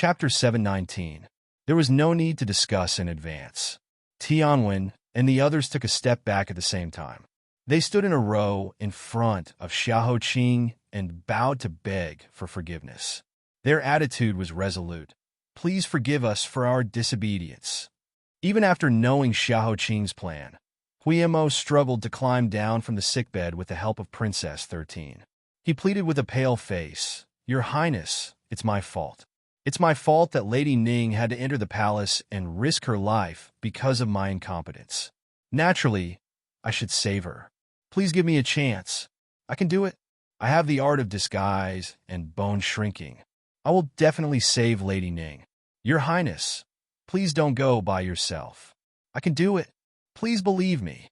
Chapter 719. There was no need to discuss in advance. Tianwen and the others took a step back at the same time. They stood in a row in front of Xiaoqing and bowed to beg for forgiveness. Their attitude was resolute. Please forgive us for our disobedience. Even after knowing Xiaoqing's plan, Huimo struggled to climb down from the sickbed with the help of Princess 13. He pleaded with a pale face, "Your Highness, it's my fault. It's my fault that Lady Ning had to enter the palace and risk her life because of my incompetence. Naturally, I should save her. Please give me a chance. I can do it. I have the art of disguise and bone shrinking. I will definitely save Lady Ning. Your Highness, please don't go by yourself. I can do it. Please believe me."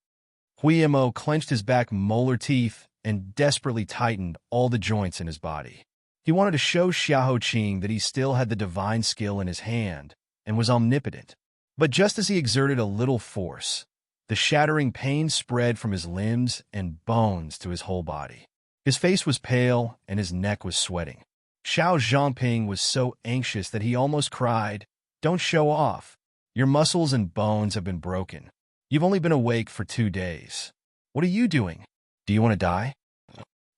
Huimo clenched his back molar teeth and desperately tightened all the joints in his body. He wanted to show Xiaoqing that he still had the divine skill in his hand and was omnipotent. But just as he exerted a little force, the shattering pain spread from his limbs and bones to his whole body. His face was pale and his neck was sweating. Xiao Zhangping was so anxious that he almost cried, "Don't show off. Your muscles and bones have been broken. You've only been awake for 2 days. What are you doing? Do you want to die?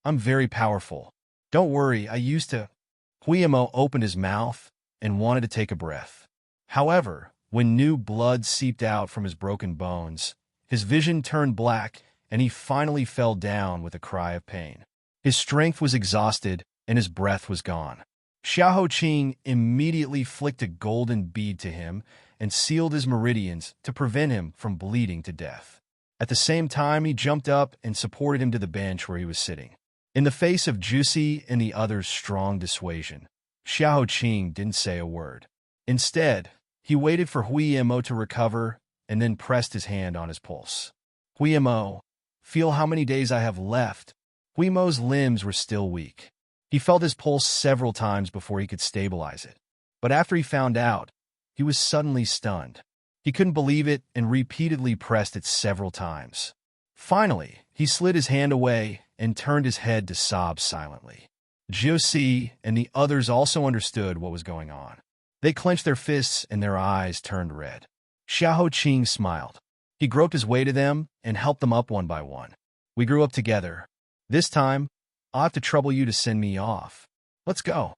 I'm very powerful. Don't worry, I used to." Huimo opened his mouth and wanted to take a breath. However, when new blood seeped out from his broken bones, his vision turned black and he finally fell down with a cry of pain. His strength was exhausted and his breath was gone. Xiaoqing immediately flicked a golden bead to him and sealed his meridians to prevent him from bleeding to death. At the same time, he jumped up and supported him to the bench where he was sitting. In the face of Juicy and the others' strong dissuasion, Xiaoqing didn't say a word. Instead, he waited for Huimo to recover and then pressed his hand on his pulse. "Huimo, feel how many days I have left." Huimo's limbs were still weak. He felt his pulse several times before he could stabilize it. But after he found out, he was suddenly stunned. He couldn't believe it and repeatedly pressed it several times. Finally, he slid his hand away and turned his head to sob silently. Josie and the others also understood what was going on. They clenched their fists and their eyes turned red. Xiaoqing smiled. He groped his way to them and helped them up one by one. "We grew up together. This time, I'll have to trouble you to send me off. Let's go."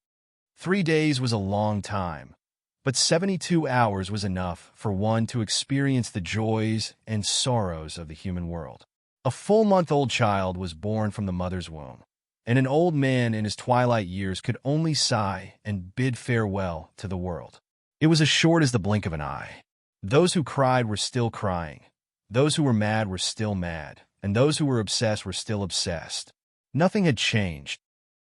3 days was a long time, but 72 hours was enough for one to experience the joys and sorrows of the human world. A full-month-old child was born from the mother's womb, and an old man in his twilight years could only sigh and bid farewell to the world. It was as short as the blink of an eye. Those who cried were still crying, those who were mad were still mad, and those who were obsessed were still obsessed. Nothing had changed.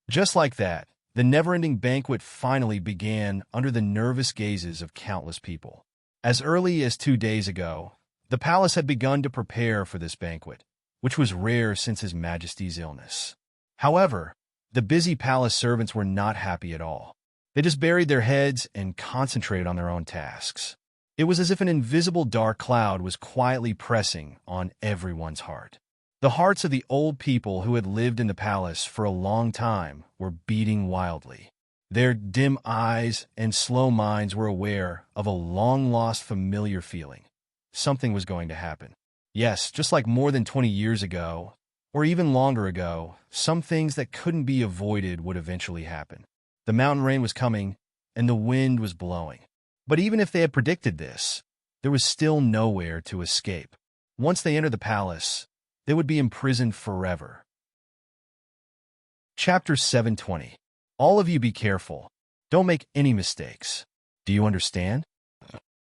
Just like that, the never-ending banquet finally began under the nervous gazes of countless people. As early as 2 days ago, the palace had begun to prepare for this banquet, which was rare since His Majesty's illness. However, the busy palace servants were not happy at all. They just buried their heads and concentrated on their own tasks. It was as if an invisible dark cloud was quietly pressing on everyone's heart. The hearts of the old people who had lived in the palace for a long time were beating wildly. Their dim eyes and slow minds were aware of a long-lost familiar feeling. Something was going to happen. Yes, just like more than 20 years ago, or even longer ago, some things that couldn't be avoided would eventually happen. The mountain rain was coming, and the wind was blowing. But even if they had predicted this, there was still nowhere to escape. Once they entered the palace, they would be imprisoned forever. Chapter 720. All of you be careful. Don't make any mistakes. Do you understand?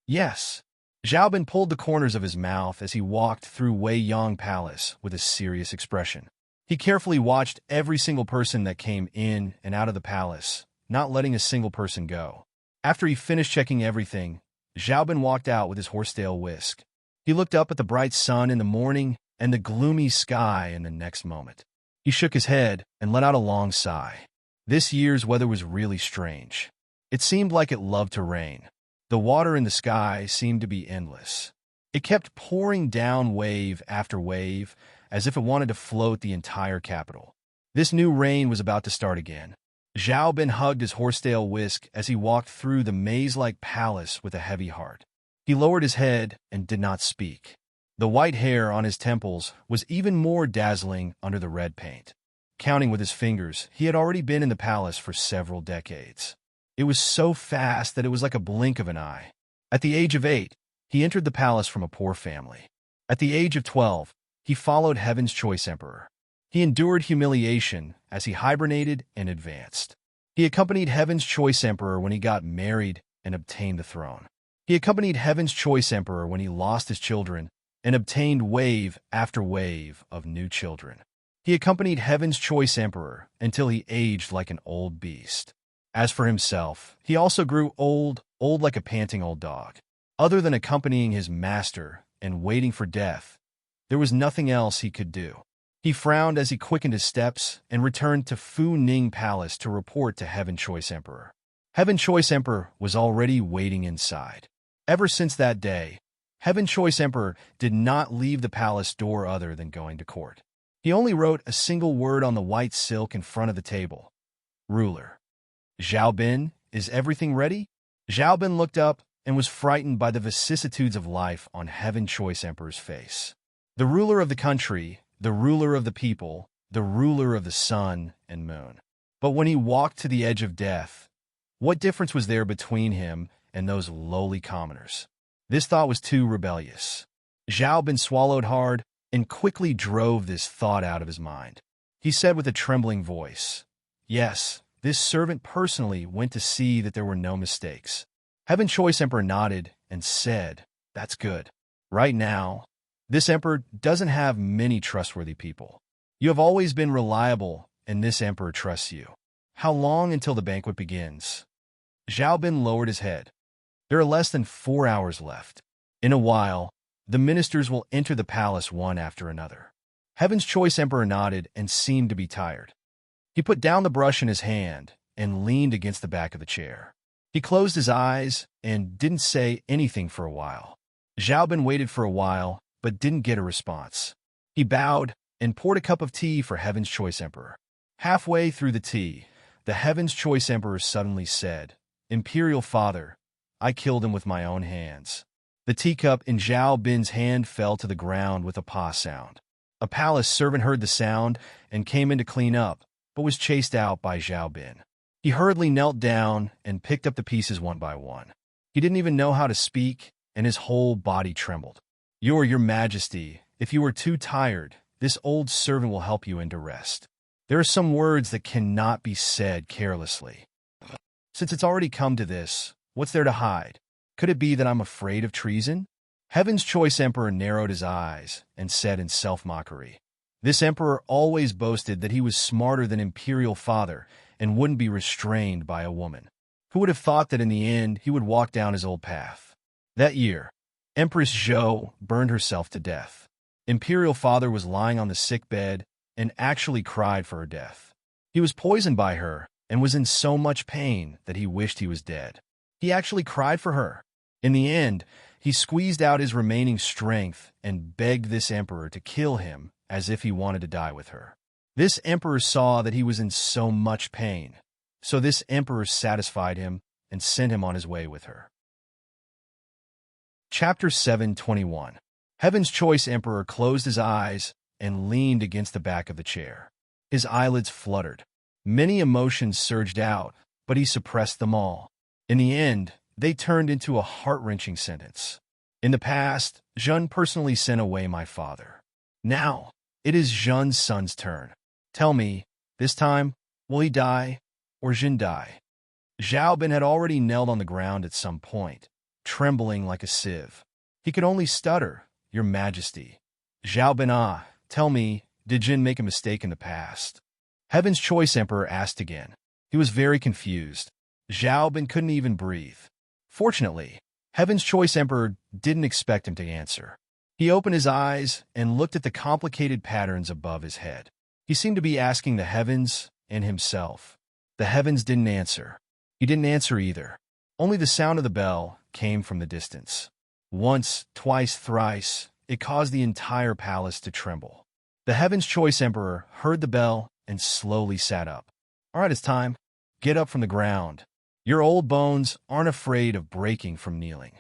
Yes. Xiaobin pulled the corners of his mouth as he walked through Wei Yong Palace with a serious expression. He carefully watched every single person that came in and out of the palace, not letting a single person go. After he finished checking everything, Xiaobin walked out with his horsetail whisk. He looked up at the bright sun in the morning and the gloomy sky in the next moment. He shook his head and let out a long sigh. This year's weather was really strange. It seemed like it loved to rain. The water in the sky seemed to be endless. It kept pouring down wave after wave, as if it wanted to float the entire capital. This new rain was about to start again. Zhao Bin hugged his horsetail whisk as he walked through the maze-like palace with a heavy heart. He lowered his head and did not speak. The white hair on his temples was even more dazzling under the red paint. Counting with his fingers, he had already been in the palace for several decades. It was so fast that it was like a blink of an eye. At the age of 8, he entered the palace from a poor family. At the age of 12, he followed Heaven's Choice Emperor. He endured humiliation as he hibernated and advanced. He accompanied Heaven's Choice Emperor when he got married and obtained the throne. He accompanied Heaven's Choice Emperor when he lost his children and obtained wave after wave of new children. He accompanied Heaven's Choice Emperor until he aged like an old beast. As for himself, he also grew old like a panting old dog. Other than accompanying his master and waiting for death, there was nothing else he could do. He frowned as he quickened his steps and returned to Fu Ning Palace to report to Heaven Choice Emperor. Heaven Choice Emperor was already waiting inside. Ever since that day, Heaven Choice Emperor did not leave the palace door other than going to court. He only wrote a single word on the white silk in front of the table. Ruler. Zhao Bin, is everything ready? Zhao Bin looked up and was frightened by the vicissitudes of life on Heaven Choice Emperor's face. The ruler of the country, the ruler of the people, the ruler of the sun and moon. But when he walked to the edge of death, what difference was there between him and those lowly commoners? This thought was too rebellious. Zhao Bin swallowed hard and quickly drove this thought out of his mind. He said with a trembling voice, "Yes, this servant personally went to see that there were no mistakes." Heaven Choice Emperor nodded and said, "That's good. Right now, this emperor doesn't have many trustworthy people. You have always been reliable, and this emperor trusts you. How long until the banquet begins?" Zhao Bin lowered his head. There are less than 4 hours left. In a while, the ministers will enter the palace one after another. Heaven's Choice Emperor nodded and seemed to be tired. He put down the brush in his hand and leaned against the back of the chair. He closed his eyes and didn't say anything for a while. Zhao Bin waited for a while, but didn't get a response. He bowed and poured a cup of tea for Heaven's Choice Emperor. Halfway through the tea, the Heaven's Choice Emperor suddenly said, "Imperial Father, I killed him with my own hands." The teacup in Zhao Bin's hand fell to the ground with a paw sound. A palace servant heard the sound and came in to clean up, but was chased out by Zhao Bin. He hurriedly knelt down and picked up the pieces one by one. He didn't even know how to speak, and his whole body trembled. Your Majesty, if you are too tired, this old servant will help you into rest. There are some words that cannot be said carelessly. Since it's already come to this, what's there to hide? Could it be that I'm afraid of treason?" Heaven's Choice Emperor narrowed his eyes and said in self-mockery, "This emperor always boasted that he was smarter than Imperial Father and wouldn't be restrained by a woman. Who would have thought that in the end he would walk down his old path?" That year, Empress Zhou burned herself to death. Imperial Father was lying on the sick bed and actually cried for her death. He was poisoned by her and was in so much pain that he wished he was dead. He actually cried for her. In the end, he squeezed out his remaining strength and begged this emperor to kill him as if he wanted to die with her. This emperor saw that he was in so much pain, so this emperor satisfied him and sent him on his way with her. Chapter 721. Heaven's Choice Emperor closed his eyes and leaned against the back of the chair. His eyelids fluttered. Many emotions surged out, but he suppressed them all. In the end, they turned into a heart-wrenching sentence. "In the past, Zhen personally sent away my father. Now, it is Zhen's son's turn. Tell me, this time, will he die, or Zhen die?" Zhao Bin had already knelt on the ground at some point, trembling like a sieve. He could only stutter, "Your Majesty." "Zhao Bin, tell me, did Zhen make a mistake in the past?" Heaven's Choice Emperor asked again. He was very confused. Zhao Bin couldn't even breathe. Fortunately, Heaven's Choice Emperor didn't expect him to answer. He opened his eyes and looked at the complicated patterns above his head. He seemed to be asking the heavens and himself. The heavens didn't answer. He didn't answer either. Only the sound of the bell came from the distance. Once, twice, thrice, it caused the entire palace to tremble. The Heaven's Choice Emperor heard the bell and slowly sat up. "All right, it's time." get up from the ground. Your old bones aren't afraid of breaking from kneeling.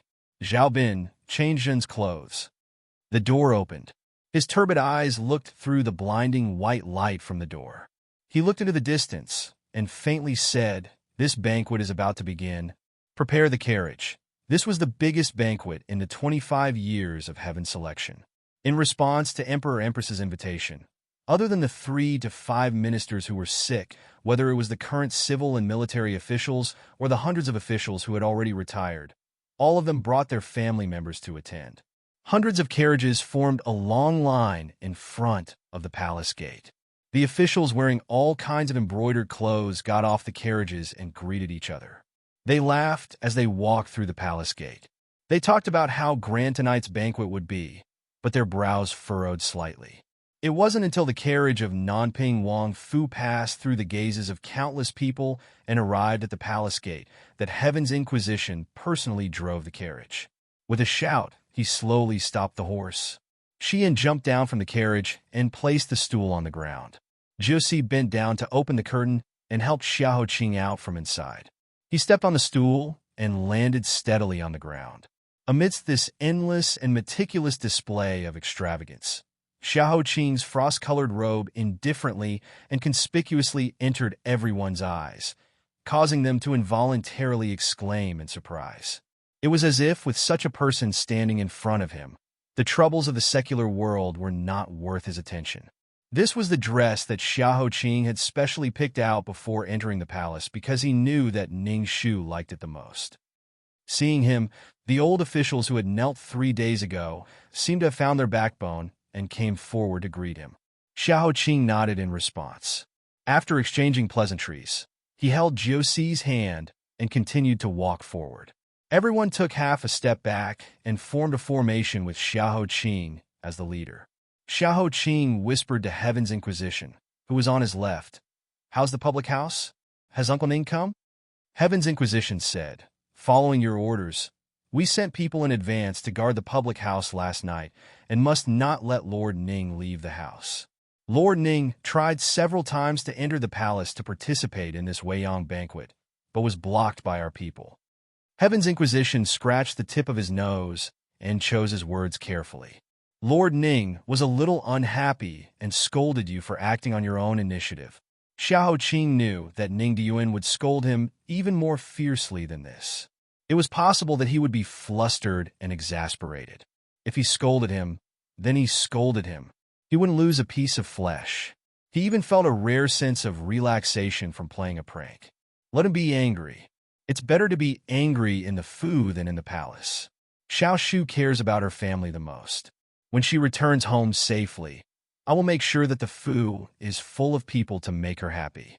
Zhao Bin changed Jin's clothes. The door opened. His turbid eyes looked through the blinding white light from the door. He looked into the distance and faintly said, "This banquet is about to begin. Prepare the carriage." This was the biggest banquet in the 25 years of Heaven's selection. In response to Emperor-Empress's invitation, other than the 3 to 5 ministers who were sick, whether it was the current civil and military officials or the hundreds of officials who had already retired, all of them brought their family members to attend. Hundreds of carriages formed a long line in front of the palace gate. The officials wearing all kinds of embroidered clothes got off the carriages and greeted each other. They laughed as they walked through the palace gate. They talked about how grand tonight's banquet would be, but their brows furrowed slightly. It wasn't until the carriage of Nanping Wang Fu passed through the gazes of countless people and arrived at the palace gate that Heaven's Inquisition personally drove the carriage. With a shout, he slowly stopped the horse. Xian jumped down from the carriage and placed the stool on the ground. Josie bent down to open the curtain and helped Xiao Qing out from inside. He stepped on the stool and landed steadily on the ground. Amidst this endless and meticulous display of extravagance, Xiao Qing's frost-colored robe indifferently and conspicuously entered everyone's eyes, causing them to involuntarily exclaim in surprise. It was as if, with such a person standing in front of him, the troubles of the secular world were not worth his attention. This was the dress that Xiao Qing had specially picked out before entering the palace because he knew that Ning Shu liked it the most. Seeing him, the old officials who had knelt 3 days ago seemed to have found their backbone and came forward to greet him. Xiao Qing nodded in response. After exchanging pleasantries, he held Josie's hand and continued to walk forward. Everyone took half a step back and formed a formation with Xiao Qing as the leader. Xiao Qing whispered to Heaven's Inquisition, who was on his left, "How's the public house? Has Uncle Ning come?" Heaven's Inquisition said, "Following your orders, we sent people in advance to guard the public house last night and must not let Lord Ning leave the house." Lord Ning tried several times to enter the palace to participate in this Weiyang banquet, but was blocked by our people. Heaven's Inquisition scratched the tip of his nose and chose his words carefully. Lord Ning was a little unhappy and scolded you for acting on your own initiative. Xiao Qing knew that Ning Diyuan would scold him even more fiercely than this. It was possible that he would be flustered and exasperated. If he scolded him, then he scolded him. He wouldn't lose a piece of flesh. He even felt a rare sense of relaxation from playing a prank. Let him be angry. It's better to be angry in the Fu than in the palace. Xiao Shu cares about her family the most. When she returns home safely, I will make sure that the Fu is full of people to make her happy.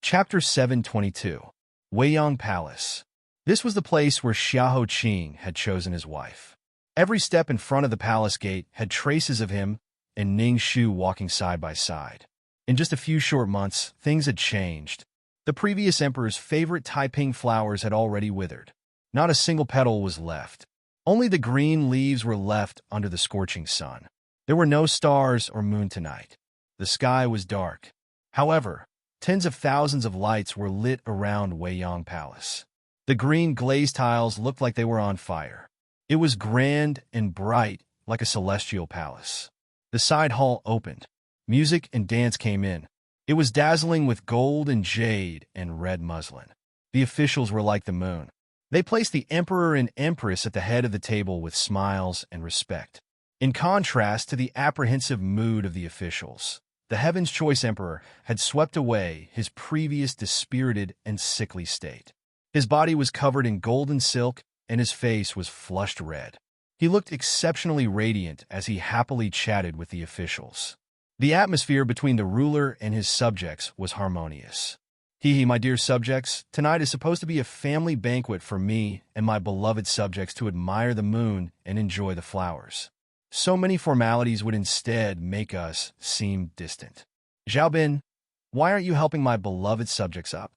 Chapter 722. Weiyang Palace. This was the place where Xiao Qing had chosen his wife. Every step in front of the palace gate had traces of him and Ning Shu walking side by side. In just a few short months, things had changed. The previous emperor's favorite Taiping flowers had already withered. Not a single petal was left. Only the green leaves were left under the scorching sun. There were no stars or moon tonight. The sky was dark. However, tens of thousands of lights were lit around Weiyang Palace. The green glazed tiles looked like they were on fire. It was grand and bright, like a celestial palace. The side hall opened. Music and dance came in. It was dazzling with gold and jade and red muslin. The officials were like the moon. They placed the emperor and empress at the head of the table with smiles and respect. In contrast to the apprehensive mood of the officials, the Heaven's Choice Emperor had swept away his previous dispirited and sickly state. His body was covered in golden silk, and his face was flushed red. He looked exceptionally radiant as he happily chatted with the officials. The atmosphere between the ruler and his subjects was harmonious. My dear subjects, tonight is supposed to be a family banquet for me and my beloved subjects to admire the moon and enjoy the flowers. So many formalities would instead make us seem distant. Zhaobin, why aren't you helping my beloved subjects up?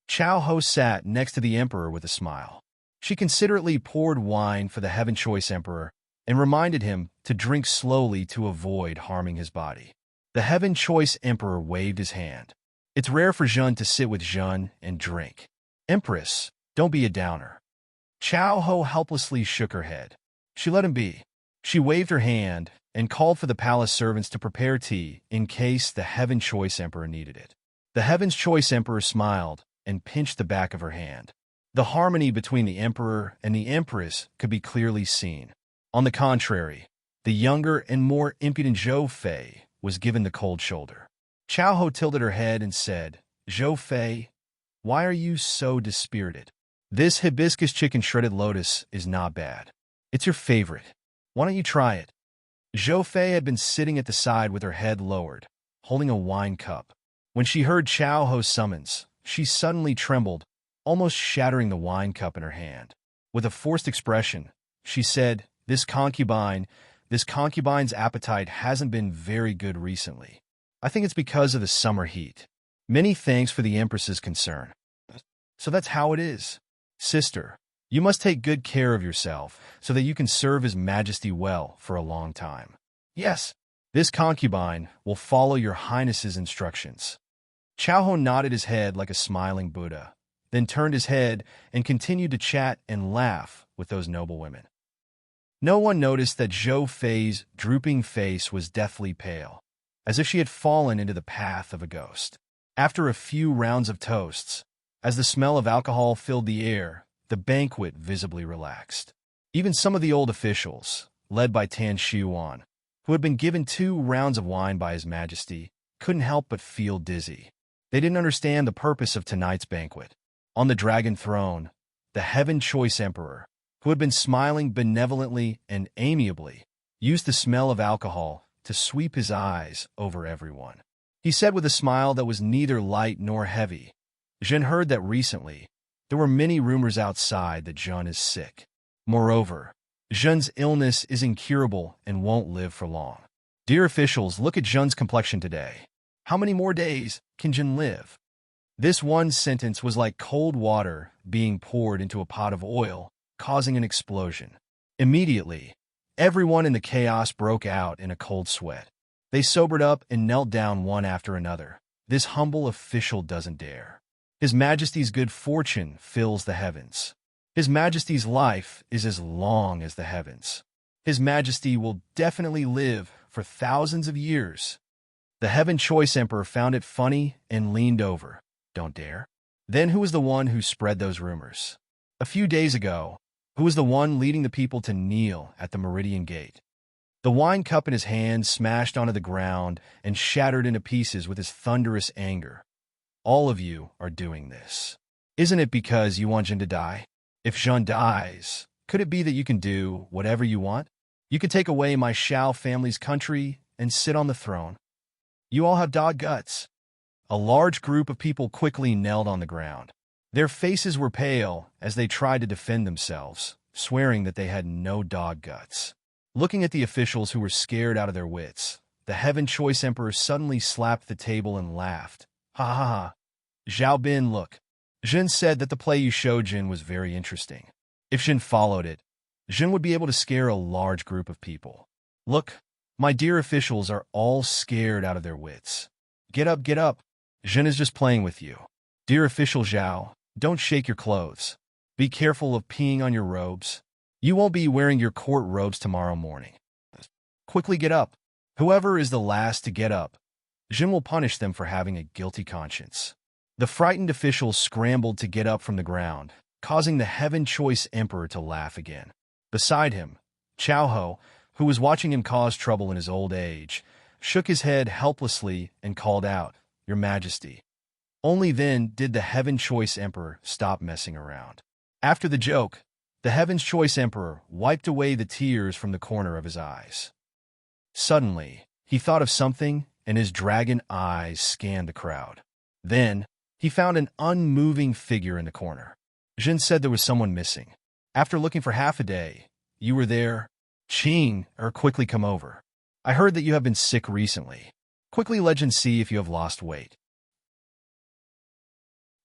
Chao Ho sat next to the emperor with a smile. She considerately poured wine for the Heaven Choice Emperor and reminded him to drink slowly to avoid harming his body. The Heaven Choice Emperor waved his hand. It's rare for Zhen to sit with Zhen and drink. Empress, don't be a downer. Chao Ho helplessly shook her head. She let him be. She waved her hand and called for the palace servants to prepare tea in case the Heaven Choice Emperor needed it. The Heaven's Choice Emperor smiled and pinched the back of her hand. The harmony between the Emperor and the Empress could be clearly seen. On the contrary, the younger and more impudent Zhou Fei was given the cold shoulder. Chao Ho tilted her head and said, Zhou Fei, why are you so dispirited? This hibiscus chicken shredded lotus is not bad. It's your favorite. Why don't you try it? Zhou Fei had been sitting at the side with her head lowered, holding a wine cup. When she heard Chao Ho's summons, she suddenly trembled, almost shattering the wine cup in her hand. With a forced expression, she said, This concubine's appetite hasn't been very good recently. I think it's because of the summer heat. Many thanks for the Empress's concern. So that's how it is. Sister, you must take good care of yourself so that you can serve His Majesty well for a long time. Yes, this concubine will follow your Highness's instructions. Chao Ho nodded his head like a smiling Buddha, then turned his head and continued to chat and laugh with those noble women. No one noticed that Zhou Fei's drooping face was deathly pale, as if she had fallen into the path of a ghost. After a few rounds of toasts, as the smell of alcohol filled the air, the banquet visibly relaxed. Even some of the old officials, led by Tan Xuan, who had been given 2 rounds of wine by His Majesty, couldn't help but feel dizzy. They didn't understand the purpose of tonight's banquet. On the dragon throne, the Heaven Choice Emperor, who had been smiling benevolently and amiably, used the smell of alcohol to sweep his eyes over everyone. He said with a smile that was neither light nor heavy, Zhen heard that recently there were many rumors outside that Zhen is sick. Moreover, Zhen's illness is incurable and won't live for long. Dear officials, look at Zhen's complexion today. How many more days can Zhen live? This one sentence was like cold water being poured into a pot of oil, causing an explosion. Immediately, everyone in the chaos broke out in a cold sweat. They sobered up and knelt down one after another. This humble official doesn't dare. His Majesty's good fortune fills the heavens. His Majesty's life is as long as the heavens. His Majesty will definitely live for thousands of years. The Heaven Choice Emperor found it funny and leaned over. Don't dare. Then who was the one who spread those rumors? A few days ago, who was the one leading the people to kneel at the Meridian Gate? The wine cup in his hand smashed onto the ground and shattered into pieces with his thunderous anger. All of you are doing this. Isn't it because you want Zhen to die? If Zhen dies, could it be that you can do whatever you want? You could take away my Shao family's country and sit on the throne. You all have dog guts. A large group of people quickly knelt on the ground. Their faces were pale as they tried to defend themselves, swearing that they had no dog guts. Looking at the officials who were scared out of their wits, the Heaven Choice Emperor suddenly slapped the table and laughed. Ha ha ha. Zhao Bin, look. Zhen said that the play you showed Zhen was very interesting. If Zhen followed it, Zhen would be able to scare a large group of people. Look, my dear officials are all scared out of their wits. Get up, get up. Zhen is just playing with you. Dear official Zhao, don't shake your clothes. Be careful of peeing on your robes. You won't be wearing your court robes tomorrow morning. Quickly get up. Whoever is the last to get up, Zhen will punish them for having a guilty conscience. The frightened officials scrambled to get up from the ground, causing the Heaven Choice Emperor to laugh again. Beside him, Chao Ho, who was watching him cause trouble in his old age, shook his head helplessly and called out, Your Majesty. Only then did the Heaven Choice Emperor stop messing around. After the joke, the Heaven's Choice Emperor wiped away the tears from the corner of his eyes. Suddenly, he thought of something, and his dragon eyes scanned the crowd. Then, he found an unmoving figure in the corner. Zhen said there was someone missing. After looking for half a day, you were there. Qing, quickly come over. I heard that you have been sick recently. Quickly legend see if you have lost weight.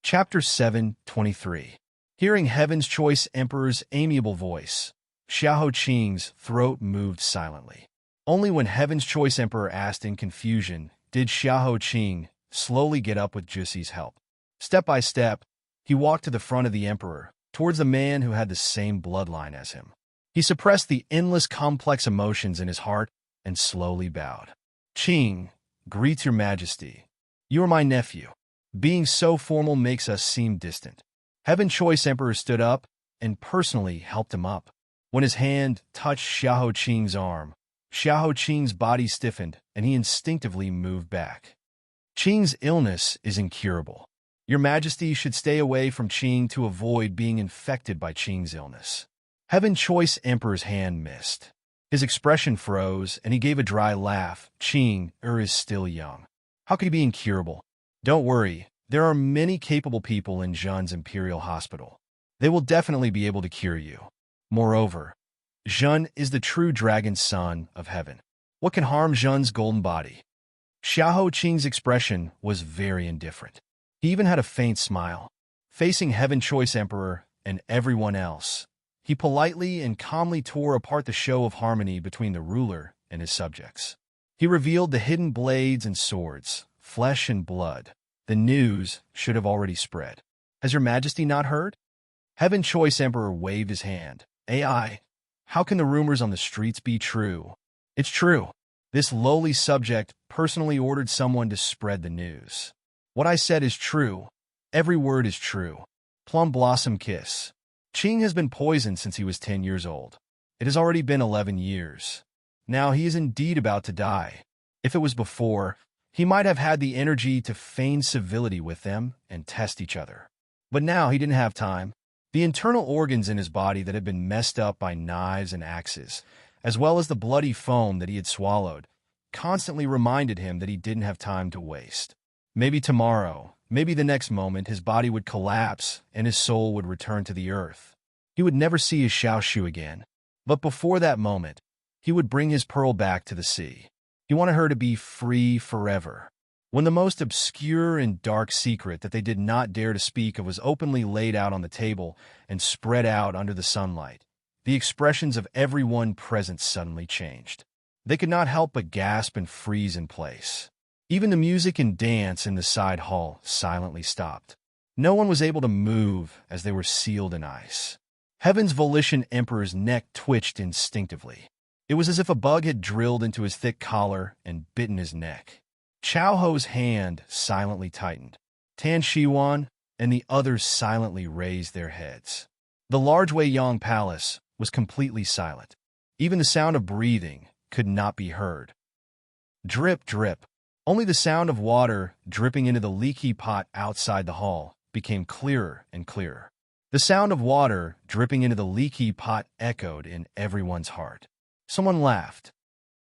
Chapter 7:23. Hearing Heaven's Choice Emperor's amiable voice, Xiahou Qing's throat moved silently. Only when Heaven's Choice Emperor asked in confusion did Xiahou Qing slowly get up with Jussi's help. Step by step, he walked to the front of the emperor, towards the man who had the same bloodline as him. He suppressed the endless complex emotions in his heart and slowly bowed. Qing, greet your majesty. You are my nephew. Being so formal makes us seem distant. Heaven Choice Emperor stood up and personally helped him up. When his hand touched Xiahou Qing's arm, Xiahou Qing's body stiffened and he instinctively moved back. Qing's illness is incurable. Your Majesty should stay away from Qing to avoid being infected by Qing's illness. Heaven Choice Emperor's hand missed. His expression froze and he gave a dry laugh. Qing is still young. How could he be incurable? Don't worry, there are many capable people in Zhen's Imperial Hospital. They will definitely be able to cure you. Moreover, Zhen is the true dragon son of heaven. What can harm Zhen's golden body? Xiahou Qing's expression was very indifferent. He even had a faint smile. Facing Heaven Choice Emperor and everyone else, he politely and calmly tore apart the show of harmony between the ruler and his subjects. He revealed the hidden blades and swords, flesh and blood. The news should have already spread. Has your Majesty not heard? Heaven Choice Emperor waved his hand. AI, how can the rumors on the streets be true? It's true. This lowly subject personally ordered someone to spread the news. What I said is true. Every word is true. Plum Blossom Kiss. Qing has been poisoned since he was 10 years old. It has already been 11 years. Now he is indeed about to die. If it was before, he might have had the energy to feign civility with them and test each other. But now he didn't have time. The internal organs in his body that had been messed up by knives and axes, as well as the bloody foam that he had swallowed, constantly reminded him that he didn't have time to waste. Maybe tomorrow, maybe the next moment, his body would collapse and his soul would return to the earth. He would never see his Xiaoshu again. But before that moment, he would bring his pearl back to the sea. He wanted her to be free forever. When the most obscure and dark secret that they did not dare to speak of was openly laid out on the table and spread out under the sunlight, the expressions of everyone present suddenly changed. They could not help but gasp and freeze in place. Even the music and dance in the side hall silently stopped. No one was able to move as they were sealed in ice. Heaven's Volition Emperor's neck twitched instinctively. It was as if a bug had drilled into his thick collar and bitten his neck. Chao Ho's hand silently tightened. Tan Shiwan and the others silently raised their heads. The large Wei Yang palace was completely silent. Even the sound of breathing could not be heard. Drip, drip. Only the sound of water dripping into the leaky pot outside the hall became clearer and clearer. The sound of water dripping into the leaky pot echoed in everyone's heart. Someone laughed.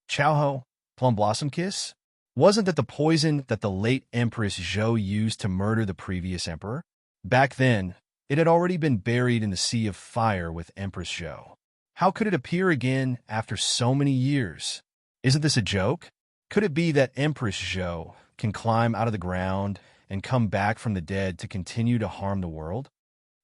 Chao Ho, Plum Blossom Kiss? Wasn't that the poison that the late Empress Zhou used to murder the previous emperor? Back then, it had already been buried in the sea of fire with Empress Zhou. How could it appear again after so many years? Isn't this a joke? Could it be that Empress Zhou can climb out of the ground and come back from the dead to continue to harm the world?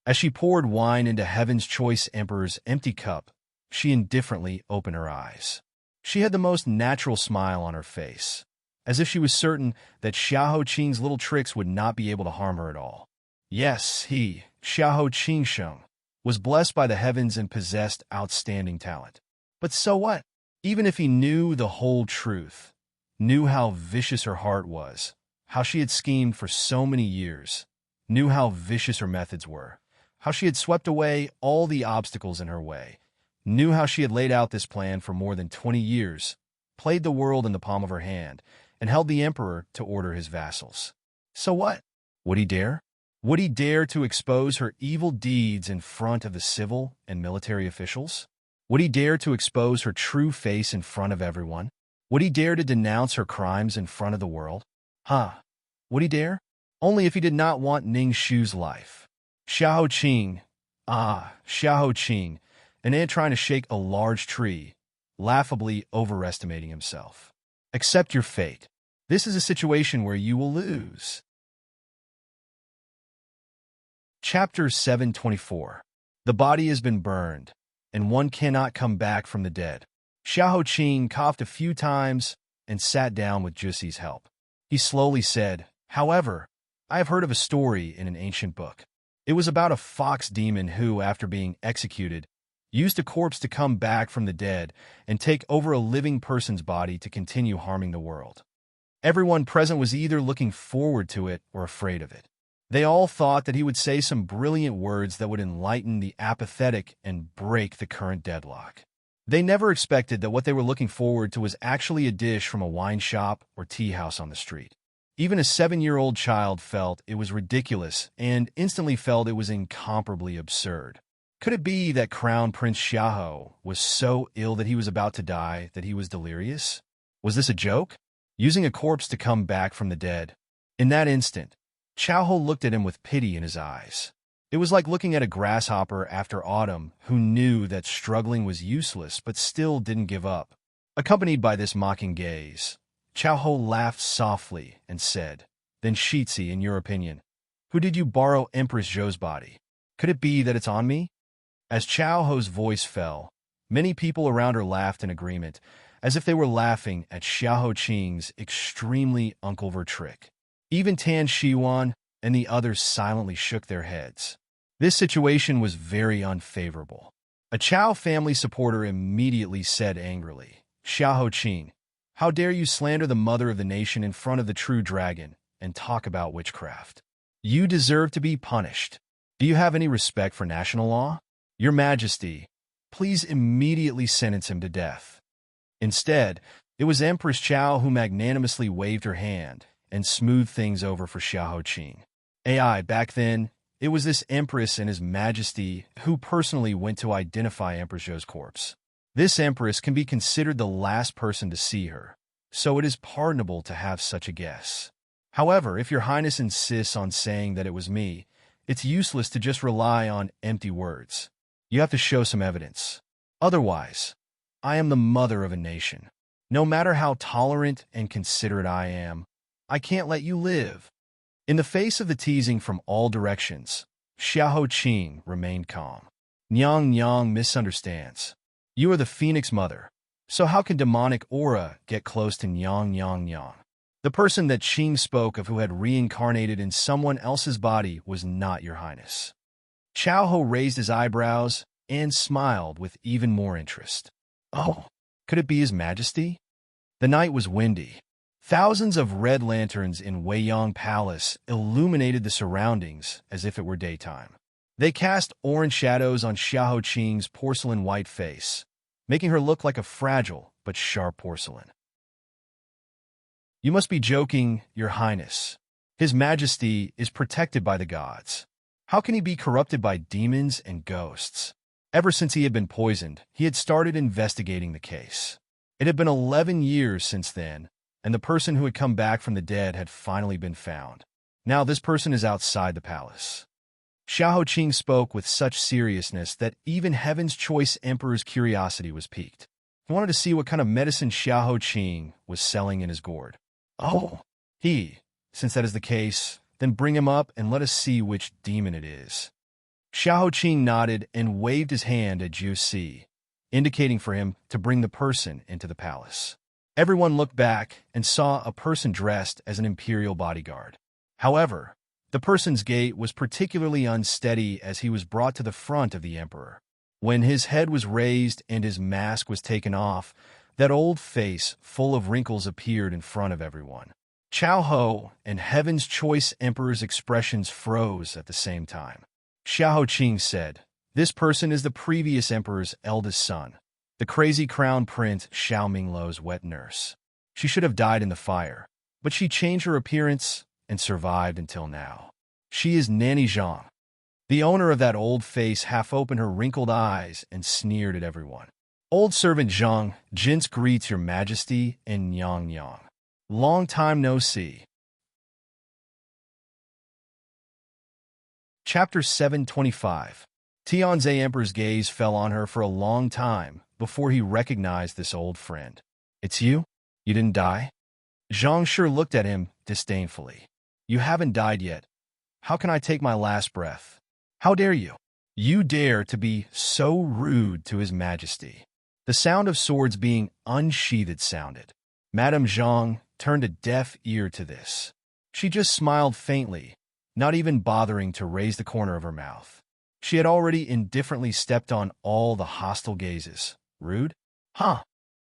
As she poured wine into Heaven's Choice Emperor's empty cup, she indifferently opened her eyes. She had the most natural smile on her face, as if she was certain that Xiahou Qing's little tricks would not be able to harm her at all. Yes, he, Xiahou Qingsheng, was blessed by the heavens and possessed outstanding talent. But so what? Even if he knew the whole truth, knew how vicious her heart was, how she had schemed for so many years, knew how vicious her methods were, how she had swept away all the obstacles in her way, knew how she had laid out this plan for more than 20 years, played the world in the palm of her hand, and held the emperor to order his vassals. So what? Would he dare? Would he dare to expose her evil deeds in front of the civil and military officials? Would he dare to expose her true face in front of everyone? Would he dare to denounce her crimes in front of the world? Would he dare? Only if he did not want Ning Shu's life. Xiahou Qing, Xiahou Qing, an ant trying to shake a large tree, laughably overestimating himself. Accept your fate. This is a situation where you will lose. Chapter 724. The body has been burned, and one cannot come back from the dead. Xiahou Qing coughed a few times and sat down with Jussi's help. He slowly said, However, I have heard of a story in an ancient book. It was about a fox demon who, after being executed, used a corpse to come back from the dead and take over a living person's body to continue harming the world. Everyone present was either looking forward to it or afraid of it. They all thought that he would say some brilliant words that would enlighten the apathetic and break the current deadlock. They never expected that what they were looking forward to was actually a dish from a wine shop or tea house on the street. Even a 7-year-old child felt it was ridiculous and instantly felt it was incomparably absurd. Could it be that Crown Prince Xiaoho was so ill that he was about to die that he was delirious? Was this a joke? Using a corpse to come back from the dead? In that instant, Xiaoho looked at him with pity in his eyes. It was like looking at a grasshopper after autumn who knew that struggling was useless but still didn't give up. Accompanied by this mocking gaze, Xiaoho laughed softly and said, "Then Shitzi, in your opinion, who did you borrow Empress Zhou's body? Could it be that it's on me?" As Xiaoho's voice fell, many people around her laughed in agreement, as if they were laughing at Xiaoho Qing's extremely uncle-ver trick. Even Tan Shiwan and the others silently shook their heads. This situation was very unfavorable. A Chao family supporter immediately said angrily, "Xiaoho Qing, how dare you slander the mother of the nation in front of the true dragon and talk about witchcraft? You deserve to be punished. Do you have any respect for national law? Your Majesty, please immediately sentence him to death." Instead, it was Empress Chao who magnanimously waved her hand and smoothed things over for Xiaoho Qing. Back then, it was this Empress and His Majesty who personally went to identify Empress Zhou's corpse. This Empress can be considered the last person to see her, so it is pardonable to have such a guess. However, if Your Highness insists on saying that it was me, it's useless to just rely on empty words. You have to show some evidence. Otherwise, I am the mother of a nation. No matter how tolerant and considerate I am, I can't let you live. In the face of the teasing from all directions, Xiaoho Qing remained calm. Nyang misunderstands. You are the Phoenix Mother, so how can demonic aura get close to Nyang? The person that Qing spoke of who had reincarnated in someone else's body was not Your Highness. Xiaoho raised his eyebrows and smiled with even more interest. Oh, could it be His Majesty? The night was windy. Thousands of red lanterns in Weiyang Palace illuminated the surroundings as if it were daytime. They cast orange shadows on Xiaoho Qing's porcelain white face, making her look like a fragile but sharp porcelain. You must be joking, Your Highness. His Majesty is protected by the gods. How can he be corrupted by demons and ghosts? Ever since he had been poisoned, he had started investigating the case. It had been 11 years since then, and the person who had come back from the dead had finally been found. Now this person is outside the palace. Xiaoho Qing spoke with such seriousness that even Heaven's Choice Emperor's curiosity was piqued. He wanted to see what kind of medicine Xiaoho Qing was selling in his gourd. Oh, since that is the case, then bring him up and let us see which demon it is. Xiaoho Qing nodded and waved his hand at Zhu Si, indicating for him to bring the person into the palace. Everyone looked back and saw a person dressed as an imperial bodyguard. However, the person's gait was particularly unsteady as he was brought to the front of the emperor. When his head was raised and his mask was taken off, that old face full of wrinkles appeared in front of everyone. Xiaoho and Heaven's Choice Emperor's expressions froze at the same time. Xiaoho Qing said, "This person is the previous emperor's eldest son, the crazy crown prince Xiao Mingluo's wet nurse. She should have died in the fire, but she changed her appearance and survived until now. She is Nanny Zhang." The owner of that old face half opened her wrinkled eyes and sneered at everyone. "Old servant Zhang, Jin's greets Your Majesty and Nyang. Long time no see." Chapter 725. Tianzhe Emperor's gaze fell on her for a long time before he recognized this old friend. "It's you? You didn't die?" Zhang sure looked at him disdainfully. "You haven't died yet. How can I take my last breath? How dare you? You dare to be so rude to His Majesty." The sound of swords being unsheathed sounded. Madame Zhang turned a deaf ear to this. She just smiled faintly, not even bothering to raise the corner of her mouth. She had already indifferently stepped on all the hostile gazes. Rude? Huh?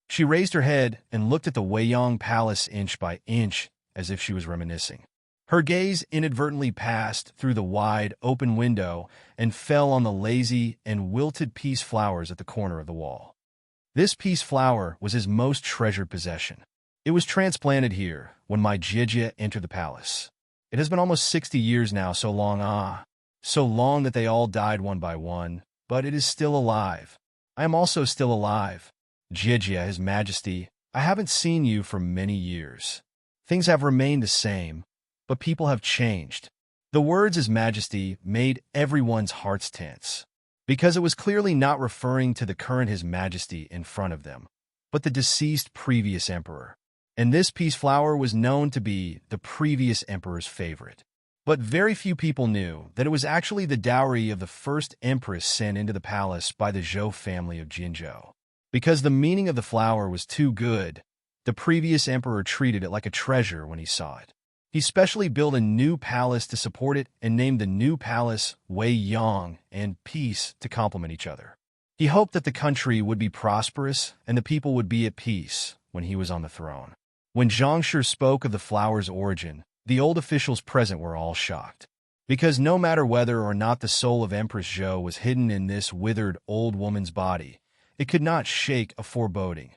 She raised her head and looked at the Weiyang Palace inch by inch, as if she was reminiscing. Her gaze inadvertently passed through the wide, open window and fell on the lazy and wilted peace flowers at the corner of the wall. This peace flower was his most treasured possession. It was transplanted here when my Jie entered the palace. It has been almost 60 years now, so long that they all died one by one, but it is still alive. I am also still alive. Jie, His Majesty, I haven't seen you for many years. Things have remained the same, but people have changed. The words His Majesty made everyone's hearts tense, because it was clearly not referring to the current His Majesty in front of them, but the deceased previous emperor. And this peace flower was known to be the previous emperor's favorite. But very few people knew that it was actually the dowry of the first empress sent into the palace by the Zhou family of Jinzhou. Because the meaning of the flower was too good, the previous emperor treated it like a treasure when he saw it. He specially built a new palace to support it and named the new palace Weiyang and Peace to complement each other. He hoped that the country would be prosperous and the people would be at peace when he was on the throne. When Zhang Shi spoke of the flower's origin, the old officials present were all shocked. Because no matter whether or not the soul of Empress Zhou was hidden in this withered old woman's body, it could not shake a foreboding.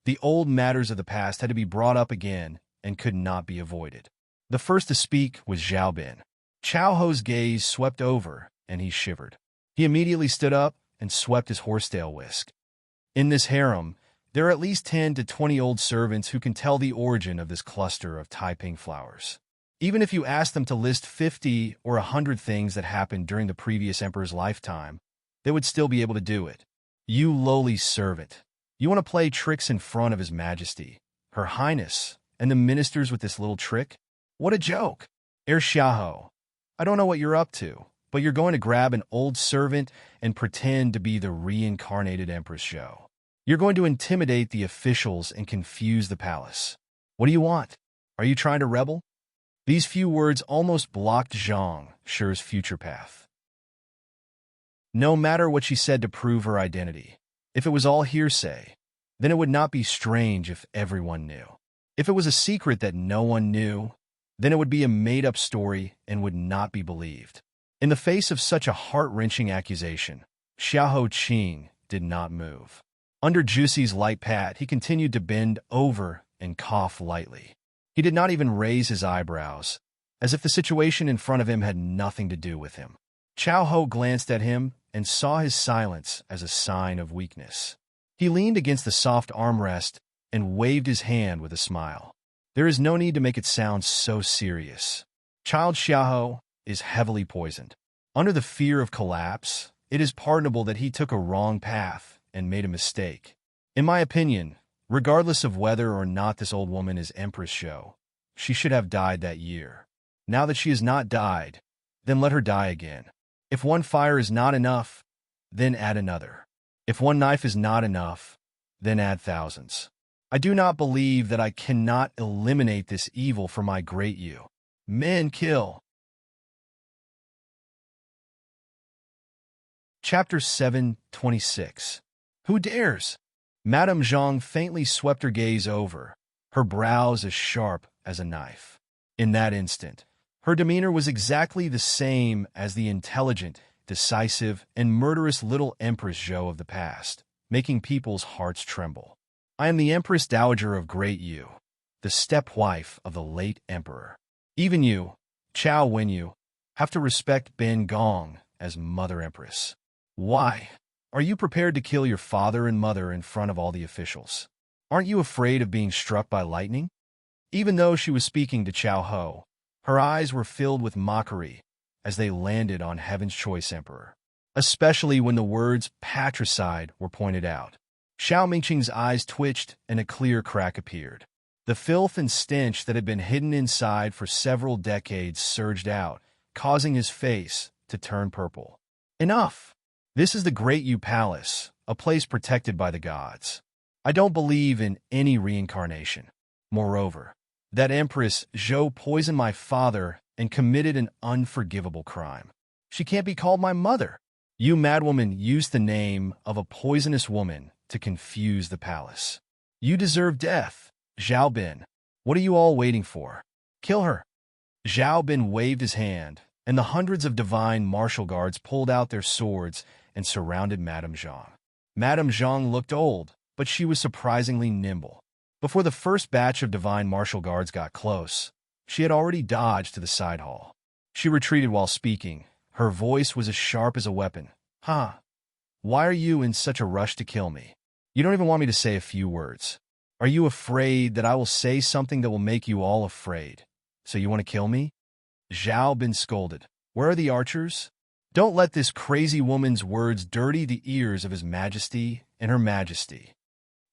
The old matters of the past had to be brought up again and could not be avoided. The first to speak was Zhao Bin. Chao Ho's gaze swept over, and he shivered. He immediately stood up and swept his horsetail whisk. In this harem, there are at least 10 to 20 old servants who can tell the origin of this cluster of Taiping flowers. Even if you ask them to list 50 or 100 things that happened during the previous emperor's lifetime, they would still be able to do it. You lowly servant, you want to play tricks in front of His Majesty, Her Highness, and the ministers with this little trick? What a joke! Xiahou, I don't know what you're up to, but you're going to grab an old servant and pretend to be the reincarnated Empress Zhou. You're going to intimidate the officials and confuse the palace. What do you want? Are you trying to rebel? These few words almost blocked Zhang Shi's future path. No matter what she said to prove her identity, if it was all hearsay, then it would not be strange if everyone knew. If it was a secret that no one knew, then it would be a made-up story and would not be believed. In the face of such a heart-wrenching accusation, Xiahou Qing did not move. Under Juxi's light pat, he continued to bend over and cough lightly. He did not even raise his eyebrows, as if the situation in front of him had nothing to do with him. Chao Ho glanced at him and saw his silence as a sign of weakness. He leaned against the soft armrest and waved his hand with a smile. There is no need to make it sound so serious. Child Xiahou is heavily poisoned. Under the fear of collapse, it is pardonable that he took a wrong path and made a mistake. In my opinion, regardless of whether or not this old woman is Empress Zhou, she should have died that year. Now that she has not died, then let her die again. If one fire is not enough, then add another. If one knife is not enough, then add thousands. I do not believe that I cannot eliminate this evil for my great you. Men kill. Chapter 7:26. Who dares? Madame Zhang faintly swept her gaze over, her brows as sharp as a knife. In that instant, her demeanor was exactly the same as the intelligent, decisive, and murderous little Empress Zhou of the past, making people's hearts tremble. I am the Empress Dowager of Great Yu, the stepwife of the late emperor. Even you, Chao Wenyu, have to respect Ben Gong as Mother Empress. Why? Are you prepared to kill your father and mother in front of all the officials? Aren't you afraid of being struck by lightning? Even though she was speaking to Chao Ho, her eyes were filled with mockery as they landed on Heaven's Choice Emperor, especially when the words patricide were pointed out. Xiao Mingqing's eyes twitched and a clear crack appeared. The filth and stench that had been hidden inside for several decades surged out, causing his face to turn purple. Enough! This is the Great Yu Palace, a place protected by the gods. I don't believe in any reincarnation. Moreover, That Empress Zhou poisoned my father and committed an unforgivable crime. She can't be called my mother. You madwoman used the name of a poisonous woman to confuse the palace. You deserve death, Zhao Bin. What are you all waiting for? Kill her. Zhao Bin waved his hand, and the hundreds of divine martial guards pulled out their swords and surrounded Madame Zhang. Madame Zhang looked old, but she was surprisingly nimble. Before the first batch of divine martial guards got close, she had already dodged to the side hall. She retreated while speaking. Her voice was as sharp as a weapon. Huh? Why are you in such a rush to kill me? You don't even want me to say a few words. Are you afraid that I will say something that will make you all afraid? So you want to kill me? Zhao Bin scolded. Where are the archers? Don't let this crazy woman's words dirty the ears of His Majesty and Her Majesty.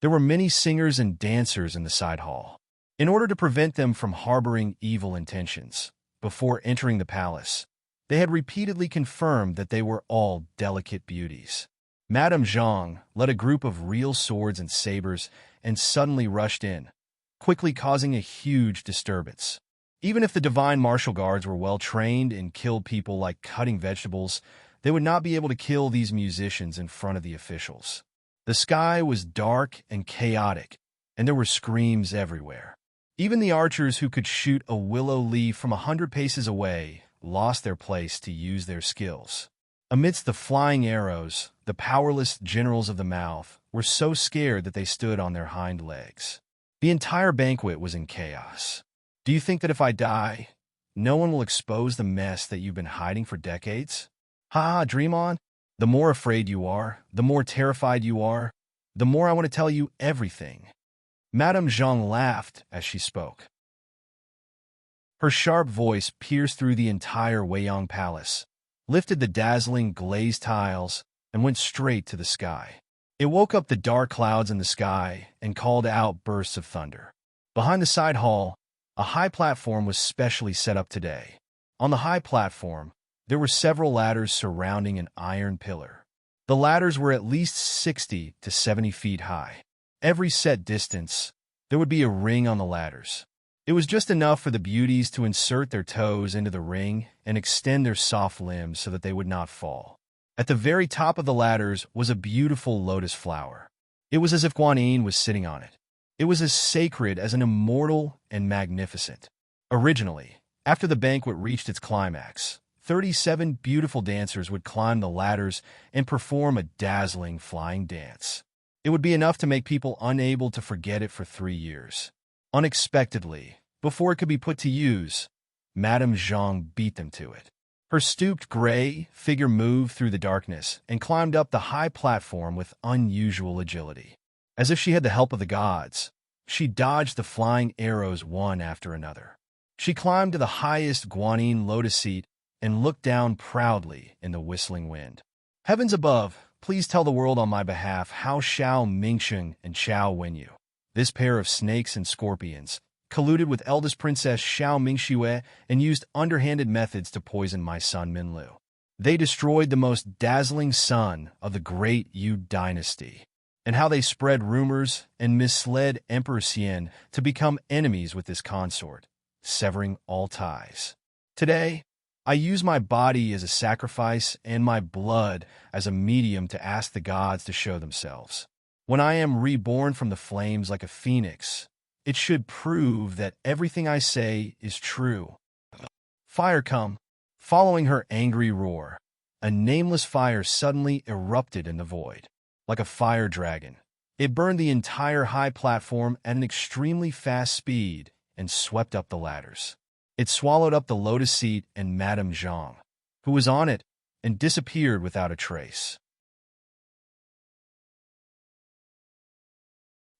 There were many singers and dancers in the side hall. In order to prevent them from harboring evil intentions, before entering the palace, they had repeatedly confirmed that they were all delicate beauties. Madame Zhang led a group of real swords and sabers and suddenly rushed in, quickly causing a huge disturbance. Even if the divine martial guards were well trained and killed people like cutting vegetables, they would not be able to kill these musicians in front of the officials. The sky was dark and chaotic, and there were screams everywhere. Even the archers who could shoot a willow leaf from 100 paces away lost their place to use their skills. Amidst the flying arrows, the powerless generals of the mouth were so scared that they stood on their hind legs. The entire banquet was in chaos. Do you think that if I die, no one will expose the mess that you've been hiding for decades? Ha, dream on. The more afraid you are, the more terrified you are, the more I want to tell you everything. Madame Zhang laughed as she spoke. Her sharp voice pierced through the entire Weiyang Palace, lifted the dazzling glazed tiles, and went straight to the sky. It woke up the dark clouds in the sky and called out bursts of thunder. Behind the side hall, a high platform was specially set up today. On the high platform, there were several ladders surrounding an iron pillar. The ladders were at least 60 to 70 feet high. Every set distance, there would be a ring on the ladders. It was just enough for the beauties to insert their toes into the ring and extend their soft limbs so that they would not fall. At the very top of the ladders was a beautiful lotus flower. It was as if Guanyin was sitting on it. It was as sacred as an immortal and magnificent. Originally, after the banquet reached its climax, 37 beautiful dancers would climb the ladders and perform a dazzling flying dance. It would be enough to make people unable to forget it for 3 years. Unexpectedly, before it could be put to use, Madame Zhang beat them to it. Her stooped gray figure moved through the darkness and climbed up the high platform with unusual agility. As if she had the help of the gods, she dodged the flying arrows one after another. She climbed to the highest Guanyin lotus seat and looked down proudly in the whistling wind. Heavens above, please tell the world on my behalf how Xiao Mingsheng and Xiao Wenyu, this pair of snakes and scorpions, colluded with eldest princess Xiao Mingxue and used underhanded methods to poison my son Minlu. They destroyed the most dazzling son of the great Yu dynasty, and how they spread rumors and misled Emperor Xian to become enemies with this consort, severing all ties. Today, I use my body as a sacrifice and my blood as a medium to ask the gods to show themselves. When I am reborn from the flames like a phoenix, it should prove that everything I say is true. Fire come. Following her angry roar, a nameless fire suddenly erupted in the void. Like a fire dragon, it burned the entire high platform at an extremely fast speed and swept up the ladders. It swallowed up the lotus seat and Madame Zhang, who was on it, and disappeared without a trace.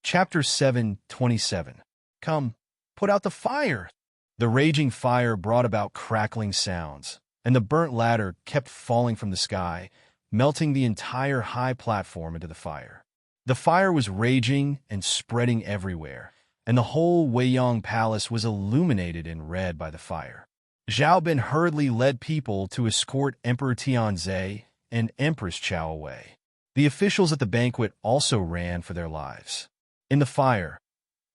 Chapter 7:27. Come, put out the fire! The raging fire brought about crackling sounds, and the burnt ladder kept falling from the sky, melting the entire high platform into the fire. The fire was raging and spreading everywhere, and the whole Weiyang Palace was illuminated in red by the fire. Zhao Bin hurriedly led people to escort Emperor Tianzhe and Empress Chao away. The officials at the banquet also ran for their lives. In the fire,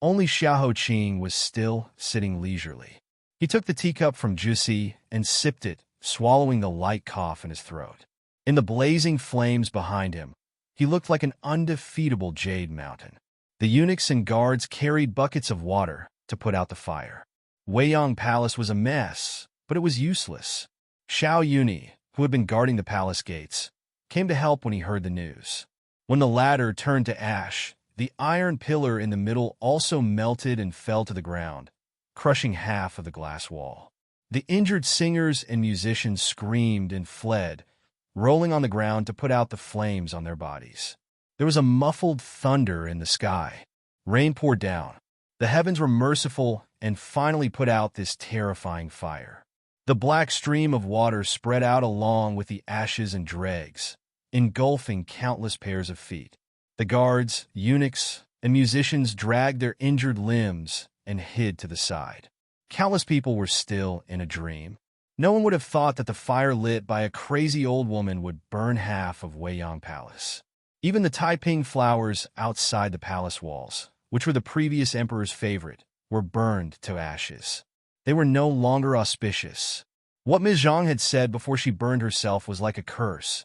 Only Xiahou Qing was still sitting leisurely. He took the teacup from Juicy and sipped it, swallowing the light cough in his throat. In the blazing flames behind him, he looked like an undefeatable jade mountain. The eunuchs and guards carried buckets of water to put out the fire. Weiyang Palace was a mess, but it was useless. Xiao Yuni, who had been guarding the palace gates, came to help when he heard the news. When the latter turned to ash, the iron pillar in the middle also melted and fell to the ground, crushing half of the glass wall. The injured singers and musicians screamed and fled, rolling on the ground to put out the flames on their bodies. There was a muffled thunder in the sky. Rain poured down. The heavens were merciful and finally put out this terrifying fire. The black stream of water spread out along with the ashes and dregs, engulfing countless pairs of feet. The guards, eunuchs, and musicians dragged their injured limbs and hid to the side. Countless people were still in a dream. No one would have thought that the fire lit by a crazy old woman would burn half of Weiyang Palace. Even the Taiping flowers outside the palace walls, which were the previous emperor's favorite, were burned to ashes. They were no longer auspicious. What Ms. Zhang had said before she burned herself was like a curse,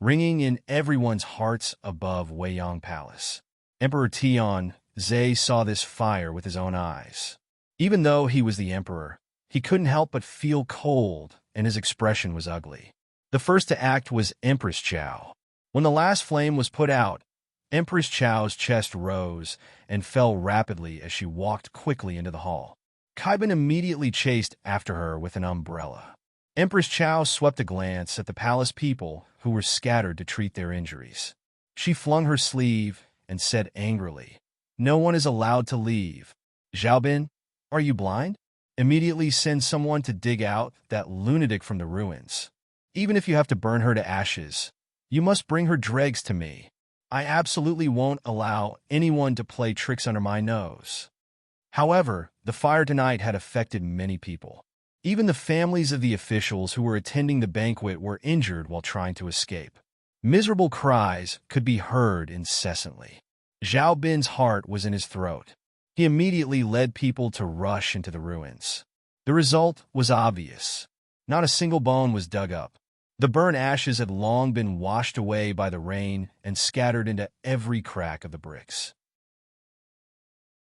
ringing in everyone's hearts above Weiyang Palace. Emperor Tian Zhe saw this fire with his own eyes. Even though he was the emperor, he couldn't help but feel cold, and his expression was ugly. The first to act was Empress Chao. When the last flame was put out, Empress Chao's chest rose and fell rapidly as she walked quickly into the hall. Kaiban immediately chased after her with an umbrella. Empress Chao swept a glance at the palace people who were scattered to treat their injuries. She flung her sleeve and said angrily, "No one is allowed to leave. Xiaobin, are you blind? Immediately send someone to dig out that lunatic from the ruins. Even if you have to burn her to ashes, you must bring her dregs to me. I absolutely won't allow anyone to play tricks under my nose." However, the fire tonight had affected many people. Even the families of the officials who were attending the banquet were injured while trying to escape. Miserable cries could be heard incessantly. Zhao Bin's heart was in his throat. He immediately led people to rush into the ruins. The result was obvious. Not a single bone was dug up. The burnt ashes had long been washed away by the rain and scattered into every crack of the bricks.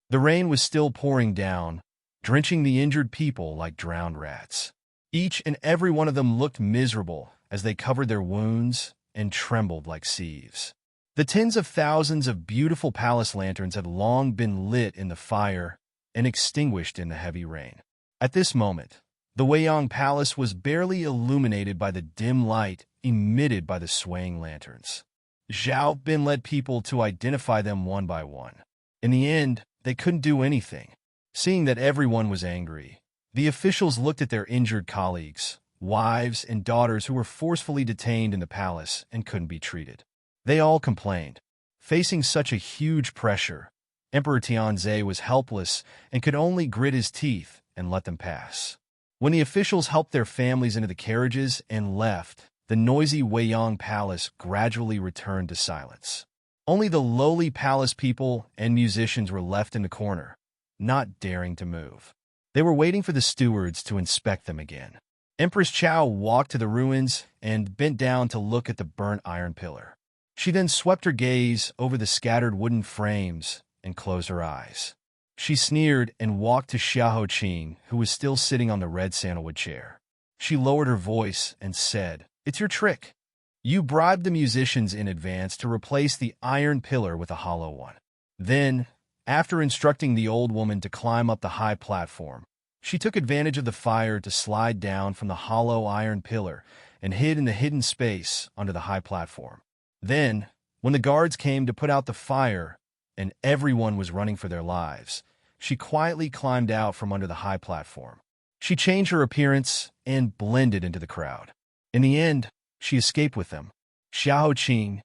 The rain was still pouring down, drenching the injured people like drowned rats. Each and every one of them looked miserable as they covered their wounds and trembled like sieves. The tens of thousands of beautiful palace lanterns had long been lit in the fire and extinguished in the heavy rain. At this moment, the Weiyang Palace was barely illuminated by the dim light emitted by the swaying lanterns. Zhao Bin led people to identify them one by one. In the end, they couldn't do anything. Seeing that everyone was angry, the officials looked at their injured colleagues, wives, and daughters who were forcefully detained in the palace and couldn't be treated. They all complained. Facing such a huge pressure, Emperor Tianzhe was helpless and could only grit his teeth and let them pass. When the officials helped their families into the carriages and left, the noisy Weiyang Palace gradually returned to silence. Only the lowly palace people and musicians were left in the corner, not daring to move. They were waiting for the stewards to inspect them again. Empress Chao walked to the ruins and bent down to look at the burnt iron pillar. She then swept her gaze over the scattered wooden frames and closed her eyes. She sneered and walked to Xiahou Qing, who was still sitting on the red sandalwood chair. She lowered her voice and said, "It's your trick. You bribed the musicians in advance to replace the iron pillar with a hollow one. Then, after instructing the old woman to climb up the high platform, she took advantage of the fire to slide down from the hollow iron pillar and hid in the hidden space under the high platform. Then, when the guards came to put out the fire and everyone was running for their lives, she quietly climbed out from under the high platform. She changed her appearance and blended into the crowd. In the end, she escaped with them. Xiahou Qing,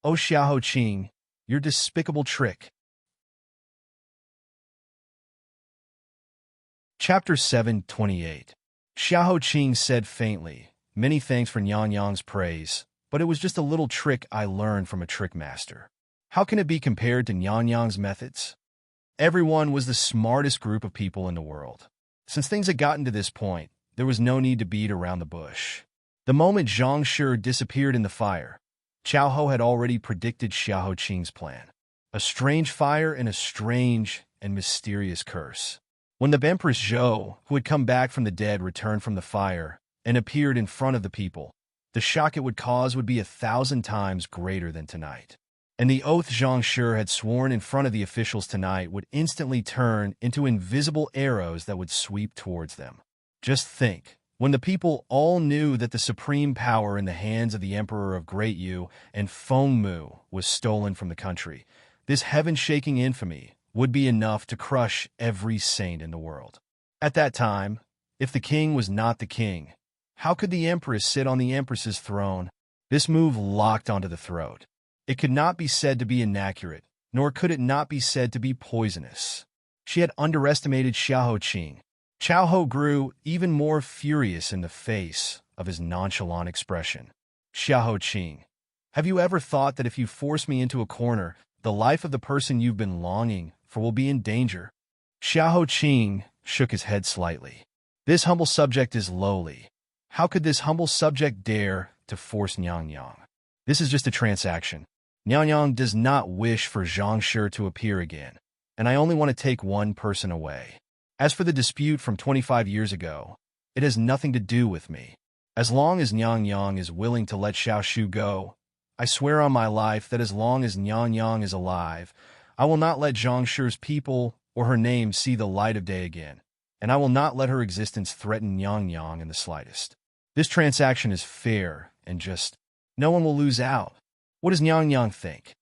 oh Xiahou Qing, your despicable trick." Chapter 728. Xiahou Qing said faintly, "Many thanks for Nyan Yang's praise, but it was just a little trick I learned from a trick master. How can it be compared to Nyan Yang's methods?" Everyone was the smartest group of people in the world. Since things had gotten to this point, there was no need to beat around the bush. The moment Zhang Shi disappeared in the fire, Chao Ho had already predicted Xiahou Qing's plan. A strange fire and a strange and mysterious curse. When the Empress Zhou, who had come back from the dead, returned from the fire and appeared in front of the people, the shock it would cause would be 1,000 times greater than tonight. And the oath Zhang Shi had sworn in front of the officials tonight would instantly turn into invisible arrows that would sweep towards them. Just think, when the people all knew that the supreme power in the hands of the Emperor of Great Yu and Feng Mu was stolen from the country, this heaven-shaking infamy would be enough to crush every saint in the world. At that time, if the king was not the king, how could the empress sit on the empress's throne? This move locked onto the throat. It could not be said to be inaccurate, nor could it not be said to be poisonous. She had underestimated Xiahou Qing. Chao Ho grew even more furious in the face of his nonchalant expression. Xiahou Qing, have you ever thought that if you force me into a corner, the life of the person you've been longing for will be in danger? Xiahou Qing shook his head slightly. This humble subject is lowly. How could this humble subject dare to force Nyang Yang? This is just a transaction. Nyang Yang does not wish for Zhang Shi to appear again, and I only want to take one person away. As for the dispute from 25 years ago, it has nothing to do with me. As long as Nyang Yang is willing to let Xiao Shu go, I swear on my life that as long as Nyang Yang is alive, I will not let Zhang Shi's people or her name see the light of day again, and I will not let her existence threaten Nyang Yang in the slightest. This transaction is fair and just. No one will lose out. What does Nyang Yang think?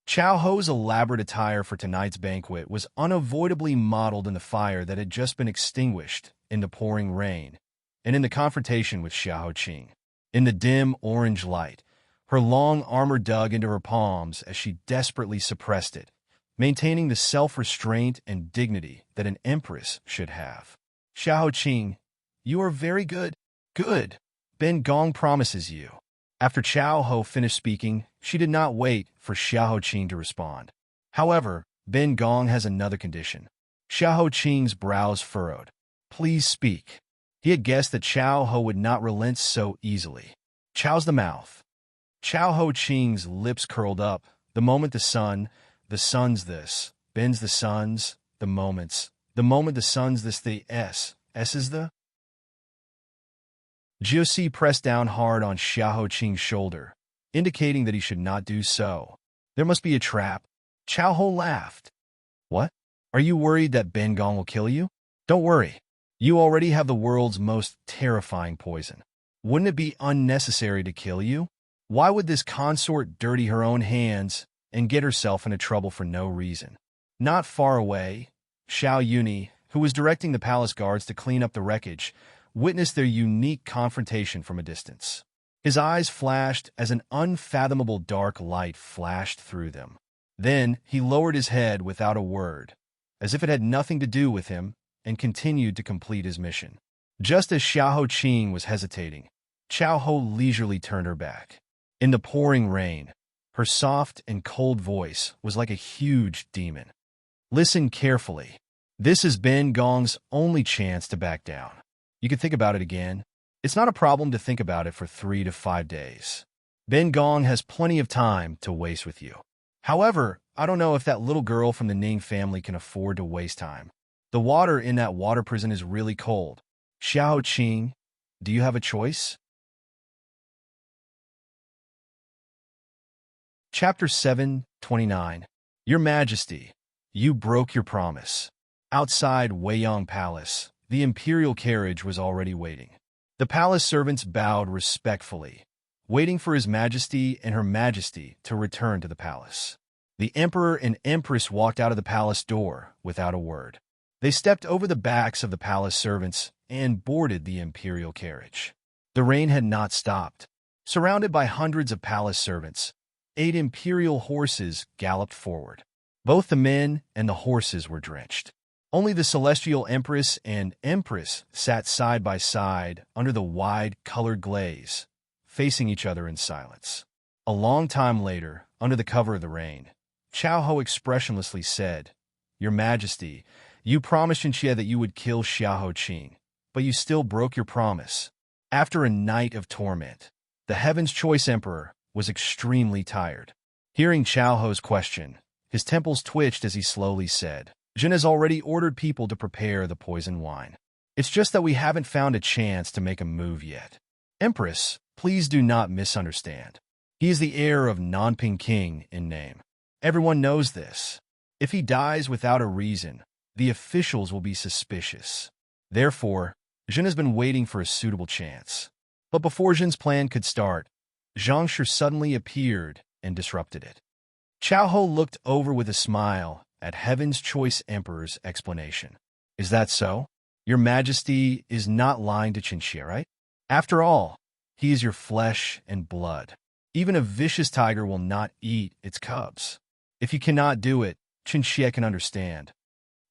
Chao Ho's elaborate attire for tonight's banquet was unavoidably modeled in the fire that had just been extinguished in the pouring rain and in the confrontation with Xiahou Qing. In the dim orange light, her long armor dug into her palms as she desperately suppressed it, maintaining the self-restraint and dignity that an empress should have. Xiahou Qing, you are very good. Good. Ben Gong promises you. After Chao Ho finished speaking, she did not wait for Xiahou Qing to respond. However, Ben Gong has another condition. Xiahou Qing's brows furrowed. Please speak. He had guessed that Chao Ho would not relent so easily. Chow's the mouth. Xiahou Qing's lips curled up. The moment the sun's this, Ben's the sun's, the moment the sun's this, the S is the. Jiusi pressed down hard on Xiahou Qing's shoulder, indicating that he should not do so. There must be a trap. Chao Ho laughed. What? Are you worried that Ben Gong will kill you? Don't worry. You already have the world's most terrifying poison. Wouldn't it be unnecessary to kill you? Why would this consort dirty her own hands and get herself into trouble for no reason? Not far away, Xiao Yuni, who was directing the palace guards to clean up the wreckage, witnessed their unique confrontation from a distance. His eyes flashed as an unfathomable dark light flashed through them. Then he lowered his head without a word, as if it had nothing to do with him, and continued to complete his mission. Just as Xiahou Qing was hesitating, Chao Ho leisurely turned her back. In the pouring rain, her soft and cold voice was like a huge demon. Listen carefully. This is Ben Gong's only chance to back down. You can think about it again. It's not a problem to think about it for 3 to 5 days. Ben Gong has plenty of time to waste with you. However, I don't know if that little girl from the Ning family can afford to waste time. The water in that water prison is really cold. Xiahou Qing, do you have a choice? Chapter 7:29. Your Majesty, you broke your promise. Outside Weiyang Palace, the imperial carriage was already waiting. The palace servants bowed respectfully, waiting for His Majesty and Her Majesty to return to the palace. The Emperor and Empress walked out of the palace door without a word. They stepped over the backs of the palace servants and boarded the imperial carriage. The rain had not stopped. Surrounded by hundreds of palace servants, 8 imperial horses galloped forward. Both the men and the horses were drenched. Only the Celestial Empress and Empress sat side by side under the wide, colored glaze, facing each other in silence. A long time later, under the cover of the rain, Chao Ho expressionlessly said, Your Majesty, you promised Xinxie that you would kill Xiahou Qing, but you still broke your promise. After a night of torment, the Heaven's Choice Emperor was extremely tired. Hearing Chao Ho's question, his temples twitched as he slowly said, Jin has already ordered people to prepare the poison wine. It's just that we haven't found a chance to make a move yet. Empress, please do not misunderstand. He is the heir of Nanping King in name. Everyone knows this. If he dies without a reason, the officials will be suspicious. Therefore, Jin has been waiting for a suitable chance. But before Jin's plan could start, Zhang Shi suddenly appeared and disrupted it. Chao Ho looked over with a smile at Heaven's Choice Emperor's explanation. Is that so? Your Majesty is not lying to Xinxie, right? After all, he is your flesh and blood. Even a vicious tiger will not eat its cubs. If you cannot do it, Xinxie can understand.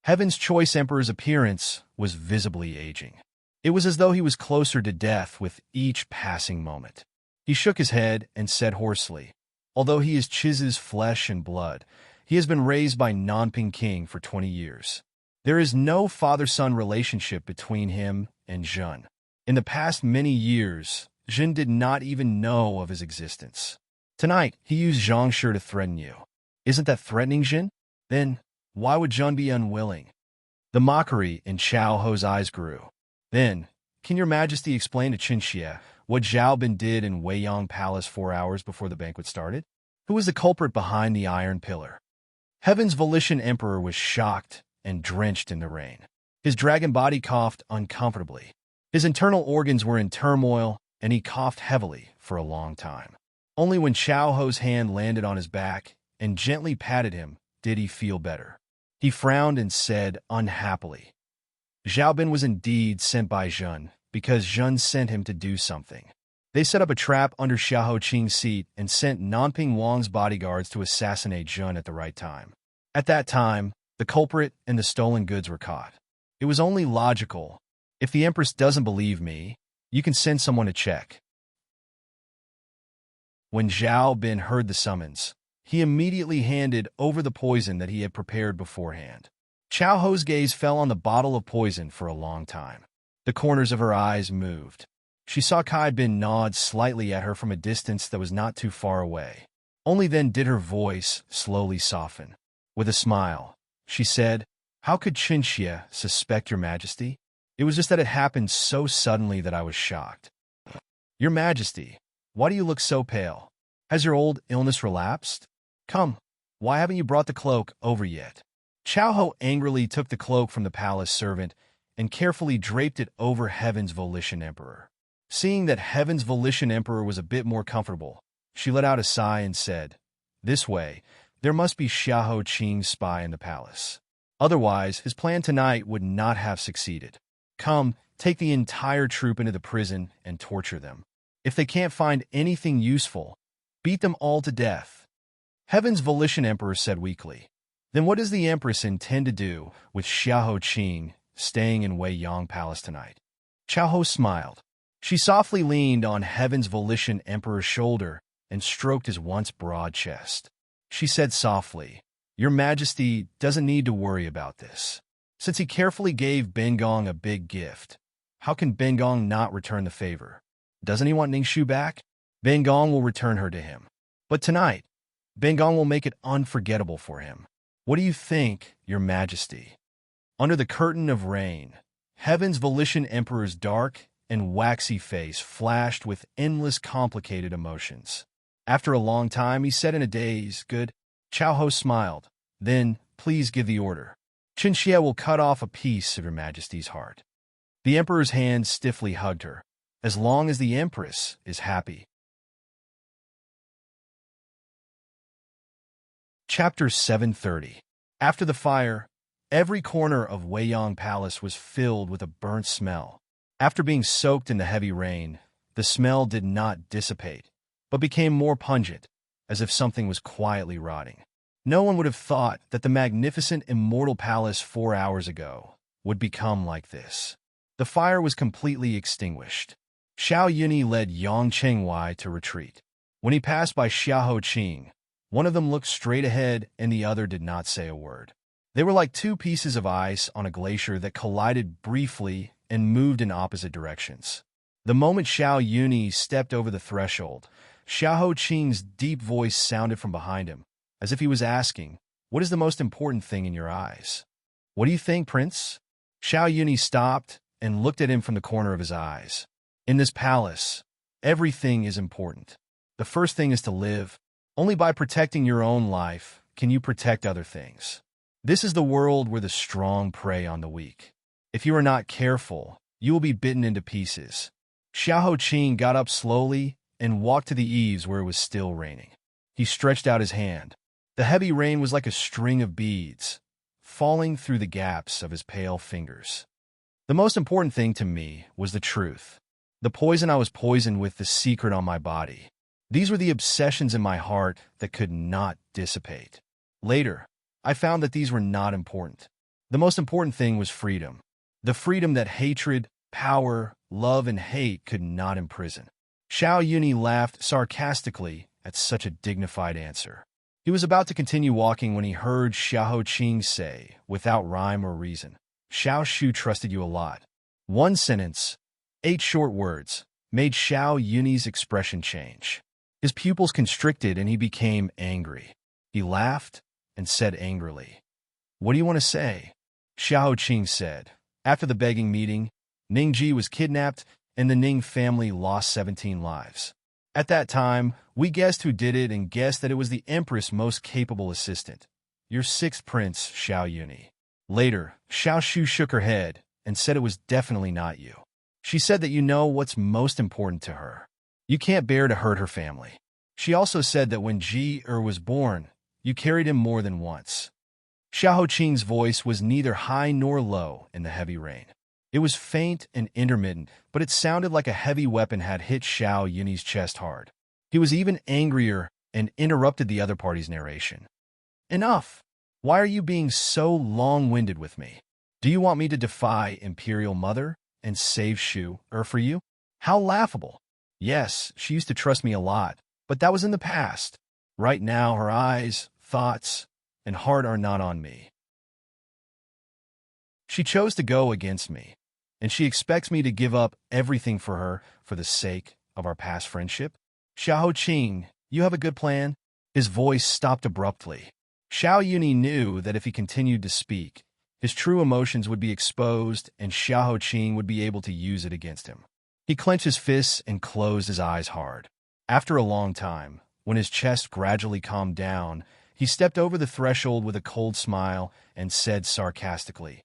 Heaven's Choice Emperor's appearance was visibly aging. It was as though he was closer to death with each passing moment. He shook his head and said hoarsely, although he is Chiz's flesh and blood, he has been raised by Nanping King for 20 years. There is no father-son relationship between him and Jin. In the past many years, Jin did not even know of his existence. Tonight, he used Zhang Shi to threaten you. Isn't that threatening, Jin? Then, why would Jin be unwilling? The mockery in Chao Ho's eyes grew. Then, can your Majesty explain to Xinxie what Zhao Bin did in Weiyang Palace 4 hours before the banquet started? Who was the culprit behind the iron pillar? Heaven's Volition Emperor was shocked and drenched in the rain. His dragon body coughed uncomfortably. His internal organs were in turmoil, and he coughed heavily for a long time. Only when Chao Ho's hand landed on his back and gently patted him did he feel better. He frowned and said unhappily, Zhao Bin was indeed sent by Jin, because Jin sent him to do something. They set up a trap under Xiahou Qing's seat and sent Nanping Wang's bodyguards to assassinate Jin at the right time. At that time, the culprit and the stolen goods were caught. It was only logical. If the Empress doesn't believe me, you can send someone to check. When Zhao Bin heard the summons, he immediately handed over the poison that he had prepared beforehand. Chao Ho's gaze fell on the bottle of poison for a long time. The corners of her eyes moved. She saw Kai Bin nod slightly at her from a distance that was not too far away. Only then did her voice slowly soften. With a smile, she said, How could Xinxie suspect your Majesty? It was just that it happened so suddenly that I was shocked. Your Majesty, why do you look so pale? Has your old illness relapsed? Come, why haven't you brought the cloak over yet? Chao Ho angrily took the cloak from the palace servant and carefully draped it over Heaven's Volition Emperor. Seeing that Heaven's Volition Emperor was a bit more comfortable, she let out a sigh and said, This way, there must be Xiahou Qing's spy in the palace. Otherwise, his plan tonight would not have succeeded. Come, take the entire troop into the prison and torture them. If they can't find anything useful, beat them all to death. Heaven's Volition Emperor said weakly. Then what does the Empress intend to do with Xiahou Qing staying in Weiyang Palace tonight? Chao Ho smiled. She softly leaned on Heaven's Volition Emperor's shoulder and stroked his once broad chest. She said softly, Your Majesty doesn't need to worry about this. Since he carefully gave Bengong a big gift, how can Bengong not return the favor? Doesn't he want Ningxu back? Bengong will return her to him. But tonight, Bengong will make it unforgettable for him. What do you think, Your Majesty? Under the curtain of rain, Heaven's Volition Emperor's dark and waxy face flashed with endless complicated emotions. After a long time, he said in a daze, Good. Chao Ho smiled. Then, please give the order. Xinxie will cut off a piece of Your Majesty's heart. The Emperor's hand stiffly hugged her. As long as the Empress is happy. Chapter 730. After the fire, every corner of Weiyang Palace was filled with a burnt smell. After being soaked in the heavy rain, the smell did not dissipate, but became more pungent, as if something was quietly rotting. No one would have thought that the magnificent immortal palace 4 hours ago would become like this. The fire was completely extinguished. Xiao Yunyi led Yang Chengwei to retreat. When he passed by Xiahou Qing, one of them looked straight ahead and the other did not say a word. They were like two pieces of ice on a glacier that collided briefly and moved in opposite directions. The moment Xiao Yuni stepped over the threshold, Xiao Qing's deep voice sounded from behind him, as if he was asking, "What is the most important thing in your eyes?" "What do you think, Prince?" Xiao Yuni stopped and looked at him from the corner of his eyes. "In this palace, everything is important. The first thing is to live. Only by protecting your own life can you protect other things. This is the world where the strong prey on the weak. If you are not careful, you will be bitten into pieces." Xiao Qing got up slowly and walked to the eaves where it was still raining. He stretched out his hand. The heavy rain was like a string of beads, falling through the gaps of his pale fingers. "The most important thing to me was the truth. The poison I was poisoned with, the secret on my body. These were the obsessions in my heart that could not dissipate. Later, I found that these were not important. The most important thing was freedom. The freedom that hatred, power, love, and hate could not imprison." Xiao Yuni laughed sarcastically at such a dignified answer. He was about to continue walking when he heard Xiao Qing say, without rhyme or reason, "Xiao Shu trusted you a lot." One sentence, 8 short words, made Xiao Yuni's expression change. His pupils constricted and he became angry. He laughed and said angrily, "What do you want to say?" Xiao Qing said, "After the begging meeting, Ningji was kidnapped and the Ning family lost 17 lives. At that time, we guessed who did it and guessed that it was the Empress' most capable assistant, your 6th prince, Xiao Yuni. Later, Xiao Shu shook her head and said it was definitely not you. She said that you know what's most important to her. You can't bear to hurt her family. She also said that when Ji was born, you carried him more than once." Xiao Qing's voice was neither high nor low in the heavy rain. It was faint and intermittent, but it sounded like a heavy weapon had hit Xiao Yuni's chest hard. He was even angrier and interrupted the other party's narration. "Enough! Why are you being so long-winded with me? Do you want me to defy Imperial Mother and save Shu for you? How laughable! Yes, she used to trust me a lot, but that was in the past. Right now, her eyes, thoughts, and heart are not on me. She chose to go against me, and she expects me to give up everything for her for the sake of our past friendship. Xiao Qing, you have a good plan?" His voice stopped abruptly. Xiao Yuni knew that if he continued to speak, his true emotions would be exposed and Xiao Qing would be able to use it against him. He clenched his fists and closed his eyes hard. After a long time, when his chest gradually calmed down, he stepped over the threshold with a cold smile and said sarcastically,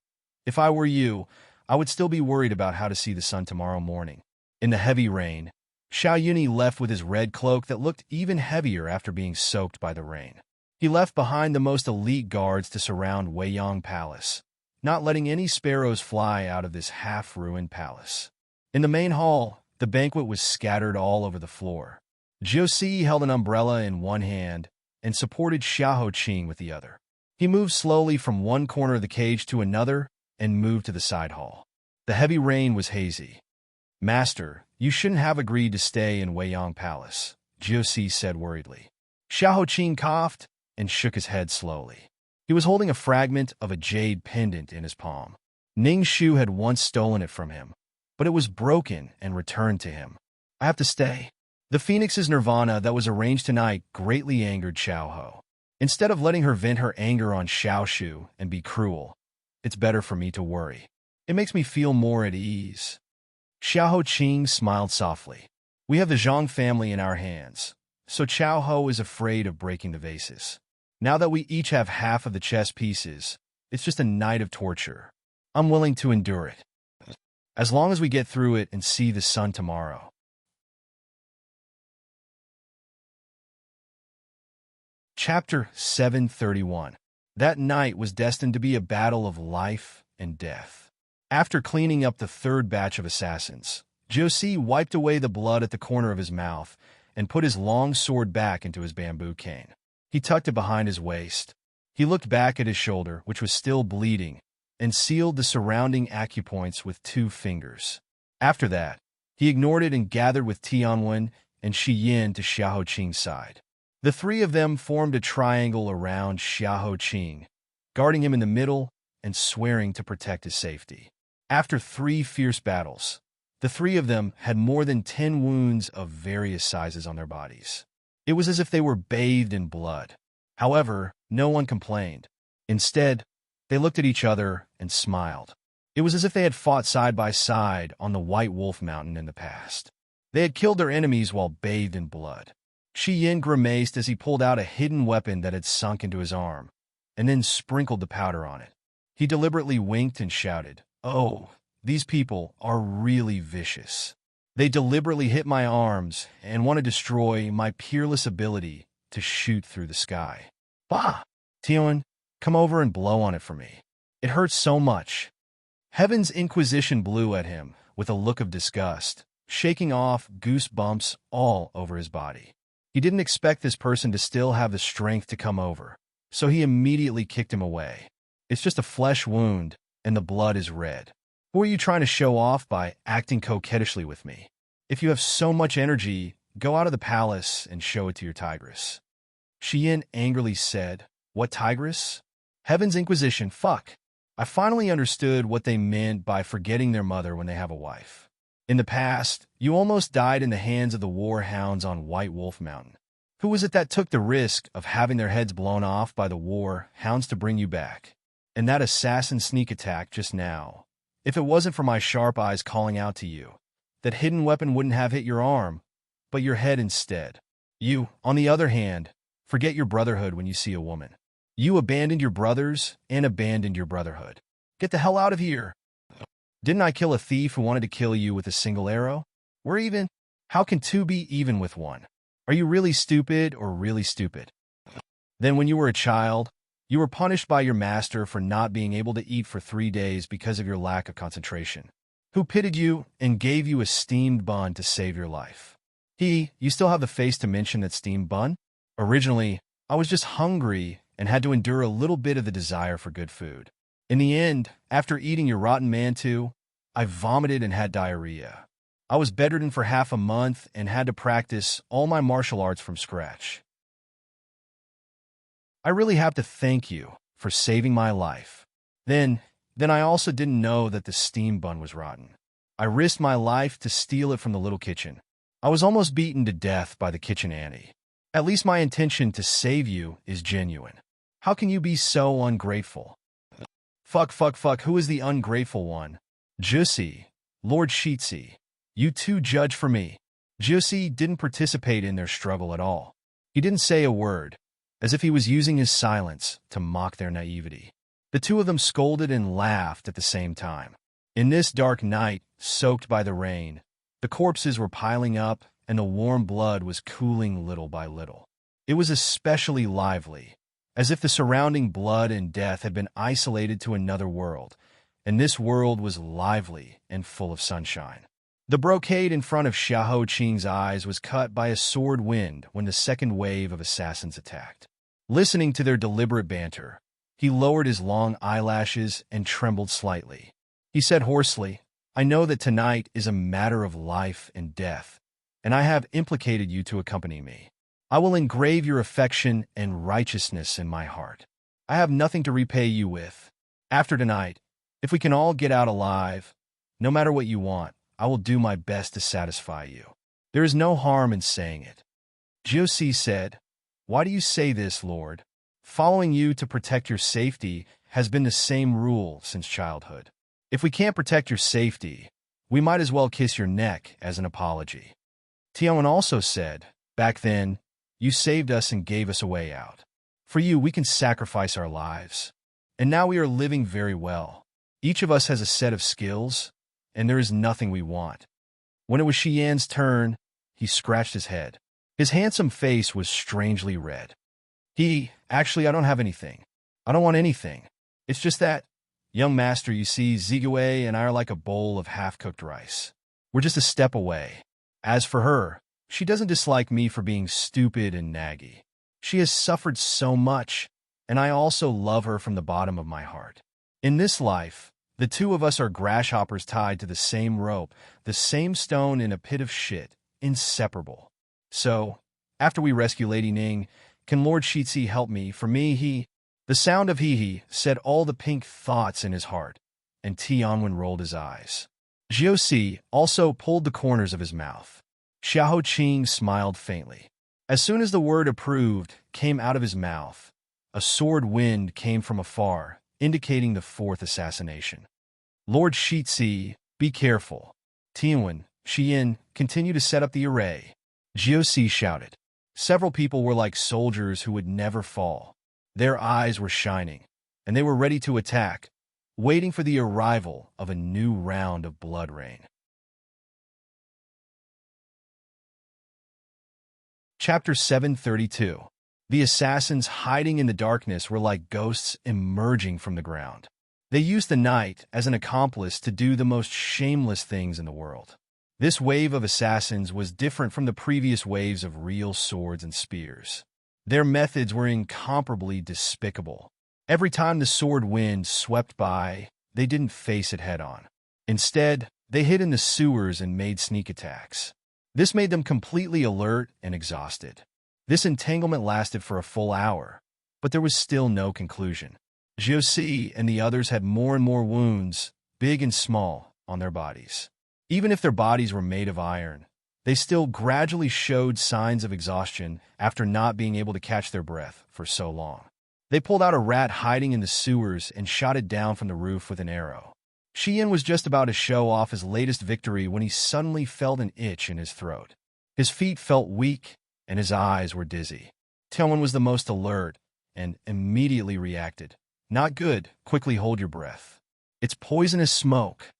"If I were you, I would still be worried about how to see the sun tomorrow morning." In the heavy rain, Xiao Yuni left with his red cloak that looked even heavier after being soaked by the rain. He left behind the most elite guards to surround Weiyang Palace, not letting any sparrows fly out of this half-ruined palace. In the main hall, the banquet was scattered all over the floor. Jiusi held an umbrella in one hand and supported Xiao Qing with the other. He moved slowly from one corner of the cage to another and moved to the side hall. The heavy rain was hazy. "Master, you shouldn't have agreed to stay in Weiyang Palace," Jiusi said worriedly. Xiao Qing coughed and shook his head slowly. He was holding a fragment of a jade pendant in his palm. Ning Shu had once stolen it from him, but it was broken and returned to him. "I have to stay." The Phoenix's nirvana that was arranged tonight greatly angered Xiao Ho. Instead of letting her vent her anger on Xiao Shu and be cruel, "It's better for me to worry. It makes me feel more at ease." Xiao Qing smiled softly. "We have the Zhang family in our hands, so Xiao Ho is afraid of breaking the vases. Now that we each have half of the chess pieces, it's just a night of torture. I'm willing to endure it, as long as we get through it and see the sun tomorrow." Chapter 731. That night was destined to be a battle of life and death. After cleaning up the third batch of assassins, Josie wiped away the blood at the corner of his mouth and put his long sword back into his bamboo cane. He tucked it behind his waist. He looked back at his shoulder, which was still bleeding, and sealed the surrounding acupoints with 2 fingers. After that, he ignored it and gathered with Tianwen and Shi Yin to Xiao Qing's side. The 3 of them formed a triangle around Xiao Qing, guarding him in the middle and swearing to protect his safety. After 3 fierce battles, the 3 of them had more than 10 wounds of various sizes on their bodies. It was as if they were bathed in blood. However, no one complained. Instead, they looked at each other and smiled. It was as if they had fought side by side on the White Wolf Mountain in the past. They had killed their enemies while bathed in blood. Shi Yin grimaced as he pulled out a hidden weapon that had sunk into his arm, and then sprinkled the powder on it. He deliberately winked and shouted, "Oh, these people are really vicious. They deliberately hit my arms and want to destroy my peerless ability to shoot through the sky. Bah! Tion, come over and blow on it for me. It hurts so much." Heaven's Inquisition blew at him with a look of disgust, shaking off goosebumps all over his body. He didn't expect this person to still have the strength to come over, so he immediately kicked him away. "It's just a flesh wound, and the blood is red. Who are you trying to show off by acting coquettishly with me? If you have so much energy, go out of the palace and show it to your tigress." Shi Yin angrily said, "What tigress? Heaven's Inquisition, fuck. I finally understood what they meant by forgetting their mother when they have a wife. In the past, you almost died in the hands of the war hounds on White Wolf Mountain. Who was it that took the risk of having their heads blown off by the war hounds to bring you back? And that assassin sneak attack just now. If it wasn't for my sharp eyes calling out to you, that hidden weapon wouldn't have hit your arm, but your head instead. You, on the other hand, forget your brotherhood when you see a woman. You abandoned your brothers and abandoned your brotherhood. Get the hell out of here. Didn't I kill a thief who wanted to kill you with a single arrow? We're even. How can 2 be even with 1? Are you really stupid or really stupid? Then when you were a child, you were punished by your master for not being able to eat for 3 days because of your lack of concentration. Who pitied you and gave you a steamed bun to save your life? You still have the face to mention that steamed bun? Originally, I was just hungry and had to endure a little bit of the desire for good food. In the end, after eating your rotten mantu, I vomited and had diarrhea. I was bedridden for half a month and had to practice all my martial arts from scratch. I really have to thank you for saving my life. Then I also didn't know that the steam bun was rotten. I risked my life to steal it from the little kitchen. I was almost beaten to death by the kitchen auntie. At least my intention to save you is genuine. How can you be so ungrateful? Fuck, who is the ungrateful one? Jussi, Lord Shitsi. You 2 judge for me. Jussi didn't participate in their struggle at all. He didn't say a word, as if he was using his silence to mock their naivety. The 2 of them scolded and laughed at the same time. In this dark night, soaked by the rain, the corpses were piling up and the warm blood was cooling little by little. It was especially lively, as if the surrounding blood and death had been isolated to another world, and this world was lively and full of sunshine. The brocade in front of Xiahou Qing's eyes was cut by a sword wind when the second wave of assassins attacked. Listening to their deliberate banter, he lowered his long eyelashes and trembled slightly. He said hoarsely, "I know that tonight is a matter of life and death, and I have implicated you to accompany me. I will engrave your affection and righteousness in my heart. I have nothing to repay you with. After tonight, if we can all get out alive, no matter what you want, I will do my best to satisfy you. There is no harm in saying it." Jussi said, "Why do you say this, Lord? Following you to protect your safety has been the same rule since childhood. If we can't protect your safety, we might as well kiss your neck as an apology." Tion also said, "Back then, you saved us and gave us a way out. For you, we can sacrifice our lives. And now we are living very well. Each of us has a set of skills, and there is nothing we want." When it was Shi Yan's turn, he scratched his head. His handsome face was strangely red. Actually, I don't have anything. I don't want anything. It's just that, young master, you see, Zigue and I are like a bowl of half-cooked rice. We're just a step away. As for her, she doesn't dislike me for being stupid and naggy. She has suffered so much, and I also love her from the bottom of my heart. In this life, the 2 of us are grasshoppers tied to the same rope, the same stone in a pit of shit, inseparable. So, after we rescue Lady Ning, can Lord Shitsi help me? For me, The sound of hee-hee said all the pink thoughts in his heart, and Tianwen rolled his eyes. Jiusi also pulled the corners of his mouth. Xiao Qing smiled faintly. As soon as the word approved came out of his mouth, a sword wind came from afar, indicating the fourth assassination. Lord Shitzi, be careful. Tianwen, Xian, continue to set up the array. Jiusi shouted. Several people were like soldiers who would never fall. Their eyes were shining, and they were ready to attack, waiting for the arrival of a new round of blood rain. Chapter 732. The assassins hiding in the darkness were like ghosts emerging from the ground. They used the night as an accomplice to do the most shameless things in the world. This wave of assassins was different from the previous waves of real swords and spears. Their methods were incomparably despicable. Every time the sword wind swept by, they didn't face it head-on. Instead, they hid in the sewers and made sneak attacks. This made them completely alert and exhausted. This entanglement lasted for a full hour, but there was still no conclusion. Jiusi and the others had more and more wounds, big and small, on their bodies. Even if their bodies were made of iron, they still gradually showed signs of exhaustion after not being able to catch their breath for so long. They pulled out a rat hiding in the sewers and shot it down from the roof with an arrow. Xian was just about to show off his latest victory when he suddenly felt an itch in his throat. His feet felt weak, and his eyes were dizzy. Tianwen was the most alert and immediately reacted. Not good, quickly hold your breath. It's poisonous smoke.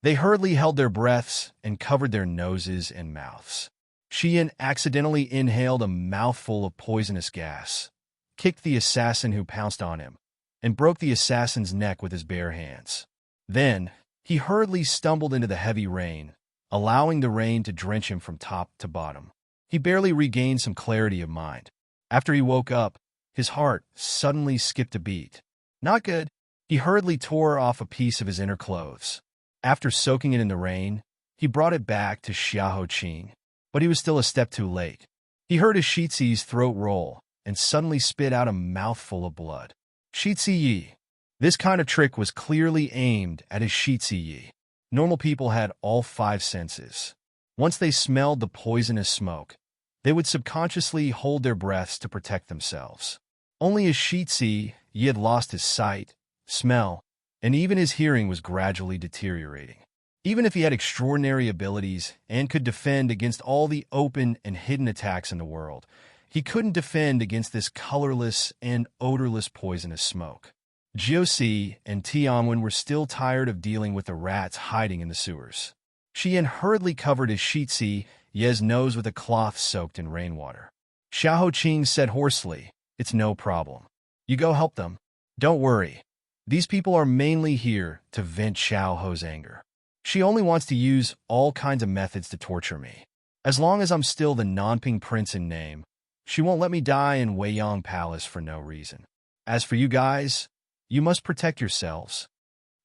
They hurriedly held their breaths and covered their noses and mouths. Xian accidentally inhaled a mouthful of poisonous gas, kicked the assassin who pounced on him, and broke the assassin's neck with his bare hands. Then, he hurriedly stumbled into the heavy rain, allowing the rain to drench him from top to bottom. He barely regained some clarity of mind. After he woke up, his heart suddenly skipped a beat. Not good. He hurriedly tore off a piece of his inner clothes. After soaking it in the rain, he brought it back to Xiao Qing, but he was still a step too late. He heard his Shitzi's throat roll and suddenly spit out a mouthful of blood. Shitzi. This kind of trick was clearly aimed at his Shitzi. Normal people had all 5 senses. Once they smelled the poisonous smoke, they would subconsciously hold their breaths to protect themselves. Only his Shitzi had lost his sight, smell, and even his hearing was gradually deteriorating. Even if he had extraordinary abilities and could defend against all the open and hidden attacks in the world, he couldn't defend against this colorless and odorless poisonous smoke. Jiusi and Tianwen were still tired of dealing with the rats hiding in the sewers. Xian hurriedly covered his Shitzi Ye's nose with a cloth soaked in rainwater. Xiao Qing said hoarsely, "It's no problem. You go help them. Don't worry. These people are mainly here to vent Xiao Ho's anger. She only wants to use all kinds of methods to torture me. As long as I'm still the Nanping prince in name, she won't let me die in Weiyang Palace for no reason. As for you guys, you must protect yourselves."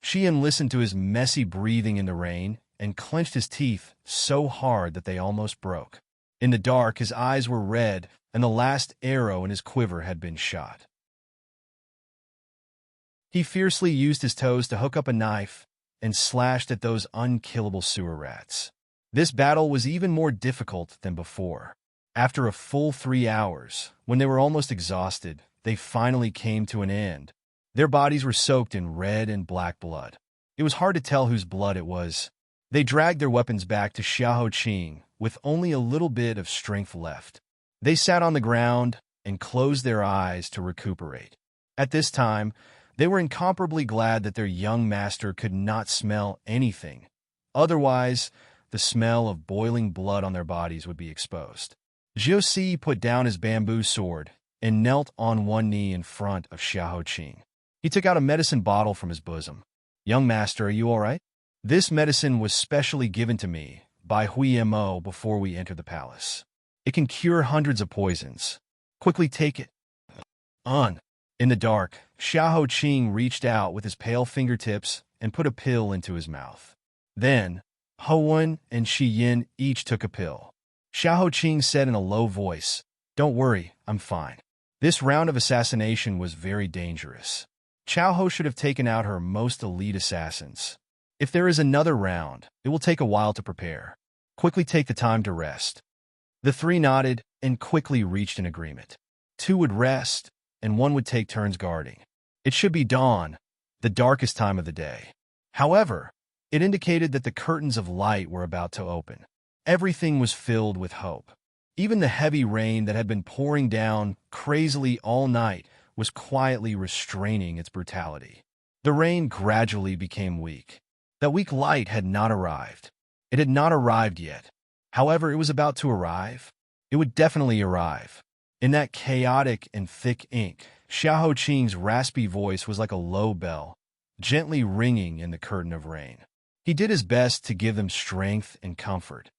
Xian listened to his messy breathing in the rain and clenched his teeth so hard that they almost broke. In the dark, his eyes were red, and the last arrow in his quiver had been shot. He fiercely used his toes to hook up a knife and slashed at those unkillable sewer rats. This battle was even more difficult than before. After a full 3 hours, when they were almost exhausted, they finally came to an end. Their bodies were soaked in red and black blood. It was hard to tell whose blood it was. They dragged their weapons back to Xiao Qing with only a little bit of strength left. They sat on the ground and closed their eyes to recuperate. At this time, they were incomparably glad that their young master could not smell anything. Otherwise, the smell of boiling blood on their bodies would be exposed. Jiusi put down his bamboo sword and knelt on one knee in front of Xiao Qing. He took out a medicine bottle from his bosom. "Young master, are you all right? This medicine was specially given to me by Hui Mo before we entered the palace. It can cure hundreds of poisons. Quickly take it." In the dark, Xiao Qing reached out with his pale fingertips and put a pill into his mouth. Then, Howen and Shi Yin each took a pill. Xiao Qing said in a low voice, "Don't worry, I'm fine." This round of assassination was very dangerous. Chao Ho should have taken out her most elite assassins. If there is another round, it will take a while to prepare. Quickly take the time to rest. The three nodded and quickly reached an agreement. Two would rest, and one would take turns guarding. It should be dawn, the darkest time of the day. However, it indicated that the curtains of light were about to open. Everything was filled with hope. Even the heavy rain that had been pouring down crazily all night was quietly restraining its brutality. The rain gradually became weak. That weak light had not arrived. It had not arrived yet. However, it was about to arrive. It would definitely arrive. In that chaotic and thick ink, Xiao Qing's raspy voice was like a low bell, gently ringing in the curtain of rain. He did his best to give them strength and comfort.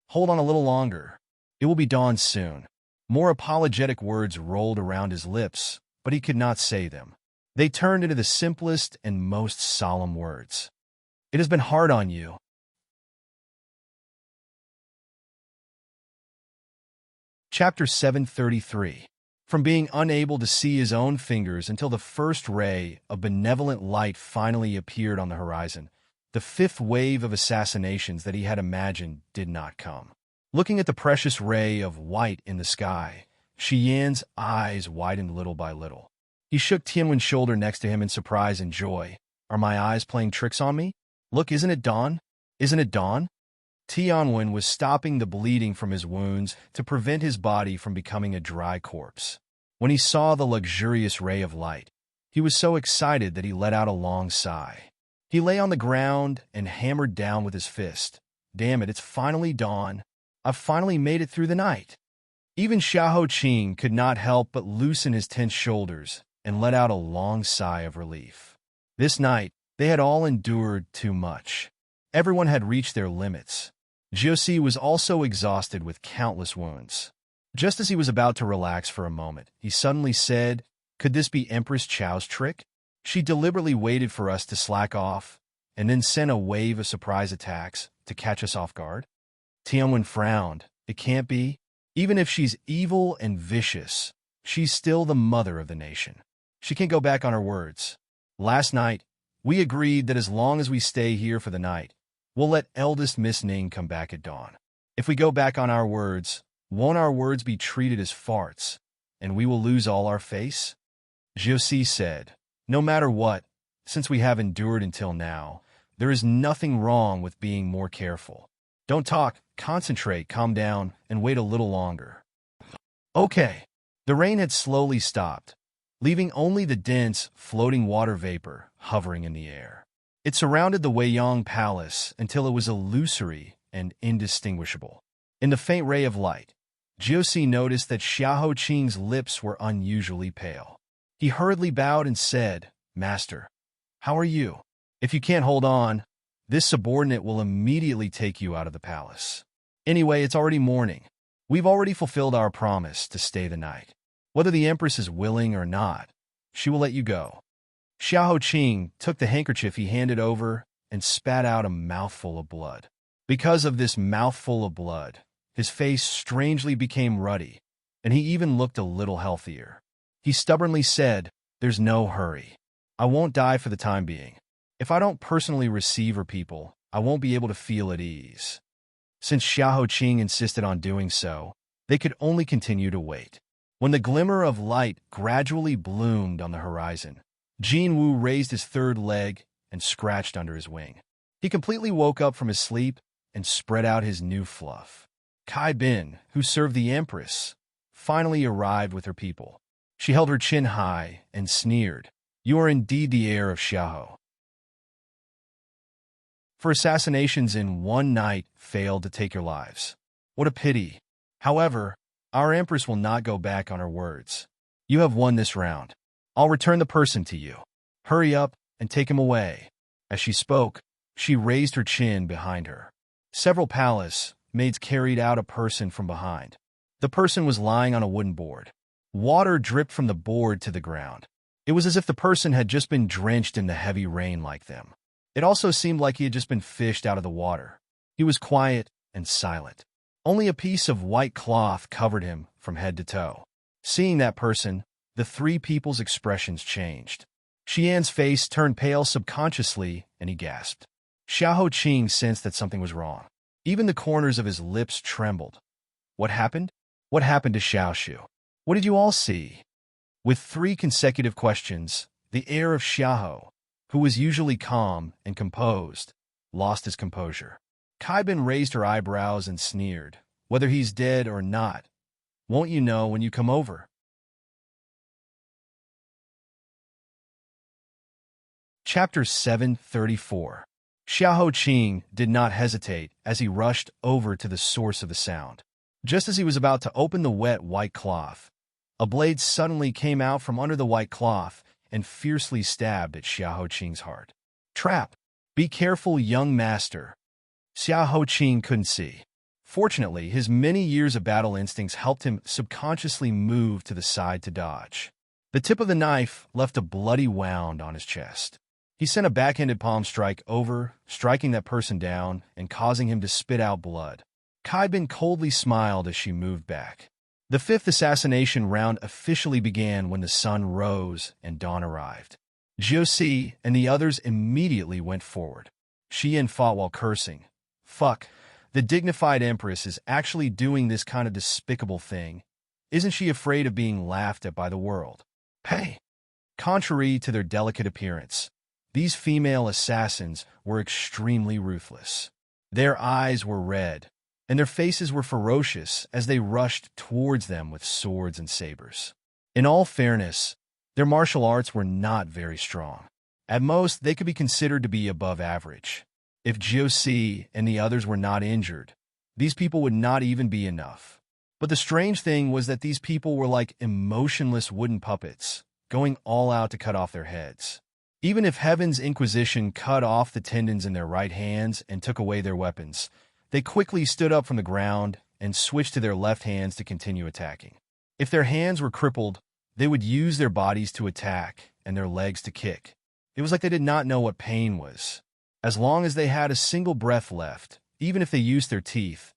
Hold on a little longer. It will be dawn soon. More apologetic words rolled around his lips, but he could not say them. They turned into the simplest and most solemn words. It has been hard on you. Chapter 733. From being unable to see his own fingers until the first ray of benevolent light finally appeared on the horizon, the fifth wave of assassinations that he had imagined did not come. Looking at the precious ray of white in the sky, Shi Yan's eyes widened little by little. He shook Tianwen's shoulder next to him in surprise and joy. Are my eyes playing tricks on me? Look, isn't it dawn? Isn't it dawn? Tianwen was stopping the bleeding from his wounds to prevent his body from becoming a dry corpse. When he saw the luxurious ray of light, he was so excited that he let out a long sigh. He lay on the ground and hammered down with his fist. Damn it, it's finally dawn. I've finally made it through the night. Even Xiao Qing could not help but loosen his tense shoulders and let out a long sigh of relief. This night, they had all endured too much. Everyone had reached their limits. Jiusi was also exhausted with countless wounds. Just as he was about to relax for a moment, he suddenly said, "Could this be Empress Chao's trick? She deliberately waited for us to slack off and then sent a wave of surprise attacks to catch us off guard." Tianwen frowned. It can't be. Even if she's evil and vicious, she's still the mother of the nation. She can't go back on her words. Last night, we agreed that as long as we stay here for the night, we'll let eldest Miss Ning come back at dawn. If we go back on our words, won't our words be treated as farts, and we will lose all our face? Jiusi said, "No matter what, since we have endured until now, there is nothing wrong with being more careful. Don't talk, concentrate, calm down, and wait a little longer." Okay. The rain had slowly stopped, leaving only the dense, floating water vapor hovering in the air. It surrounded the Weiyang Palace until it was illusory and indistinguishable. In the faint ray of light, Jiusi noticed that Xiao Qing's lips were unusually pale. He hurriedly bowed and said, "Master, how are you? If you can't hold on, this subordinate will immediately take you out of the palace. Anyway, it's already morning. We've already fulfilled our promise to stay the night. Whether the Empress is willing or not, she will let you go." Xiao Qing took the handkerchief he handed over and spat out a mouthful of blood. Because of this mouthful of blood, his face strangely became ruddy, and he even looked a little healthier. He stubbornly said, "There's no hurry. I won't die for the time being. If I don't personally receive her people, I won't be able to feel at ease." Since Xiao Qing insisted on doing so, they could only continue to wait. When the glimmer of light gradually bloomed on the horizon, Jin Wu raised his third leg and scratched under his wing. He completely woke up from his sleep and spread out his new fluff. Kai Bin, who served the Empress, finally arrived with her people. She held her chin high and sneered, "You are indeed the heir of Xiao." For assassinations in one night failed to take your lives. What a pity. However, our Empress will not go back on her words. You have won this round. I'll return the person to you. Hurry up and take him away. As she spoke, she raised her chin behind her. Several palace maids carried out a person from behind. The person was lying on a wooden board. Water dripped from the board to the ground. It was as if the person had just been drenched in the heavy rain like them. It also seemed like he had just been fished out of the water. He was quiet and silent. Only a piece of white cloth covered him from head to toe. Seeing that person, the three people's expressions changed. Xian's face turned pale subconsciously, and he gasped. Xiao Qing sensed that something was wrong. Even the corners of his lips trembled. What happened? What happened to Xiao Shu? What did you all see? With three consecutive questions, the air of Xiao, who was usually calm and composed, lost his composure. Kaibin raised her eyebrows and sneered. Whether he's dead or not, won't you know when you come over? Chapter 734. Xiao Qing did not hesitate as he rushed over to the source of the sound. Just as he was about to open the wet white cloth, a blade suddenly came out from under the white cloth and fiercely stabbed at Xiao Qing's heart. Trap! Be careful, young master. Xiao Qing couldn't see. Fortunately, his many years of battle instincts helped him subconsciously move to the side to dodge. The tip of the knife left a bloody wound on his chest. He sent a backhanded palm strike over, striking that person down and causing him to spit out blood. Kaibin coldly smiled as she moved back. The fifth assassination round officially began when the sun rose and dawn arrived. Josie and the others immediately went forward. Xian fought while cursing. Fuck, the dignified empress is actually doing this kind of despicable thing. Isn't she afraid of being laughed at by the world? Hey! Contrary to their delicate appearance, these female assassins were extremely ruthless. Their eyes were red, and their faces were ferocious as they rushed towards them with swords and sabers. In all fairness, their martial arts were not very strong. At most, they could be considered to be above average. If Josie and the others were not injured, these people would not even be enough. But the strange thing was that these people were like emotionless wooden puppets, going all out to cut off their heads. Even if Heaven's Inquisition cut off the tendons in their right hands and took away their weapons, they quickly stood up from the ground and switched to their left hands to continue attacking. If their hands were crippled, they would use their bodies to attack and their legs to kick. It was like they did not know what pain was. As long as they had a single breath left, even if they used their teeth,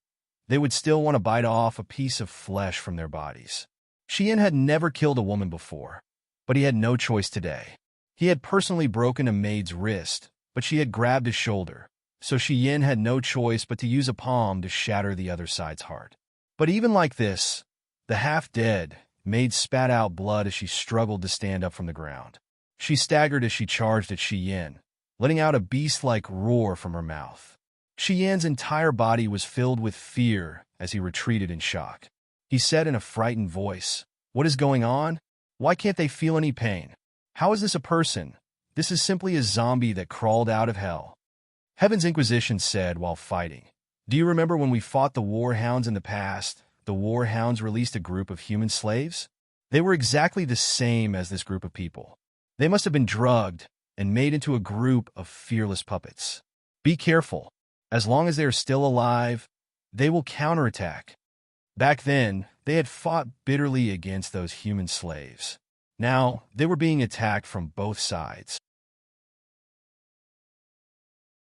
they would still want to bite off a piece of flesh from their bodies. Xian had never killed a woman before, but he had no choice today. He had personally broken a maid's wrist, but she had grabbed his shoulder, so Xian had no choice but to use a palm to shatter the other side's heart. But even like this, the half-dead maid spat out blood as she struggled to stand up from the ground. She staggered as she charged at Xian, letting out a beast-like roar from her mouth. Xian's entire body was filled with fear as he retreated in shock. He said in a frightened voice, "What is going on? Why can't they feel any pain? How is this a person? This is simply a zombie that crawled out of hell." Heaven's Inquisition said while fighting, "Do you remember when we fought the warhounds in the past? The warhounds released a group of human slaves? They were exactly the same as this group of people. They must have been drugged and made into a group of fearless puppets. Be careful. As long as they are still alive, they will counterattack." Back then, they had fought bitterly against those human slaves. Now, they were being attacked from both sides.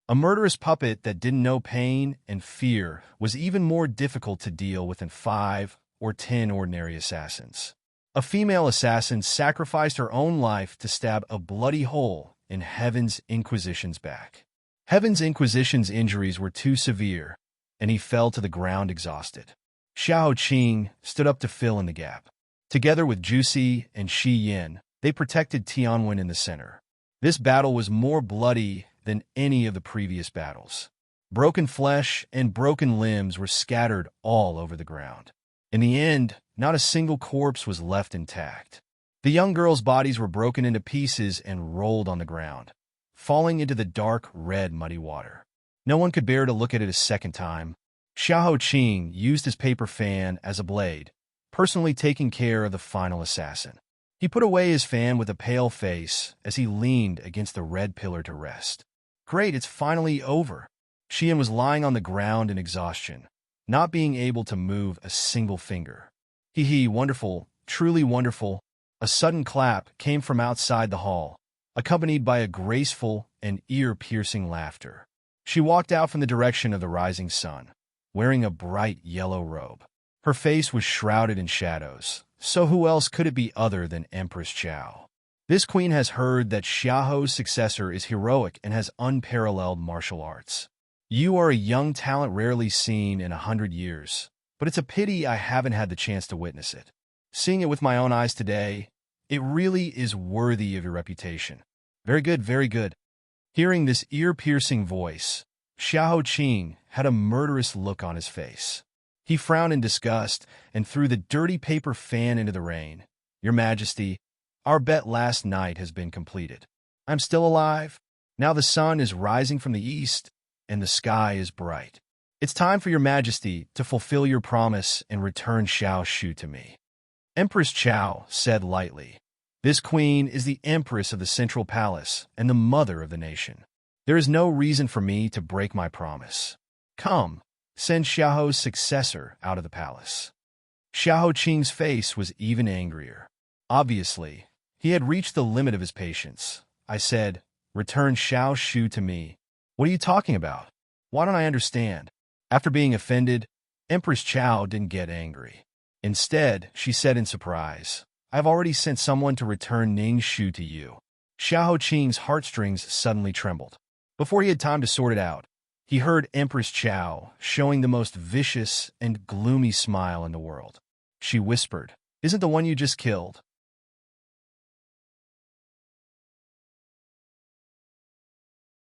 A murderous puppet that didn't know pain and fear was even more difficult to deal with than 5 or 10 ordinary assassins. A female assassin sacrificed her own life to stab a bloody hole in Heaven's Inquisition's back. Heaven's Inquisition's injuries were too severe, and he fell to the ground exhausted. Xiao Qing stood up to fill in the gap. Together with Jusi and Shi Yin, they protected Tianwen in the center. This battle was more bloody than any of the previous battles. Broken flesh and broken limbs were scattered all over the ground. In the end, not a single corpse was left intact. The young girls' bodies were broken into pieces and rolled on the ground, falling into the dark, red, muddy water. No one could bear to look at it a second time. Xiao Qing used his paper fan as a blade, personally taking care of the final assassin. He put away his fan with a pale face as he leaned against the red pillar to rest. Great, it's finally over. Xian was lying on the ground in exhaustion, not being able to move a single finger. Hee, wonderful, truly wonderful. A sudden clap came from outside the hall, accompanied by a graceful and ear-piercing laughter. She walked out from the direction of the rising sun, wearing a bright yellow robe. Her face was shrouded in shadows, So who else could it be other than Empress Chao? This queen has heard that Xiaoho's successor is heroic and has unparalleled martial arts. You are a young talent rarely seen in 100 years, but it's a pity I haven't had the chance to witness it. Seeing it with my own eyes today, it really is worthy of your reputation. Very good, very good. Hearing this ear-piercing voice, Xiao Qing had a murderous look on his face. He frowned in disgust and threw the dirty paper fan into the rain. Your Majesty, our bet last night has been completed. I'm still alive. Now the sun is rising from the east, and the sky is bright. It's time for your Majesty to fulfill your promise and return Xiao Shu to me. Empress Chao said lightly, "This queen is the empress of the Central Palace and the mother of the nation. There is no reason for me to break my promise. Come, send Xiaoho's successor out of the palace." Xiao Qing's face was even angrier. Obviously, he had reached the limit of his patience. I said, "Return Xiao Shu to me." What are you talking about? Why don't I understand? After being offended, Empress Chao didn't get angry. Instead, she said in surprise, "I've already sent someone to return Ning Shu to you." Xiao Qing's heartstrings suddenly trembled. Before he had time to sort it out, he heard Empress Chao showing the most vicious and gloomy smile in the world. She whispered, "Isn't the one you just killed?"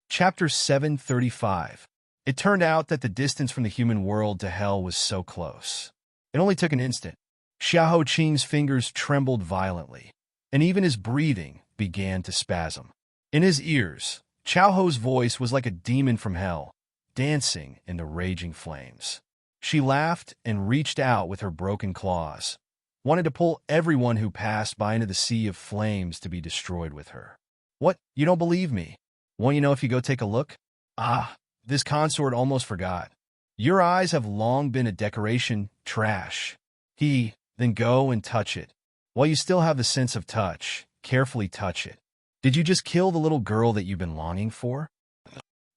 Chapter 735. It turned out that the distance from the human world to hell was so close. It only took an instant. Xiao Qing's fingers trembled violently, and even his breathing began to spasm. In his ears, Xiaoho's voice was like a demon from hell, dancing in the raging flames. She laughed and reached out with her broken claws, wanted to pull everyone who passed by into the sea of flames to be destroyed with her. "What? You don't believe me? Won't you know if you go take a look?" "Ah, this consort almost forgot. Your eyes have long been a decoration, trash." Then go and touch it. While you still have the sense of touch, carefully touch it. Did you just kill the little girl that you've been longing for?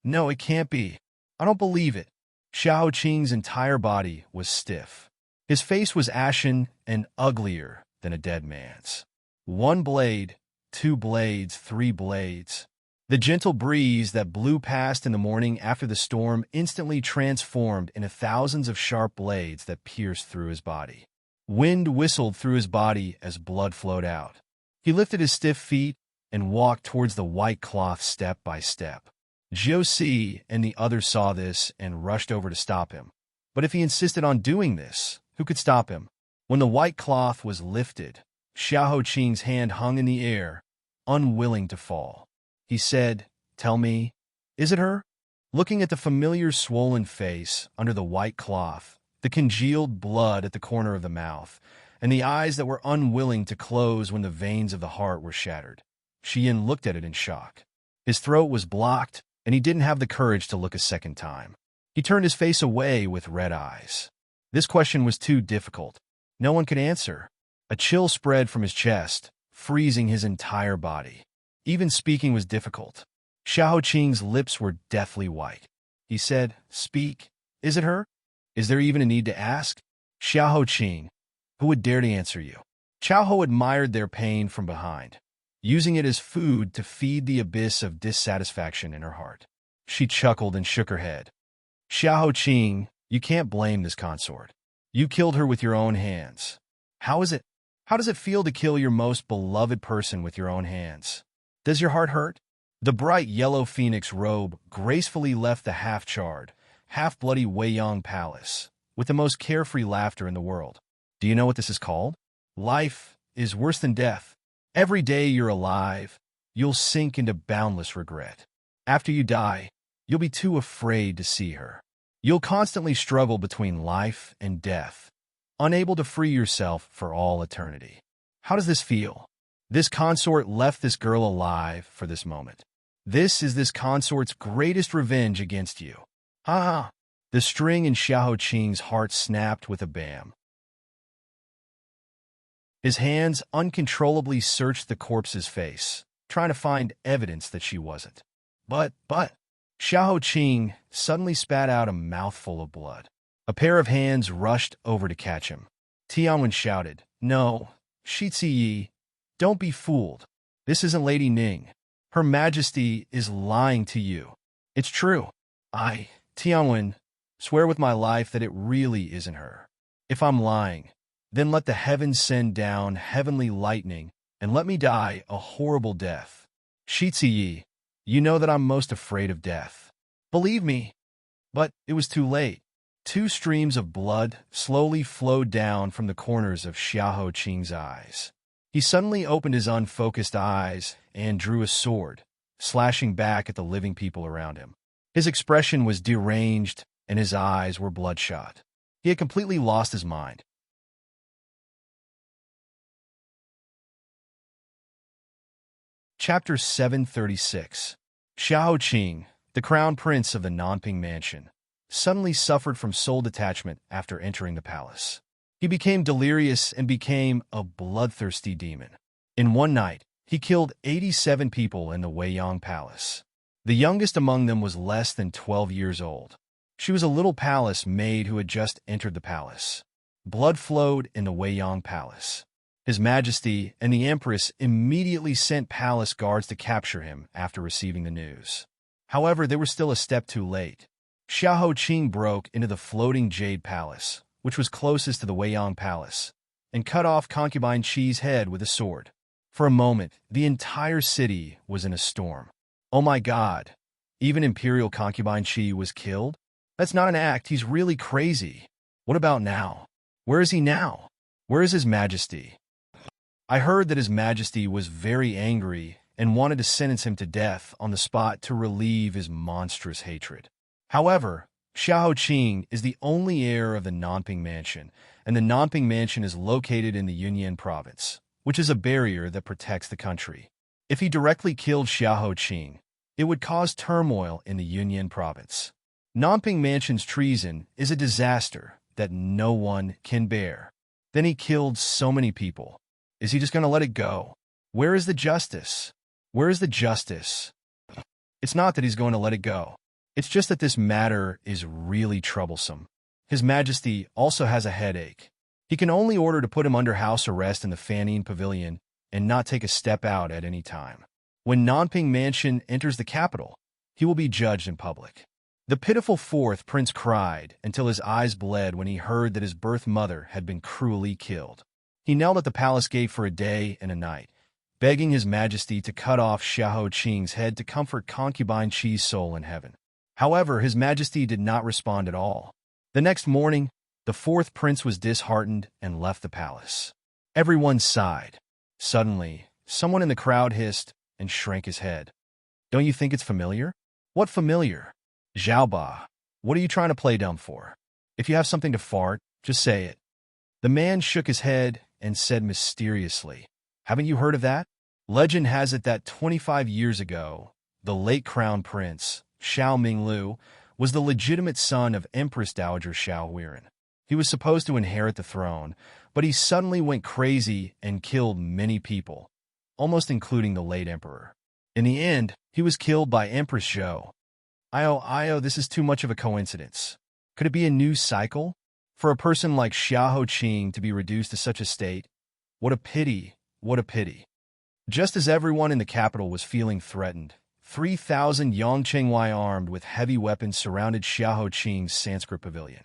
No, it can't be. I don't believe it. Xiao Qing's entire body was stiff. His face was ashen and uglier than a dead man's. 1 blade, 2 blades, 3 blades. The gentle breeze that blew past in the morning after the storm instantly transformed into thousands of sharp blades that pierced through his body. Wind whistled through his body as blood flowed out. He lifted his stiff feet and walked towards the white cloth step by step. Jiu Si and the others saw this and rushed over to stop him. But if he insisted on doing this, who could stop him? When the white cloth was lifted, Xiao Qing's hand hung in the air, unwilling to fall. He said, "Tell me, is it her?" Looking at the familiar swollen face under the white cloth, the congealed blood at the corner of the mouth, and the eyes that were unwilling to close when the veins of the heart were shattered, Xian looked at it in shock. His throat was blocked, and he didn't have the courage to look a second time. He turned his face away with red eyes. This question was too difficult. No one could answer. A chill spread from his chest, freezing his entire body. Even speaking was difficult. Xiao Qing's lips were deathly white. He said, "Speak. Is it her? Is there even a need to ask?" "Xiao Qing, who would dare to answer you?" Xiaoho admired their pain from behind, using it as food to feed the abyss of dissatisfaction in her heart. She chuckled and shook her head. "Xiao Qing, you can't blame this consort. You killed her with your own hands. How does it feel to kill your most beloved person with your own hands? Does your heart hurt?" The bright yellow phoenix robe gracefully left the half-charred, half-bloody Weiyang Palace, with the most carefree laughter in the world. Do you know what this is called? Life is worse than death. Every day you're alive, you'll sink into boundless regret. After you die, you'll be too afraid to see her. You'll constantly struggle between life and death, unable to free yourself for all eternity. How does this feel? This consort left this girl alive for this moment. This is this consort's greatest revenge against you. Ha! The string in Xiao Qing's heart snapped with a bam. His hands uncontrollably searched the corpse's face, trying to find evidence that she wasn't. But, Xiao Qing suddenly spat out a mouthful of blood. A pair of hands rushed over to catch him. Tianwen shouted. No, Shizi, don't be fooled. This isn't Lady Ning. Her Majesty is lying to you. It's true. Tianwen, swear with my life that it really isn't her. If I'm lying, then let the heavens send down heavenly lightning and let me die a horrible death. Shizi, you know that I'm most afraid of death. Believe me. But it was too late. 2 streams of blood slowly flowed down from the corners of Xiahou Qing's eyes. He suddenly opened his unfocused eyes and drew a sword, slashing back at the living people around him. His expression was deranged and his eyes were bloodshot. He had completely lost his mind. Chapter 736. Xiahou Qing, the crown prince of the Nanping mansion, suddenly suffered from soul detachment after entering the palace. He became delirious and became a bloodthirsty demon. In one night, he killed 87 people in the Weiyang Palace. The youngest among them was less than 12 years old. She was a little palace maid who had just entered the palace. Blood flowed in the Weiyang Palace. His Majesty and the Empress immediately sent palace guards to capture him after receiving the news. However, they were still a step too late. Xiahou Qing broke into the floating Jade Palace, which was closest to the Weiyang Palace, and cut off concubine Qi's head with a sword. For a moment, the entire city was in a storm. Oh my God! Even Imperial concubine Qi was killed? That's not an act, he's really crazy. What about now? Where is he now? Where is His Majesty? I heard that His Majesty was very angry and wanted to sentence him to death on the spot to relieve his monstrous hatred. However, Xiahou Qing is the only heir of the Nanping Mansion, and the Nanping Mansion is located in the Yunnan province, which is a barrier that protects the country. If he directly killed Xiahou Qing, it would cause turmoil in the Yunnan province. Nanping Mansion's treason is a disaster that no one can bear. Then he killed so many people. Is he just going to let it go? Where is the justice? Where is the justice? It's not that he's going to let it go. It's just that this matter is really troublesome. His Majesty also has a headache. He can only order to put him under house arrest in the Fanning Pavilion and not take a step out at any time. When Nanping Mansion enters the capital, he will be judged in public. The pitiful 4th prince cried until his eyes bled when he heard that his birth mother had been cruelly killed. He knelt at the palace gate for a day and a night, begging His Majesty to cut off Xiahou Qing's head to comfort concubine Qi's soul in heaven. However, His Majesty did not respond at all. The next morning, the 4th prince was disheartened and left the palace. Everyone sighed. Suddenly, someone in the crowd hissed and shrank his head. Don't you think it's familiar? What familiar? Zhaoba, what are you trying to play dumb for? If you have something to fart, just say it. The man shook his head and said mysteriously, haven't you heard of that? Legend has it that 25 years ago, the late crown prince, Xiao Minglu, was the legitimate son of Empress Dowager Xiao Weiren. He was supposed to inherit the throne, but he suddenly went crazy and killed many people, almost including the late emperor. In the end, he was killed by Empress Zhou. This is too much of a coincidence. Could it be a new cycle? For a person like Xiahou Qing to be reduced to such a state? What a pity, what a pity. Just as everyone in the capital was feeling threatened, 3,000 Yongqingwei armed with heavy weapons surrounded Xiahou Qing's Sanskrit pavilion.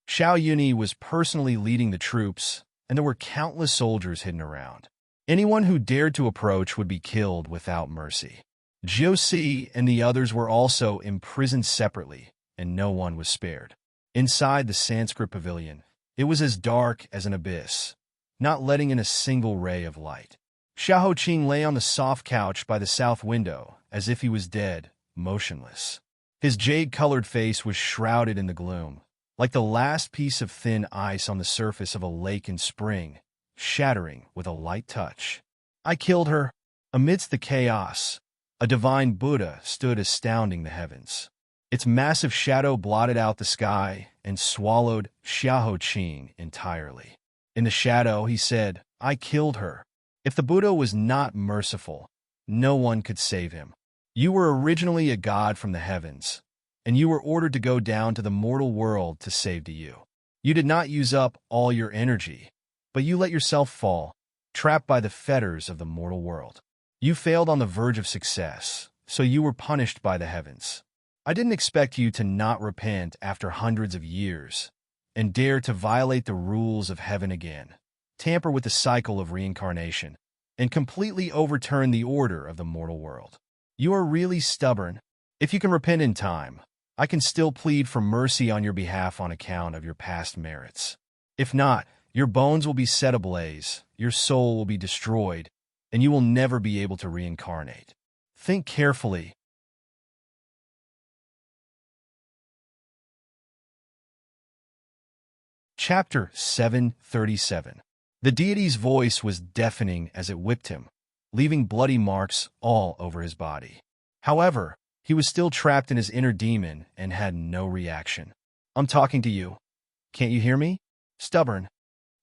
Xiao Yuni was personally leading the troops, and there were countless soldiers hidden around. Anyone who dared to approach would be killed without mercy. Jiu Si and the others were also imprisoned separately, and no one was spared. Inside the Sanskrit pavilion, it was as dark as an abyss, not letting in a single ray of light. Xiahou Qing lay on the soft couch by the south window, as if he was dead, motionless. His jade-colored face was shrouded in the gloom, like the last piece of thin ice on the surface of a lake in spring, shattering with a light touch. I killed her. Amidst the chaos, a divine Buddha stood astounding the heavens. Its massive shadow blotted out the sky and swallowed Xiahou Qing entirely. In the shadow, he said, I killed her. If the Buddha was not merciful, no one could save him. You were originally a god from the heavens, and you were ordered to go down to the mortal world to save you. You did not use up all your energy, but you let yourself fall, trapped by the fetters of the mortal world. You failed on the verge of success, so you were punished by the heavens. I didn't expect you to not repent after hundreds of years and dare to violate the rules of heaven again, tamper with the cycle of reincarnation, and completely overturn the order of the mortal world. You are really stubborn. If you can repent in time, I can still plead for mercy on your behalf on account of your past merits. If not, your bones will be set ablaze, your soul will be destroyed, and you will never be able to reincarnate. Think carefully. Chapter 737. The deity's voice was deafening as it whipped him, leaving bloody marks all over his body. However, he was still trapped in his inner demon and had no reaction. I'm talking to you. Can't you hear me? Stubborn.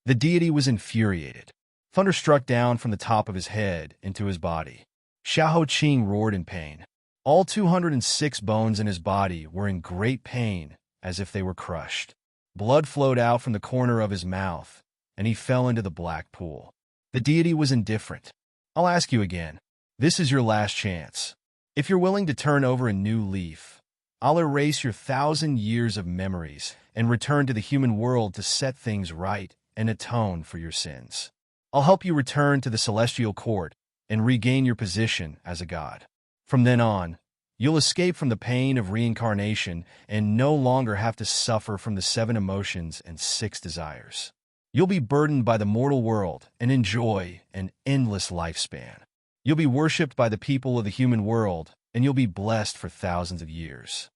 The deity was infuriated. Thunder struck down from the top of his head into his body. Xiahou Qing roared in pain. All 206 bones in his body were in great pain, as if they were crushed. Blood flowed out from the corner of his mouth, and he fell into the black pool. The deity was indifferent. I'll ask you again. This is your last chance. If you're willing to turn over a new leaf, I'll erase your 1,000 years of memories and return to the human world to set things right and atone for your sins. I'll help you return to the celestial court and regain your position as a god. From then on, you'll escape from the pain of reincarnation and no longer have to suffer from the 7 emotions and 6 desires. You'll be burdened by the mortal world and enjoy an endless lifespan. You'll be worshipped by the people of the human world, and you'll be blessed for thousands of years.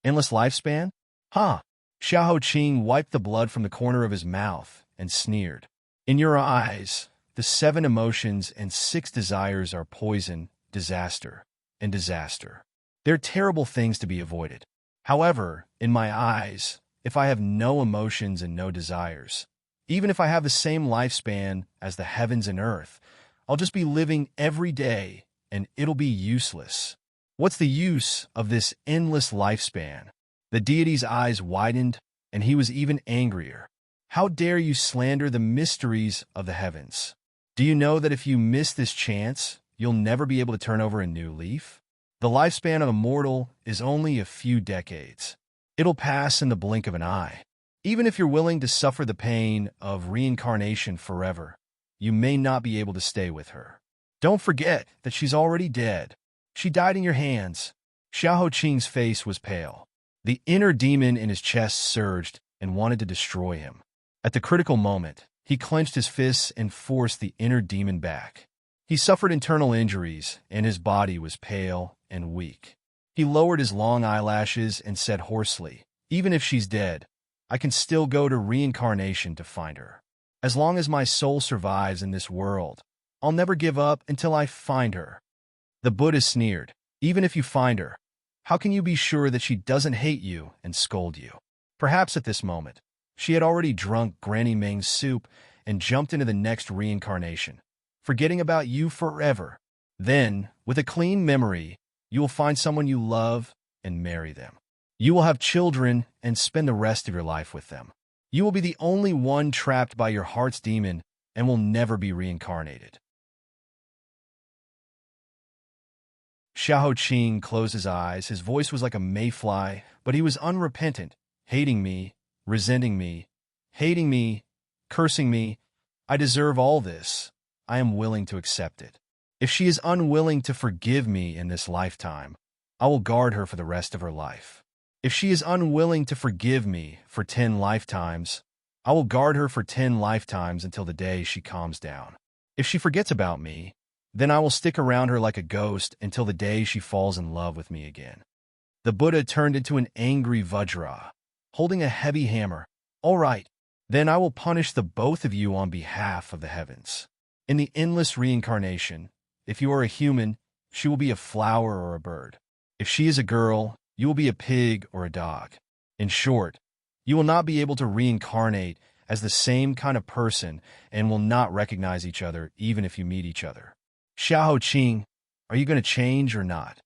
Endless lifespan? Huh. Xiahou Qing wiped the blood from the corner of his mouth and sneered. In your eyes, the 7 emotions and 6 desires are poison, disaster, and disaster. They're terrible things to be avoided. However, in my eyes, if I have no emotions and no desires, even if I have the same lifespan as the heavens and earth, I'll just be living every day, and it'll be useless. What's the use of this endless lifespan? The deity's eyes widened, and he was even angrier. How dare you slander the mysteries of the heavens? Do you know that if you miss this chance, you'll never be able to turn over a new leaf? The lifespan of a mortal is only a few decades. It'll pass in the blink of an eye. Even if you're willing to suffer the pain of reincarnation forever, you may not be able to stay with her. Don't forget that she's already dead. She died in your hands. Xiahou Qing's face was pale. The inner demon in his chest surged and wanted to destroy him. At the critical moment, he clenched his fists and forced the inner demon back. He suffered internal injuries, and his body was pale and weak. He lowered his long eyelashes and said hoarsely, "Even if she's dead, I can still go to reincarnation to find her. As long as my soul survives in this world, I'll never give up until I find her." The Buddha sneered. Even if you find her, how can you be sure that she doesn't hate you and scold you? Perhaps at this moment, she had already drunk Granny Ming's soup and jumped into the next reincarnation, forgetting about you forever. Then, with a clean memory, you will find someone you love and marry them. You will have children and spend the rest of your life with them. You will be the only one trapped by your heart's demon and will never be reincarnated. Xiahou Qing closed his eyes. His voice was like a mayfly, but he was unrepentant, hating me, resenting me, hating me, cursing me. I deserve all this. I am willing to accept it. If she is unwilling to forgive me in this lifetime, I will guard her for the rest of her life. If she is unwilling to forgive me for 10 lifetimes, I will guard her for 10 lifetimes until the day she calms down. If she forgets about me, then I will stick around her like a ghost until the day she falls in love with me again. The Buddha turned into an angry Vajra, holding a heavy hammer. All right, then I will punish the both of you on behalf of the heavens. In the endless reincarnation, if you are a human, she will be a flower or a bird. If she is a girl, you will be a pig or a dog. In short, you will not be able to reincarnate as the same kind of person and will not recognize each other even if you meet each other. Xiahou Qing, are you going to change or not?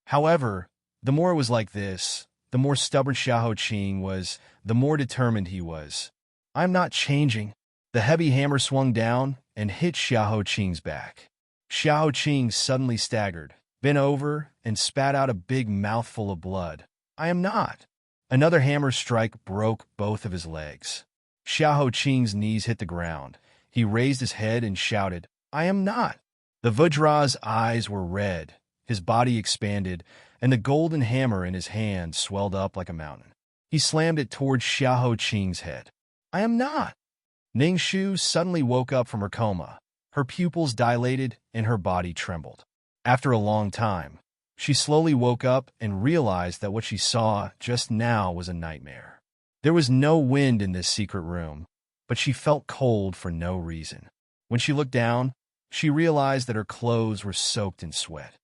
However, The more it was like this, the more stubborn Xiao Qing was, the more determined he was. "I'm not changing." The heavy hammer swung down and hit Xiao Qing's back. Xiao Qing suddenly staggered, bent over, and spat out a big mouthful of blood. "I am not." Another hammer strike broke both of his legs. Xiao Qing's knees hit the ground. He raised his head and shouted, "I am not." The Vajra's eyes were red, his body expanded, and the golden hammer in his hand swelled up like a mountain. He slammed it towards Xiao Qing's head. "I am not." Ning Shu suddenly woke up from her coma. Her pupils dilated and her body trembled. After a long time, she slowly woke up and realized that what she saw just now was a nightmare. There was no wind in this secret room, but she felt cold for no reason. When she looked down, she realized that her clothes were soaked in sweat.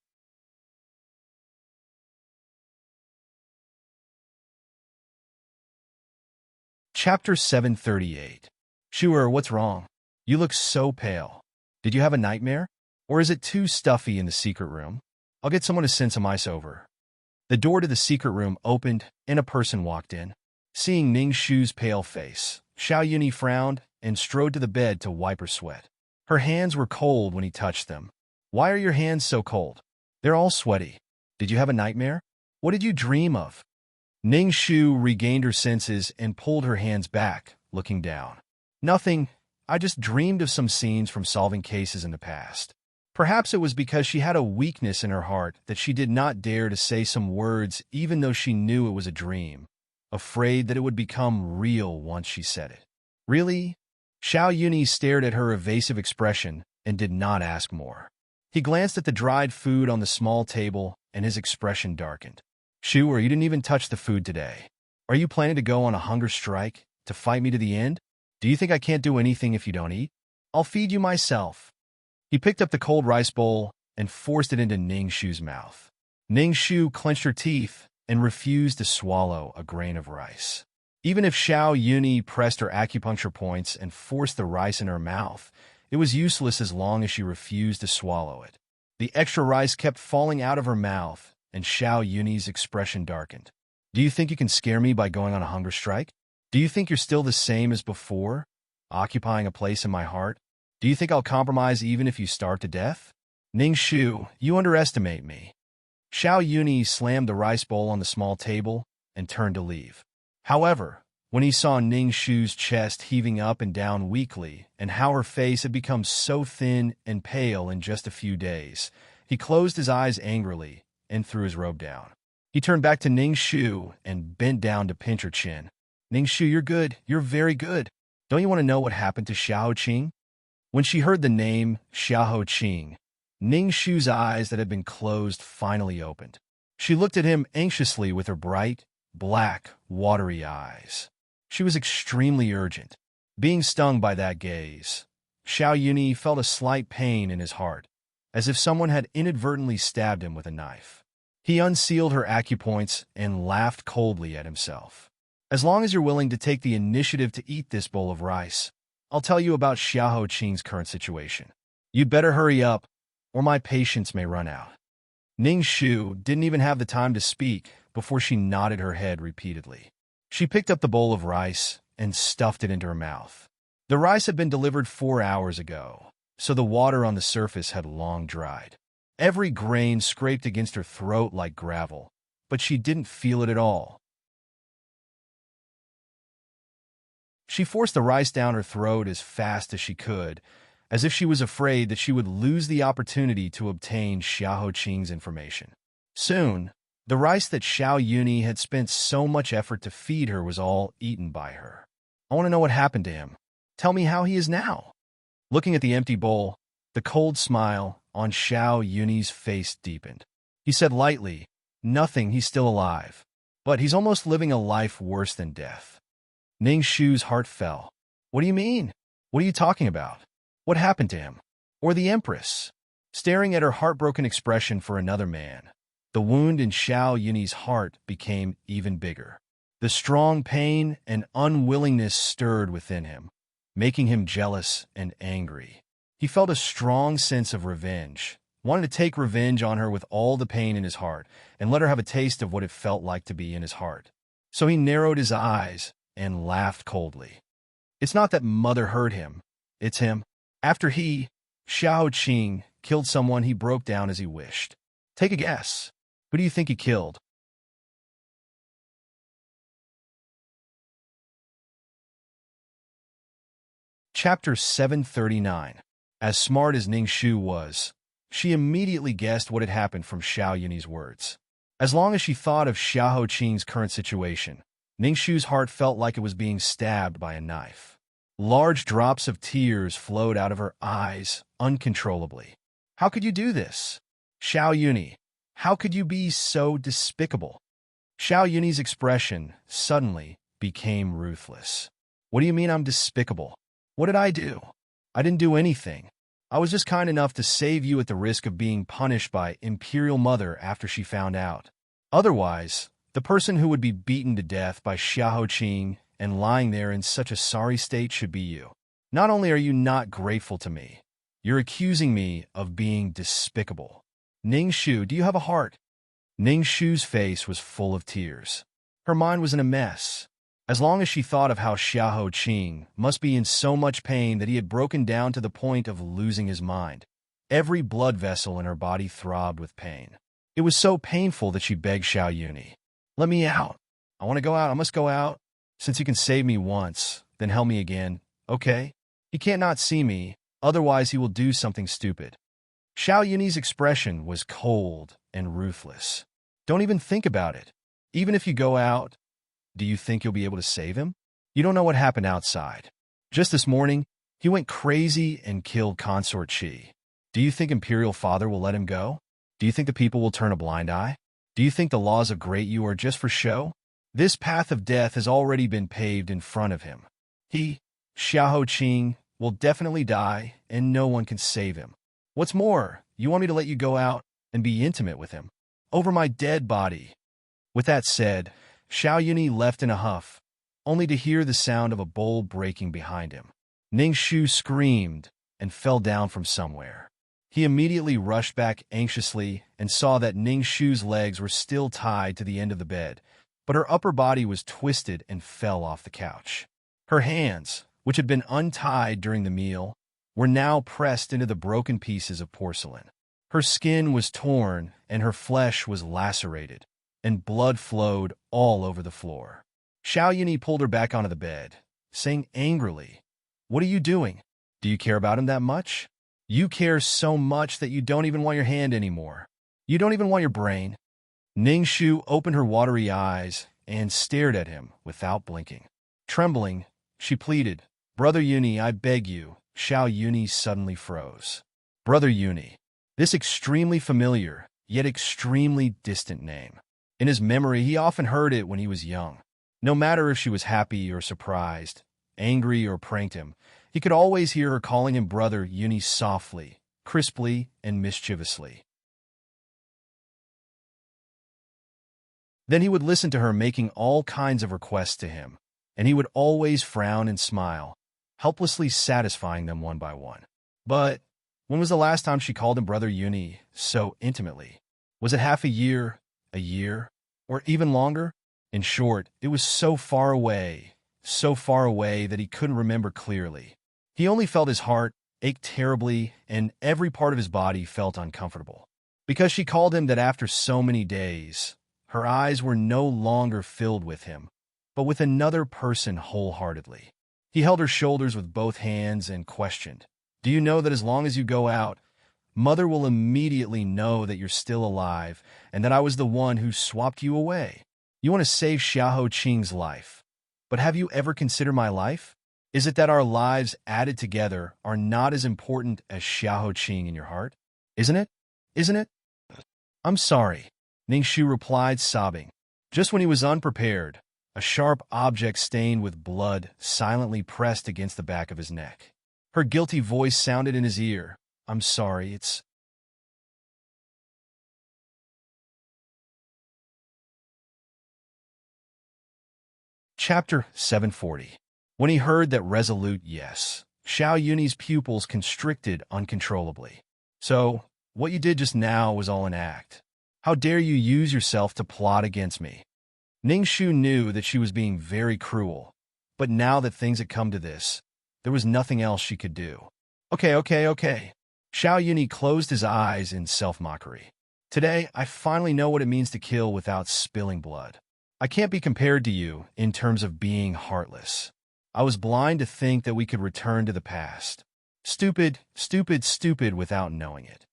Chapter 738. Shuer, what's wrong? You look so pale. Did you have a nightmare? Or is it too stuffy in the secret room? I'll get someone to send some ice over. The door to the secret room opened, and a person walked in. Seeing Ning Shu's pale face, Xiao Yuni frowned and strode to the bed to wipe her sweat. Her hands were cold when he touched them. "Why are your hands so cold?" "They're all sweaty." "Did you have a nightmare? What did you dream of?" Ning Shu regained her senses and pulled her hands back, looking down. "Nothing. I just dreamed of some scenes from solving cases in the past." Perhaps it was because she had a weakness in her heart that she did not dare to say some words even though she knew it was a dream, afraid that it would become real once she said it. "Really?" Xiao Yuni stared at her evasive expression and did not ask more. He glanced at the dried food on the small table and his expression darkened. "Shu, or you didn't even touch the food today. Are you planning to go on a hunger strike to fight me to the end? Do you think I can't do anything if you don't eat? I'll feed you myself." He picked up the cold rice bowl and forced it into Ning Shu's mouth. Ning Shu clenched her teeth and refused to swallow a grain of rice. Even if Xiao Yuni pressed her acupuncture points and forced the rice in her mouth, it was useless as long as she refused to swallow it. The extra rice kept falling out of her mouth, and Xiao Yuni's expression darkened. "Do you think you can scare me by going on a hunger strike? Do you think you're still the same as before, occupying a place in my heart? Do you think I'll compromise even if you starve to death?" "Ning Shu, you underestimate me." Xiao Yuni slammed the rice bowl on the small table and turned to leave. However, when he saw Ning Shu's chest heaving up and down weakly and how her face had become so thin and pale in just a few days, he closed his eyes angrily and threw his robe down. He turned back to Ning Shu and bent down to pinch her chin. "Ning Shu, you're good. You're very good. Don't you want to know what happened to Xiao Qing?" When she heard the name Xiao Qing, Ning Shu's eyes that had been closed finally opened. She looked at him anxiously with her bright, black, watery eyes. She was extremely urgent. Being stung by that gaze, Xiao Yuni felt a slight pain in his heart, as if someone had inadvertently stabbed him with a knife. He unsealed her acupoints and laughed coldly at himself. "As long as you're willing to take the initiative to eat this bowl of rice, I'll tell you about Xiao Qing's current situation. You'd better hurry up, or my patience may run out." Ning Shu didn't even have the time to speak before she nodded her head repeatedly. She picked up the bowl of rice and stuffed it into her mouth. The rice had been delivered 4 hours ago, so the water on the surface had long dried. Every grain scraped against her throat like gravel, but she didn't feel it at all. She forced the rice down her throat as fast as she could, as if she was afraid that she would lose the opportunity to obtain Xiao Qing's information. Soon, the rice that Xiao Yuni had spent so much effort to feed her was all eaten by her. "I want to know what happened to him. Tell me how he is now." Looking at the empty bowl, the cold smile on Xiao Yuni's face deepened. He said lightly, "Nothing, he's still alive. But he's almost living a life worse than death." Ning Shu's heart fell. "What do you mean? What are you talking about? What happened to him? Or the Empress?" Staring at her heartbroken expression for another man, the wound in Xiao Yuni's heart became even bigger. The strong pain and unwillingness stirred within him, making him jealous and angry. He felt a strong sense of revenge, wanted to take revenge on her with all the pain in his heart and let her have a taste of what it felt like to be in his heart. So he narrowed his eyes and laughed coldly. It's not that Mother hurt him, it's him. After he, Xiao Qing, killed someone, he broke down as he wished. Take a guess. Who do you think he killed? Chapter 739. As smart as Ning Shu was, she immediately guessed what had happened from Xiao Yunyi's words. As long as she thought of Xiao Qing's current situation, Ning Shu's heart felt like it was being stabbed by a knife. Large drops of tears flowed out of her eyes uncontrollably. How could you do this? Xiao Yunyi, how could you be so despicable? Xiao Yunyi's expression suddenly became ruthless. What do you mean I'm despicable? What did I do? I didn't do anything. I was just kind enough to save you at the risk of being punished by Imperial Mother after she found out. Otherwise, the person who would be beaten to death by Xiao Qing and lying there in such a sorry state should be you. Not only are you not grateful to me, you're accusing me of being despicable. Ning Shu, do you have a heart? Ning Shu's face was full of tears. Her mind was in a mess. As long as she thought of how Xiao Qing must be in so much pain that he had broken down to the point of losing his mind, every blood vessel in her body throbbed with pain. It was so painful that she begged Xiao Yunyi, "Let me out. I want to go out. I must go out. Since you can save me once, then help me again, okay? He can't not see me, otherwise he will do something stupid." Xiao Yunyi's expression was cold and ruthless. Don't even think about it. Even if you go out, do you think you'll be able to save him? You don't know what happened outside. Just this morning, he went crazy and killed Consort Qi. Do you think Imperial Father will let him go? Do you think the people will turn a blind eye? Do you think the laws of Great Yu are just for show? This path of death has already been paved in front of him. He, Xiao Qing, will definitely die, and no one can save him. What's more, you want me to let you go out and be intimate with him? Over my dead body. With that said, Xiao Yunyi left in a huff, only to hear the sound of a bowl breaking behind him. Ning Shu screamed and fell down from somewhere. He immediately rushed back anxiously and saw that Ning Shu's legs were still tied to the end of the bed, but her upper body was twisted and fell off the couch. Her hands, which had been untied during the meal, were now pressed into the broken pieces of porcelain. Her skin was torn and her flesh was lacerated, and blood flowed all over the floor. Xiao Yunyi pulled her back onto the bed, saying angrily, "What are you doing? Do you care about him that much? You care so much that you don't even want your hand anymore. You don't even want your brain." Ning Shu opened her watery eyes and stared at him without blinking. Trembling, she pleaded, "Brother Yunyi, I beg you." Xiao Yunyi suddenly froze. Brother Yunyi. This extremely familiar, yet extremely distant name. In his memory, he often heard it when he was young. No matter if she was happy or surprised, angry or pranked him, he could always hear her calling him Brother Yunyi softly, crisply, and mischievously. Then he would listen to her making all kinds of requests to him, and he would always frown and smile, helplessly satisfying them one by one. But when was the last time she called him Brother Yunyi so intimately? Was it half a year, or even longer? In short, it was so far away that he couldn't remember clearly. He only felt his heart ache terribly, and every part of his body felt uncomfortable. Because she called him that after so many days, her eyes were no longer filled with him, but with another person wholeheartedly. He held her shoulders with both hands and questioned, "Do you know that as long as you go out, Mother will immediately know that you're still alive and that I was the one who swapped you away? You want to save Xiao Qing's life. But have you ever considered my life? Is it that our lives added together are not as important as Xiao Qing in your heart? Isn't it? Isn't it?" "I'm sorry," Ning Shu replied, sobbing. Just when he was unprepared, a sharp object stained with blood silently pressed against the back of his neck. Her guilty voice sounded in his ear, "I'm sorry, it's..." Chapter 740. When he heard that resolute yes, Xiao Yunyi's pupils constricted uncontrollably. "So, What you did just now was all an act. How dare you use yourself to plot against me? Ningshu knew that she was being very cruel, but now that things had come to this, there was nothing else she could do. Okay. Xiao Yuni closed his eyes in self-mockery. Today, I finally know what it means to kill without spilling blood. I can't be compared to you in terms of being heartless. I was blind to think that we could return to the past. Stupid without knowing it.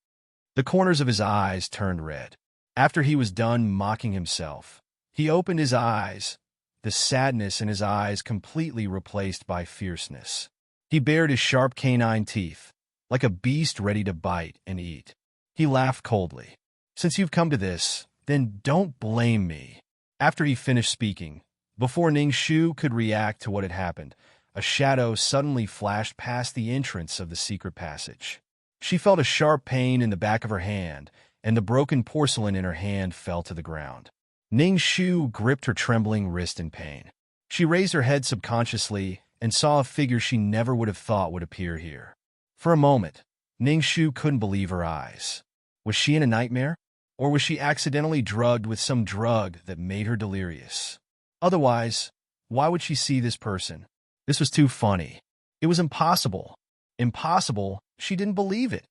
The corners of his eyes turned red. After he was done mocking himself, he opened his eyes, the sadness in his eyes completely replaced by fierceness. He bared his sharp canine teeth, like a beast ready to bite and eat. He laughed coldly. Since you've come to this, then don't blame me. After he finished speaking, before Ningshu could react to what had happened, a shadow suddenly flashed past the entrance of the secret passage. She felt a sharp pain in the back of her hand, and the broken porcelain in her hand fell to the ground. Ningshu gripped her trembling wrist in pain. She raised her head subconsciously and saw a figure she never would have thought would appear here. For a moment, Ningshu couldn't believe her eyes. Was she in a nightmare? Or was she accidentally drugged with some drug that made her delirious? Otherwise, why would she see this person? This was too funny. It was impossible. Impossible. She didn't believe it.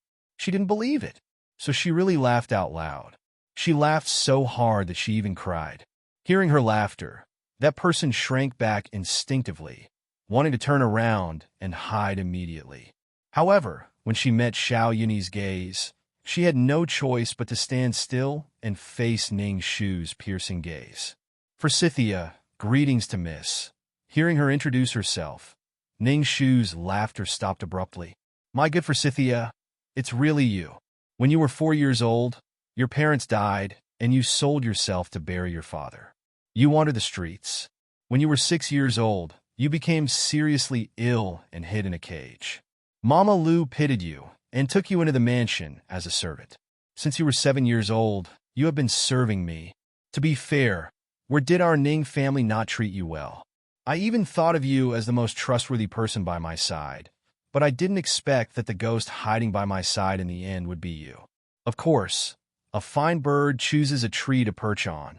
So she really laughed out loud. She laughed so hard that she even cried. Hearing her laughter, that person shrank back instinctively, wanting to turn around and hide immediately. However, when she met Xiao Yunyi's gaze, she had no choice but to stand still and face Ningshu's piercing gaze. Forsythia, greetings to Miss. Hearing her introduce herself, Ningshu's laughter stopped abruptly. My good Forsythia, it's really you. When you were 4 years old, your parents died, and you sold yourself to bury your father. You wandered the streets. When you were 6 years old, you became seriously ill and hid in a cage. Mama Lu pitied you and took you into the mansion as a servant. Since you were 7 years old, you have been serving me. To be fair, where did our Ning family not treat you well? I even thought of you as the most trustworthy person by my side, but I didn't expect that the ghost hiding by my side in the end would be you. Of course, a fine bird chooses a tree to perch on,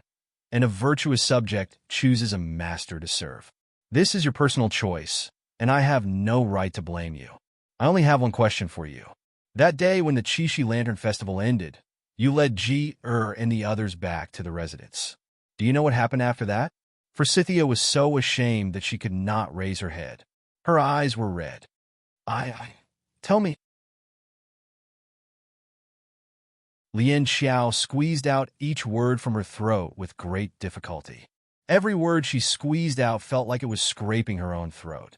and a virtuous subject chooses a master to serve. This is your personal choice, and I have no right to blame you. I only have one question for you. That day when the Qixi Lantern Festival ended, you led Ji and the others back to the residence. Do you know what happened after that? Forsythia was so ashamed that she could not raise her head. Her eyes were red. Tell me. Lian Xiao squeezed out each word from her throat with great difficulty. Every word she squeezed out felt like it was scraping her own throat.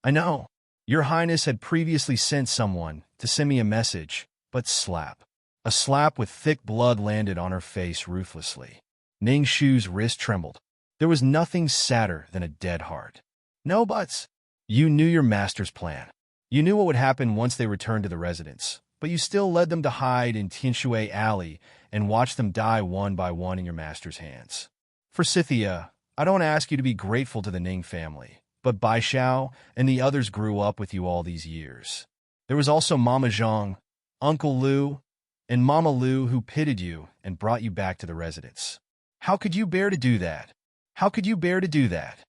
I know. Your Highness had previously sent someone to send me a message, but slap. A slap with thick blood landed on her face ruthlessly. Ningshu's wrist trembled. There was nothing sadder than a dead heart. No buts. You knew your master's plan. You knew what would happen once they returned to the residence, but you still led them to hide in Tianshui Alley and watched them die one by one in your master's hands. Forsythia, I don't ask you to be grateful to the Ning family, but Bai Xiao and the others grew up with you all these years. There was also Mama Zhang, Uncle Lu, and Mama Lu who pitied you and brought you back to the residence. How could you bear to do that? How could you bear to do that?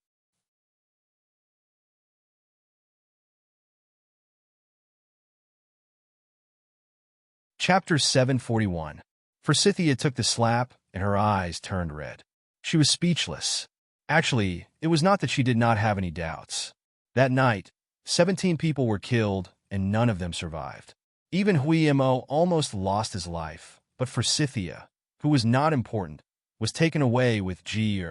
Chapter 741. Forsythia took the slap, and her eyes turned red. She was speechless. Actually, it was not that she did not have any doubts. That night, 17 people were killed, and none of them survived. Even Hui Mo almost lost his life, but Forsythia, who was not important, was taken away with Ji.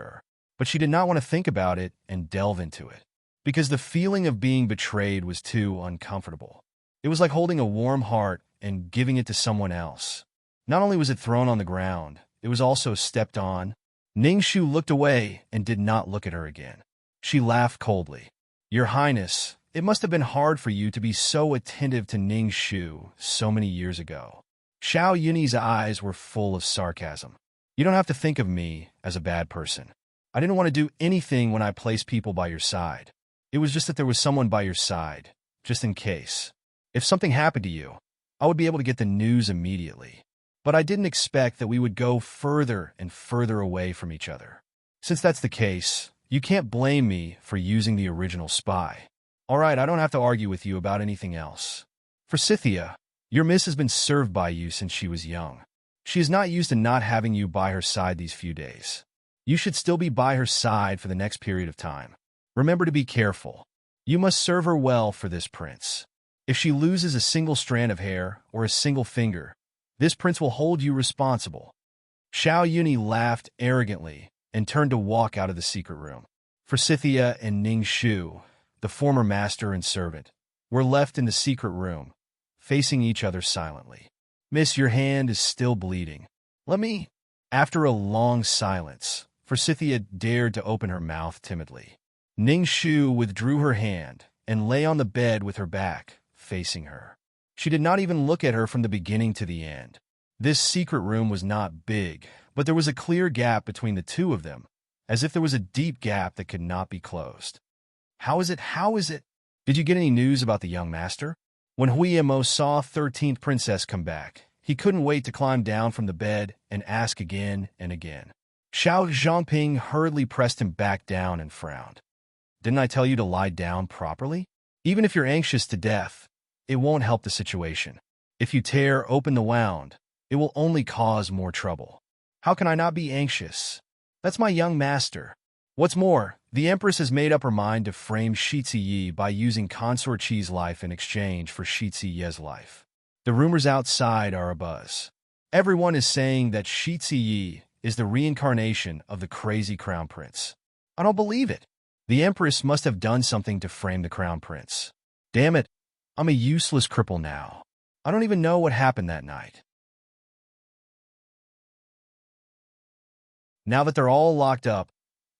But she did not want to think about it and delve into it, because the feeling of being betrayed was too uncomfortable. It was like holding a warm heart and giving it to someone else. Not only was it thrown on the ground, it was also stepped on. Ningshu looked away and did not look at her again. She laughed coldly. Your Highness, it must have been hard for you to be so attentive to Ningshu so many years ago. Xiao Yunyi's eyes were full of sarcasm. You don't have to think of me as a bad person. I didn't want to do anything when I placed people by your side. It was just that there was someone by your side, just in case. If something happened to you, I would be able to get the news immediately. But I didn't expect that we would go further and further away from each other. Since that's the case, you can't blame me for using the original spy. All right, I don't have to argue with you about anything else. Forsythia, your miss has been served by you since she was young. She is not used to not having you by her side these few days. You should still be by her side for the next period of time. Remember to be careful. You must serve her well for this prince. If she loses a single strand of hair or a single finger, this prince will hold you responsible. Xiao Yuni laughed arrogantly and turned to walk out of the secret room. Forsythia and Ning Shu, the former master and servant, were left in the secret room, facing each other silently. Miss, your hand is still bleeding. Let me... After a long silence, Forsythia dared to open her mouth timidly. Ning Shu withdrew her hand and lay on the bed with her back, facing her. She did not even look at her from the beginning to the end. This secret room was not big, but there was a clear gap between the two of them, as if there was a deep gap that could not be closed. How is it? Did you get any news about the young master? When Huiyamo saw 13th Princess come back, he couldn't wait to climb down from the bed and ask again and again. Xiao Zhangping hurriedly pressed him back down and frowned. Didn't I tell you to lie down properly? Even if you're anxious to death, it won't help the situation. If you tear open the wound, it will only cause more trouble. How can I not be anxious? That's my young master. What's more, the Empress has made up her mind to frame Shi Ziyi by using Consort Qi's life in exchange for Shi Ziye's life. The rumors outside are abuzz. Everyone is saying that Shi Ziyi is the reincarnation of the crazy crown prince. I don't believe it. The Empress must have done something to frame the crown prince. Damn it, I'm a useless cripple now. I don't even know what happened that night. Now that they're all locked up,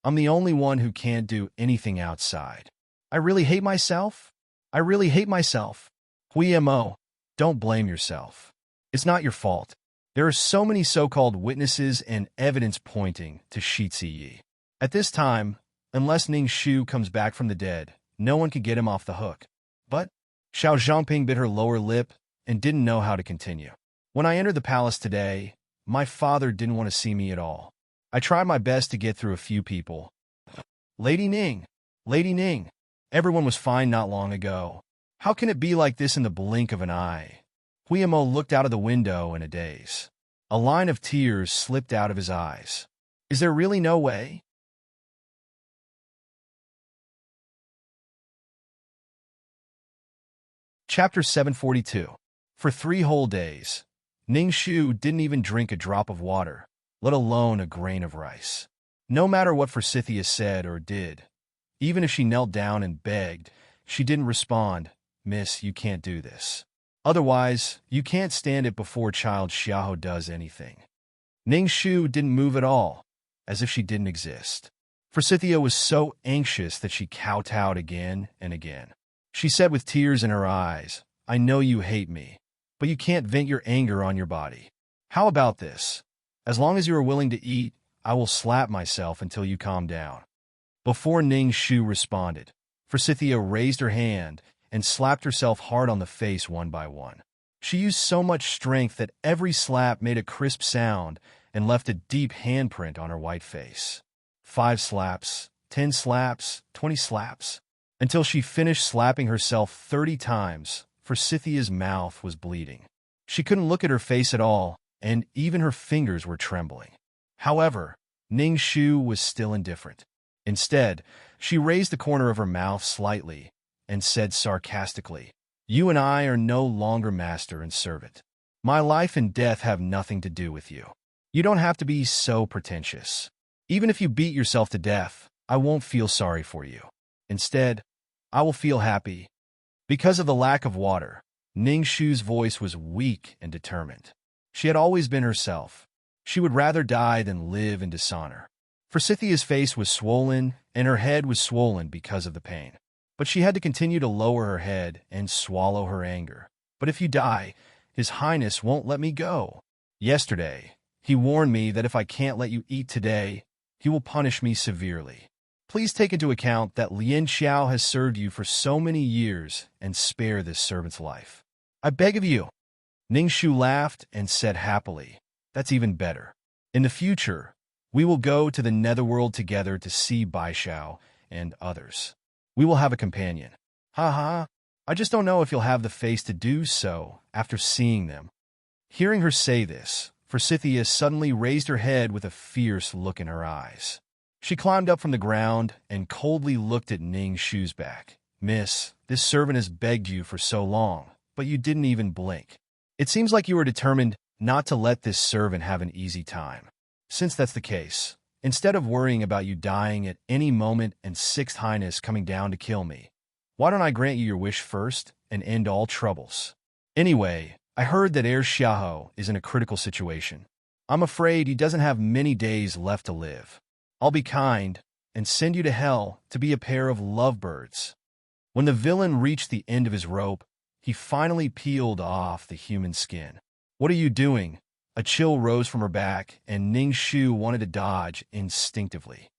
I'm the only one who can't do anything outside. I really hate myself. Huiyamo, don't blame yourself. It's not your fault. There are so many so-called witnesses and evidence pointing to Shi Ziyi. At this time, unless Ning Shu comes back from the dead, no one can get him off the hook. But Xiao Zhangping bit her lower lip and didn't know how to continue. When I entered the palace today, my father didn't want to see me at all. I tried my best to get through a few people. Lady Ning, everyone was fine not long ago. How can it be like this in the blink of an eye? Huiyamo looked out of the window in a daze. A line of tears slipped out of his eyes. Is there really no way? Chapter 742. For 3 whole days, Ning Shu didn't even drink a drop of water, let alone a grain of rice. No matter what Forsythia said or did, even if she knelt down and begged, she didn't respond. Miss, you can't do this. Otherwise, you can't stand it before child Xiaoho does anything. Ning Shu didn't move at all, as if she didn't exist. Forsythia was so anxious that she kowtowed again and again. She said with tears in her eyes, I know you hate me, but you can't vent your anger on your body. How about this? As long as you are willing to eat, I will slap myself until you calm down. Before Ning Shu responded, Forsythia raised her hand and slapped herself hard on the face one by one. She used so much strength that every slap made a crisp sound and left a deep handprint on her white face. 5 slaps, 10 slaps, 20 slaps. Until she finished slapping herself 30 times, Forsythia's mouth was bleeding. She couldn't look at her face at all, and even her fingers were trembling. However, Ning Shu was still indifferent. Instead, she raised the corner of her mouth slightly and said sarcastically, You and I are no longer master and servant. My life and death have nothing to do with you. You don't have to be so pretentious. Even if you beat yourself to death, I won't feel sorry for you. Instead, I will feel happy. Because of the lack of water, Ning Shu's voice was weak and determined. She had always been herself. She would rather die than live in dishonor. Forsythia's face was swollen, and her head was swollen because of the pain. But she had to continue to lower her head and swallow her anger. But if you die, His Highness won't let me go. Yesterday, he warned me that if I can't let you eat today, he will punish me severely. Please take into account that Lien Xiao has served you for so many years and spare this servant's life. I beg of you. Ningshu laughed and said happily, "That's even better. In the future, we will go to the netherworld together to see Baishao and others. We will have a companion. Ha ha, I just don't know if you'll have the face to do so after seeing them." Hearing her say this, Forsythia suddenly raised her head with a fierce look in her eyes. She climbed up from the ground and coldly looked at Ningshu's back. "Miss, this servant has begged you for so long, but you didn't even blink. It seems like you are determined not to let this servant have an easy time. Since that's the case, instead of worrying about you dying at any moment and Sixth Highness coming down to kill me, why don't I grant you your wish first and end all troubles? Anyway, I heard that Heir Xiahou is in a critical situation. I'm afraid he doesn't have many days left to live. I'll be kind and send you to hell to be a pair of lovebirds." When the villain reached the end of his rope, he finally peeled off the human skin. "What are you doing?" A chill rose from her back, and Ningshu wanted to dodge instinctively.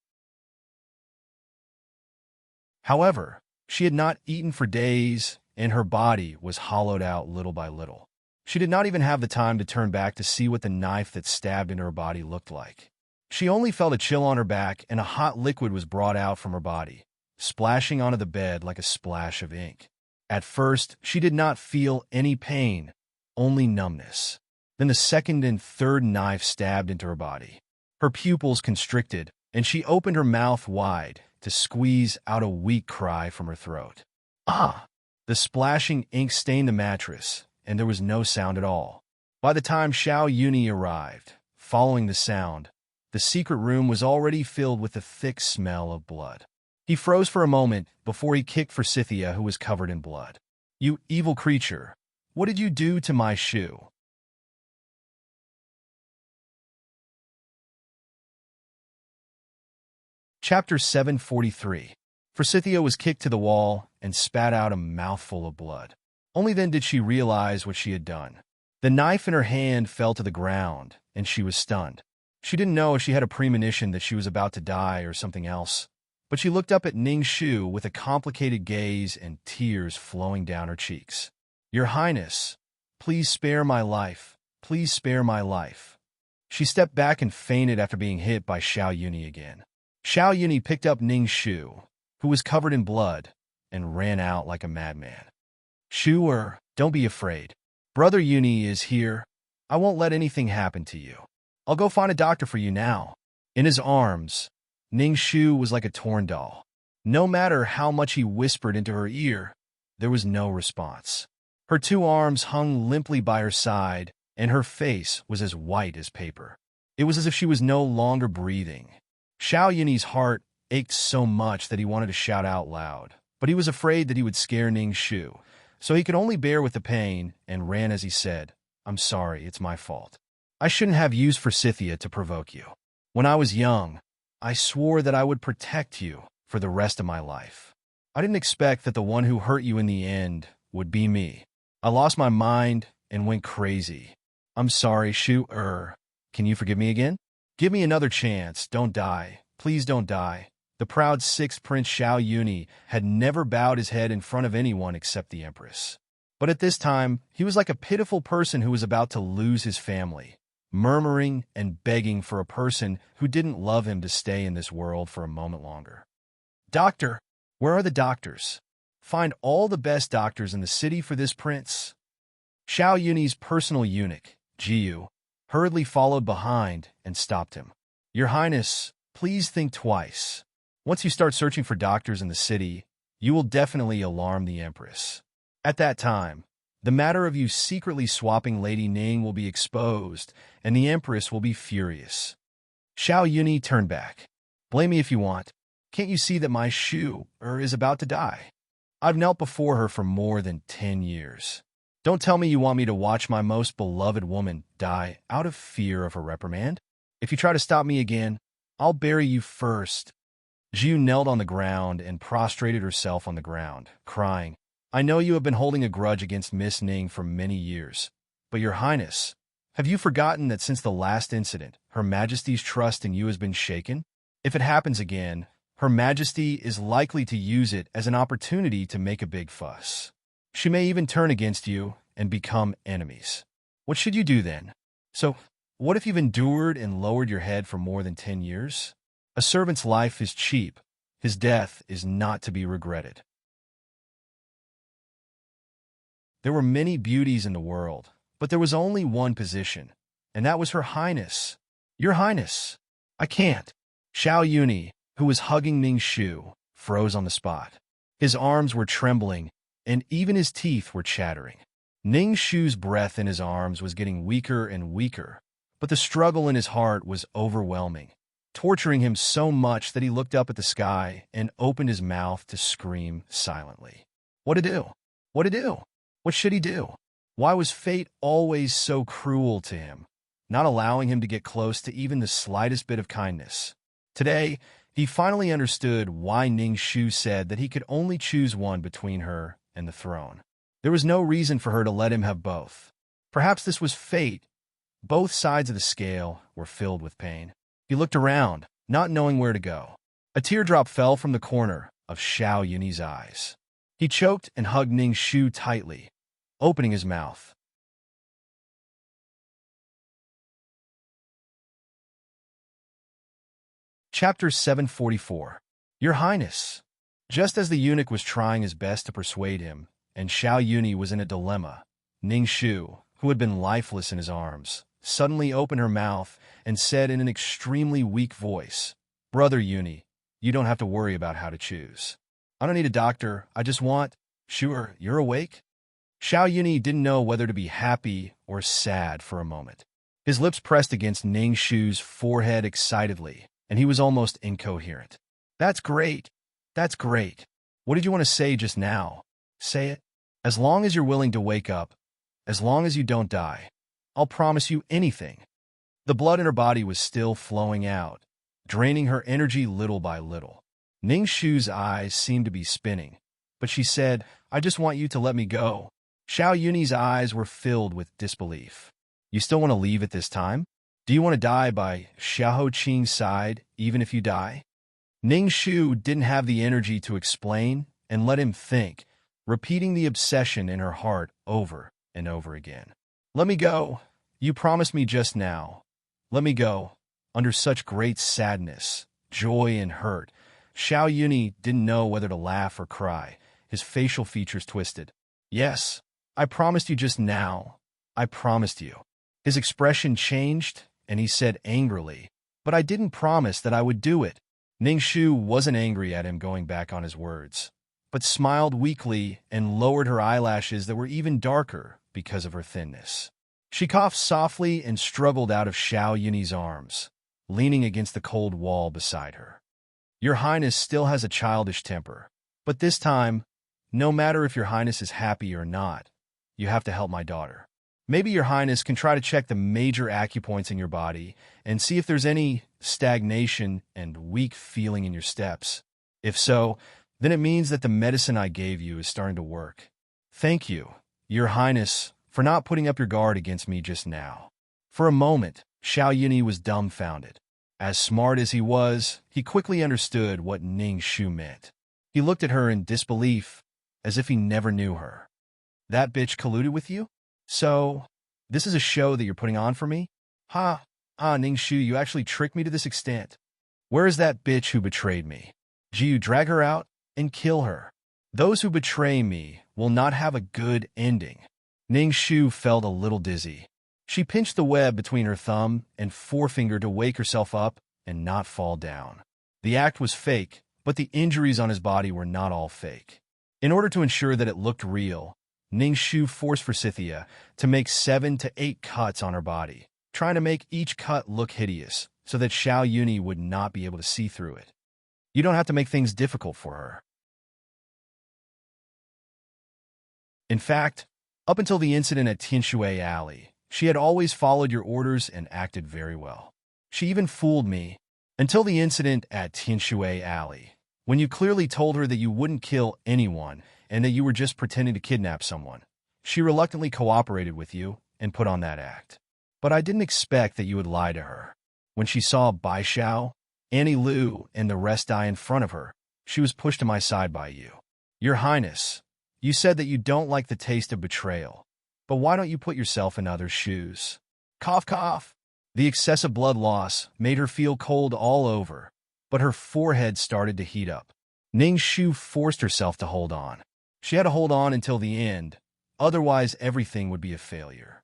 However, she had not eaten for days, and her body was hollowed out little by little. She did not even have the time to turn back to see what the knife that stabbed into her body looked like. She only felt a chill on her back, and a hot liquid was brought out from her body, splashing onto the bed like a splash of ink. At first, she did not feel any pain, only numbness. Then the second and third knife stabbed into her body. Her pupils constricted, and she opened her mouth wide to squeeze out a weak cry from her throat. Ah! The splashing ink stained the mattress, and there was no sound at all. By the time Xiao Yuni arrived, following the sound, the secret room was already filled with the thick smell of blood. He froze for a moment before he kicked Forsythia, who was covered in blood. "You evil creature! What did you do to my shoe?" Chapter 743. Forsythia was kicked to the wall and spat out a mouthful of blood. Only then did she realize what she had done. The knife in her hand fell to the ground, and she was stunned. She didn't know if she had a premonition that she was about to die or something else, but she looked up at Ningshu with a complicated gaze and tears flowing down her cheeks. "Your Highness, please spare my life. Please spare my life." She stepped back and fainted after being hit by Xiao Yuni again. Xiao Yuni picked up Ningshu, who was covered in blood, and ran out like a madman. "Shu, don't be afraid. Brother Yuni is here. I won't let anything happen to you. I'll go find a doctor for you now." In his arms, Ningshu was like a torn doll. No matter how much he whispered into her ear, there was no response. Her two arms hung limply by her side, and her face was as white as paper. It was as if she was no longer breathing. Xiao Yuni's heart ached so much that he wanted to shout out loud, but he was afraid that he would scare Ningshu, so he could only bear with the pain and ran as he said, "I'm sorry, it's my fault. I shouldn't have used Forsythia to provoke you. When I was young, I swore that I would protect you for the rest of my life. I didn't expect that the one who hurt you in the end would be me. I lost my mind and went crazy. I'm sorry, Shu. Can you forgive me again? Give me another chance. Don't die. Please don't die." The proud sixth Prince Xiao Yuni had never bowed his head in front of anyone except the Empress. But at this time, he was like a pitiful person who was about to lose his family, murmuring and begging for a person who didn't love him to stay in this world for a moment longer. "Doctor, where are the doctors? Find all the best doctors in the city for this prince." Xiao Yuni's personal eunuch, Jiu, hurriedly followed behind and stopped him. "Your Highness, please think twice. Once you start searching for doctors in the city, you will definitely alarm the Empress. At that time, the matter of you secretly swapping Lady Ning will be exposed, and the Empress will be furious." Xiao Yuni turned back. "Blame me if you want. Can't you see that my Shu is about to die? I've knelt before her for more than 10 years. Don't tell me you want me to watch my most beloved woman die out of fear of her reprimand. If you try to stop me again, I'll bury you first." Jiu knelt on the ground and prostrated herself on the ground, crying, "I know you have been holding a grudge against Miss Ning for many years, but Your Highness, have you forgotten that since the last incident, Her Majesty's trust in you has been shaken? If it happens again, Her Majesty is likely to use it as an opportunity to make a big fuss. She may even turn against you and become enemies. What should you do then? So, what if you've endured and lowered your head for more than 10 years? A servant's life is cheap. His death is not to be regretted. There were many beauties in the world, but there was only one position, and that was Her Highness. Your Highness, I can't. Xiao Yuni, who was hugging Ning Shu, froze on the spot. His arms were trembling, and even his teeth were chattering. Ning Shu's breath in his arms was getting weaker and weaker, but the struggle in his heart was overwhelming, torturing him so much that he looked up at the sky and opened his mouth to scream silently. What to do? What to do? What should he do? Why was fate always so cruel to him, not allowing him to get close to even the slightest bit of kindness? Today, he finally understood why Ning Shu said that he could only choose one between her and the throne. There was no reason for her to let him have both. Perhaps this was fate. Both sides of the scale were filled with pain. He looked around, not knowing where to go. A teardrop fell from the corner of Xiao Yuni's eyes. He choked and hugged Ning Shu tightly, opening his mouth. Chapter 744. Your Highness. Just as the eunuch was trying his best to persuade him, and Xiao Yuni was in a dilemma, Ning Shu, who had been lifeless in his arms, suddenly opened her mouth and said in an extremely weak voice, Brother Yuni, you don't have to worry about how to choose. I don't need a doctor, I just want... Sure, you're awake? Xiao Yuni didn't know whether to be happy or sad for a moment. His lips pressed against Ning Shu's forehead excitedly, and he was almost incoherent. That's great. That's great. What did you want to say just now? Say it. As long as you're willing to wake up, as long as you don't die, I'll promise you anything. The blood in her body was still flowing out, draining her energy little by little. Ning Shu's eyes seemed to be spinning, but she said, I just want you to let me go. Xiao Yuni's eyes were filled with disbelief. You still want to leave at this time? Do you want to die by Xiao Qing's side, even if you die? Ning Shu didn't have the energy to explain and let him think, repeating the obsession in her heart over and over again. Let me go. You promised me just now. Let me go. Under such great sadness, joy, and hurt, Xiao Yuni didn't know whether to laugh or cry, his facial features twisted. Yes, I promised you just now. I promised you. His expression changed, and he said angrily, but I didn't promise that I would do it. Ning Shu wasn't angry at him going back on his words, but smiled weakly and lowered her eyelashes that were even darker because of her thinness. She coughed softly and struggled out of Xiao Yuni's arms, leaning against the cold wall beside her. Your Highness still has a childish temper, but this time, no matter if your Highness is happy or not, you have to help my daughter. Maybe your Highness can try to check the major acupoints in your body and see if there's any stagnation and weak feeling in your steps. If so, then it means that the medicine I gave you is starting to work. Thank you, Your Highness, for not putting up your guard against me just now. For a moment, Xiao Yuni was dumbfounded. As smart as he was, he quickly understood what Ning Shu meant. He looked at her in disbelief, as if he never knew her. That bitch colluded with you? So, this is a show that you're putting on for me? Ning Shu, you actually tricked me to this extent. Where is that bitch who betrayed me? You drag her out and kill her. Those who betray me will not have a good ending. Ning Shu felt a little dizzy. She pinched the web between her thumb and forefinger to wake herself up and not fall down. The act was fake, but the injuries on his body were not all fake. In order to ensure that it looked real, Ning Shu forced Forsythia to make 7 to 8 cuts on her body, trying to make each cut look hideous so that Xiao Yuni would not be able to see through it. You don't have to make things difficult for her. In fact, up until the incident at Tianshui Alley, she had always followed your orders and acted very well. She even fooled me until the incident at Tianshui Alley, when you clearly told her that you wouldn't kill anyone and that you were just pretending to kidnap someone. She reluctantly cooperated with you and put on that act. But I didn't expect that you would lie to her. When she saw Bai Xiao, Annie Lu, and the rest die in front of her, she was pushed to my side by you. Your Highness, you said that you don't like the taste of betrayal, but why don't you put yourself in others' shoes? Cough, cough. The excessive blood loss made her feel cold all over, but her forehead started to heat up. Ning Shu forced herself to hold on. She had to hold on until the end, otherwise everything would be a failure.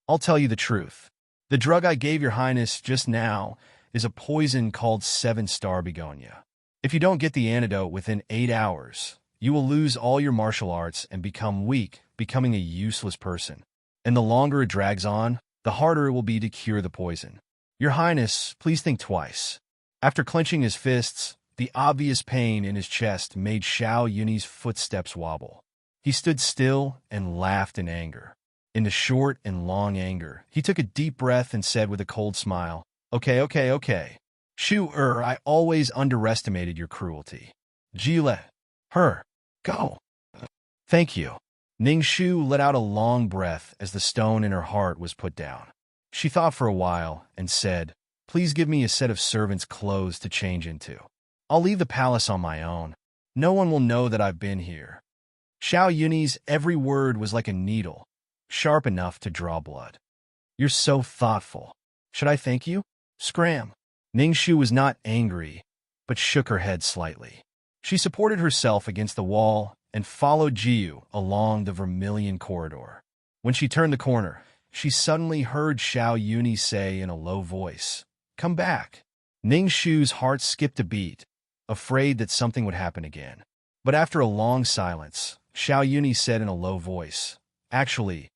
I'll tell you the truth. The drug I gave your highness just now is a poison called 7-star begonia. If you don't get the antidote within 8 hours, you will lose all your martial arts and become weak, becoming a useless person. And the longer it drags on, the harder it will be to cure the poison. Your highness, please think twice. After clenching his fists, the obvious pain in his chest made Xiao Yunyi's footsteps wobble. He stood still and laughed in anger. In the short and long anger, he took a deep breath and said with a cold smile, Okay. Shu-er, I always underestimated your cruelty. Ji-le, her, go. Thank you. Ning Shu let out a long breath as the stone in her heart was put down. She thought for a while and said, Please give me a set of servants' clothes to change into. I'll leave the palace on my own. No one will know that I've been here. Xiao Yunyi's every word was like a needle, sharp enough to draw blood. You're so thoughtful. Should I thank you? Scram. Ning Shu was not angry, but shook her head slightly. She supported herself against the wall and followed Jiyu along the vermilion corridor. When she turned the corner, she suddenly heard Xiao Yunyi say in a low voice, Come back. Ning Shu's heart skipped a beat, afraid that something would happen again. But after a long silence, Xiao Yunyi said in a low voice, Actually,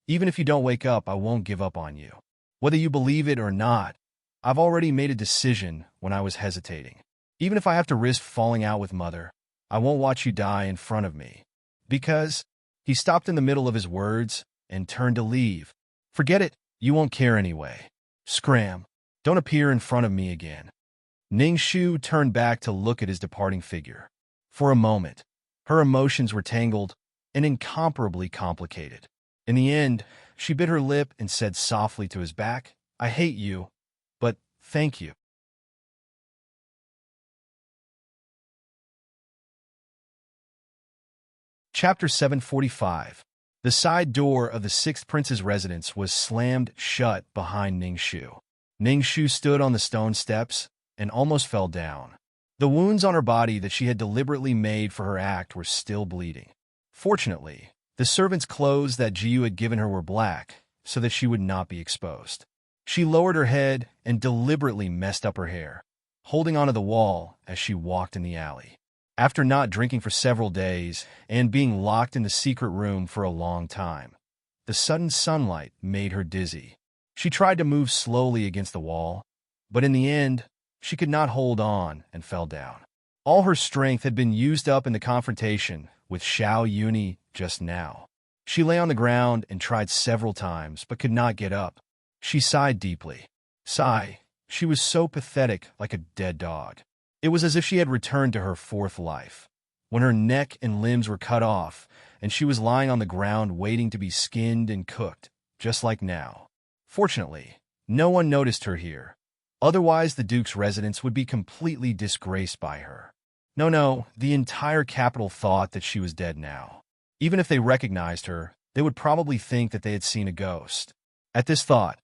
even if you don't wake up, I won't give up on you. Whether you believe it or not, I've already made a decision when I was hesitating. Even if I have to risk falling out with Mother, I won't watch you die in front of me. Because he stopped in the middle of his words and turned to leave. Forget it, you won't care anyway. Scram. Don't appear in front of me again. Ning Shu turned back to look at his departing figure. For a moment, her emotions were tangled and incomparably complicated. In the end, she bit her lip and said softly to his back, I hate you, but thank you. Chapter 745. The side door of the sixth prince's residence was slammed shut behind Ning Shu. Ning Shu stood on the stone steps and almost fell down. The wounds on her body that she had deliberately made for her act were still bleeding. Fortunately, the servant's clothes that Jiyu had given her were black, so that she would not be exposed. She lowered her head and deliberately messed up her hair, holding onto the wall as she walked in the alley. After not drinking for several days and being locked in the secret room for a long time, the sudden sunlight made her dizzy. She tried to move slowly against the wall, but in the end, she could not hold on and fell down. All her strength had been used up in the confrontation with Xiao Yunyi just now. She lay on the ground and tried several times, but could not get up. She sighed deeply. She was so pathetic, like a dead dog. It was as if she had returned to her fourth life, when her neck and limbs were cut off, and she was lying on the ground waiting to be skinned and cooked, just like now. Fortunately, no one noticed her here. Otherwise, the Duke's residence would be completely disgraced by her. No, the entire capital thought that she was dead now. Even if they recognized her, they would probably think that they had seen a ghost. At this thought,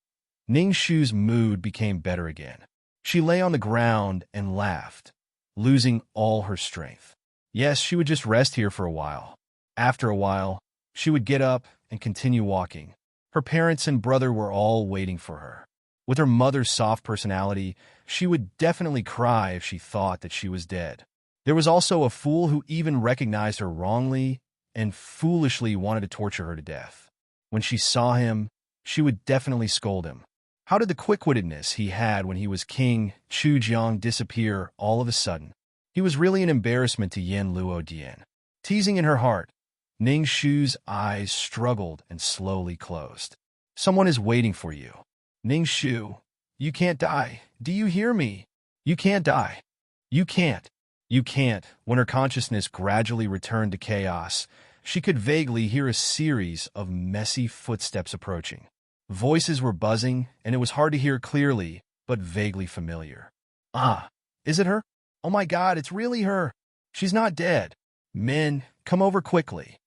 Ning Shu's mood became better again. She lay on the ground and laughed, losing all her strength. Yes, she would just rest here for a while. After a while, she would get up and continue walking. Her parents and brother were all waiting for her. With her mother's soft personality, she would definitely cry if she thought that she was dead. There was also a fool who even recognized her wrongly and foolishly wanted to torture her to death. When she saw him, she would definitely scold him. How did the quick-wittedness he had when he was king Chujiang disappear all of a sudden? He was really an embarrassment to Yen Luo Dian. Teasing in her heart, Ning Shu's eyes struggled and slowly closed. Someone is waiting for you. Ning Shu, you can't die. Do you hear me? You can't die. You can't. You can't. When her consciousness gradually returned to chaos, she could vaguely hear a series of messy footsteps approaching. Voices were buzzing, and it was hard to hear clearly, but vaguely familiar. Ah, is it her? Oh my God, it's really her. She's not dead. Men, come over quickly.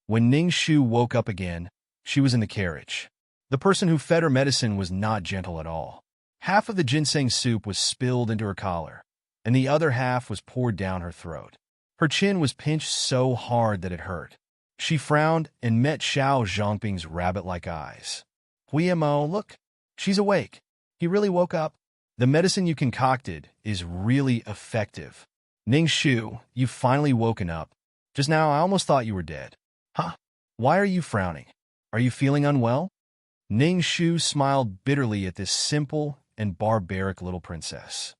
When Ning Shu woke up again, She was in the carriage. The person who fed her medicine was not gentle at all. Half of the ginseng soup was spilled into her collar, and the other half was poured down her throat. Her chin was pinched so hard that it hurt. She frowned and met Xiao Zhangping's rabbit-like eyes. Huimo, look, she's awake. He really woke up. The medicine you concocted is really effective. Ning Shu, you've finally woken up. Just now I almost thought you were dead. Huh? Why are you frowning? Are you feeling unwell? Ning Shu smiled bitterly at this simple and barbaric little princess.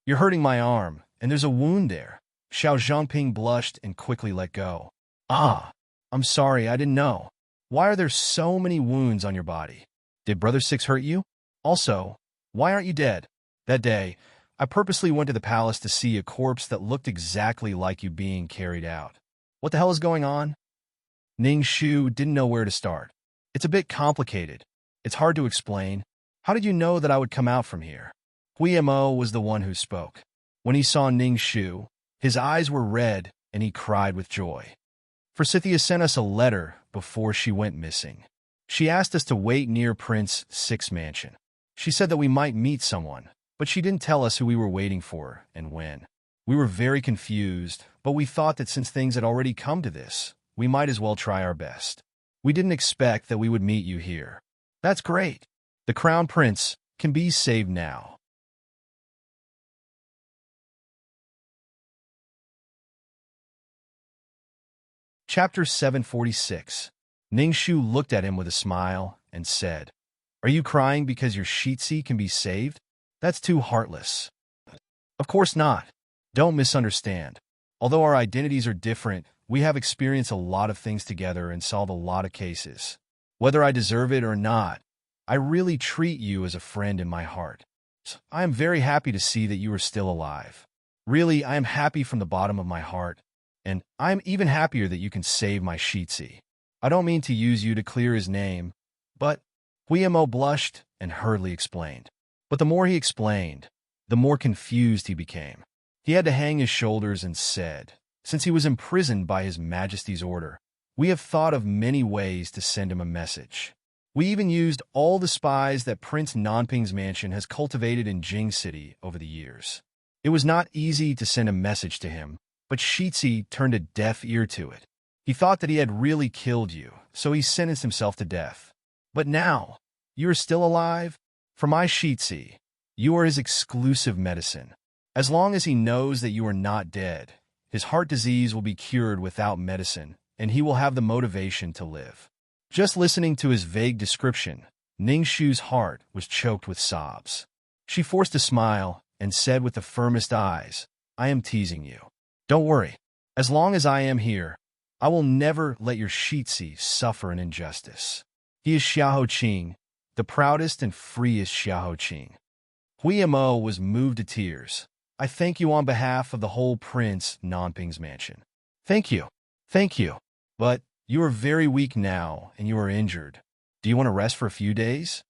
You're hurting my arm, and there's a wound there. Xiao Zhangping blushed and quickly let go. Ah, I'm sorry, I didn't know. Why are there so many wounds on your body? Did Brother Six hurt you? Also, why aren't you dead? That day, I purposely went to the palace to see a corpse that looked exactly like you being carried out. What the hell is going on? Ning Shu didn't know where to start. It's a bit complicated. It's hard to explain. How did you know that I would come out from here? Huimo was the one who spoke. When he saw Ning Shu, his eyes were red and he cried with joy. Forsythia sent us a letter before she went missing. She asked us to wait near Prince Six's mansion. She said that we might meet someone, but she didn't tell us who we were waiting for and when. We were very confused, but we thought that since things had already come to this, we might as well try our best. We didn't expect that we would meet you here. That's great. The Crown Prince can be saved now. Chapter 746. Ning Shu looked at him with a smile and said, Are you crying because your Shitsi can be saved? That's too heartless. Of course not. Don't misunderstand. Although our identities are different, we have experienced a lot of things together and solved a lot of cases. Whether I deserve it or not, I really treat you as a friend in my heart. I am very happy to see that you are still alive. Really, I am happy from the bottom of my heart, and I am even happier that you can save my Shitsi. I don't mean to use you to clear his name, but Huimo blushed and hurriedly explained. But the more he explained, the more confused he became. He had to hang his shoulders and said, Since he was imprisoned by His Majesty's order, we have thought of many ways to send him a message. We even used all the spies that Prince Nanping's mansion has cultivated in Jing City over the years. It was not easy to send a message to him, but Shitsi turned a deaf ear to it. He thought that he had really killed you, so he sentenced himself to death. But now, you are still alive? For my Shitsi, you are his exclusive medicine. As long as he knows that you are not dead, his heart disease will be cured without medicine, and he will have the motivation to live. Just listening to his vague description, Ning Shu's heart was choked with sobs. She forced a smile and said with the firmest eyes, I am teasing you. Don't worry. As long as I am here, I will never let your Shitsi suffer an injustice. He is Xiahou Qing, the proudest and freest Xiahou Qing. Huimo was moved to tears. I thank you on behalf of the whole Prince Nanping's mansion. Thank you. Thank you. But you are very weak now, and you are injured. Do you want to rest for a few days?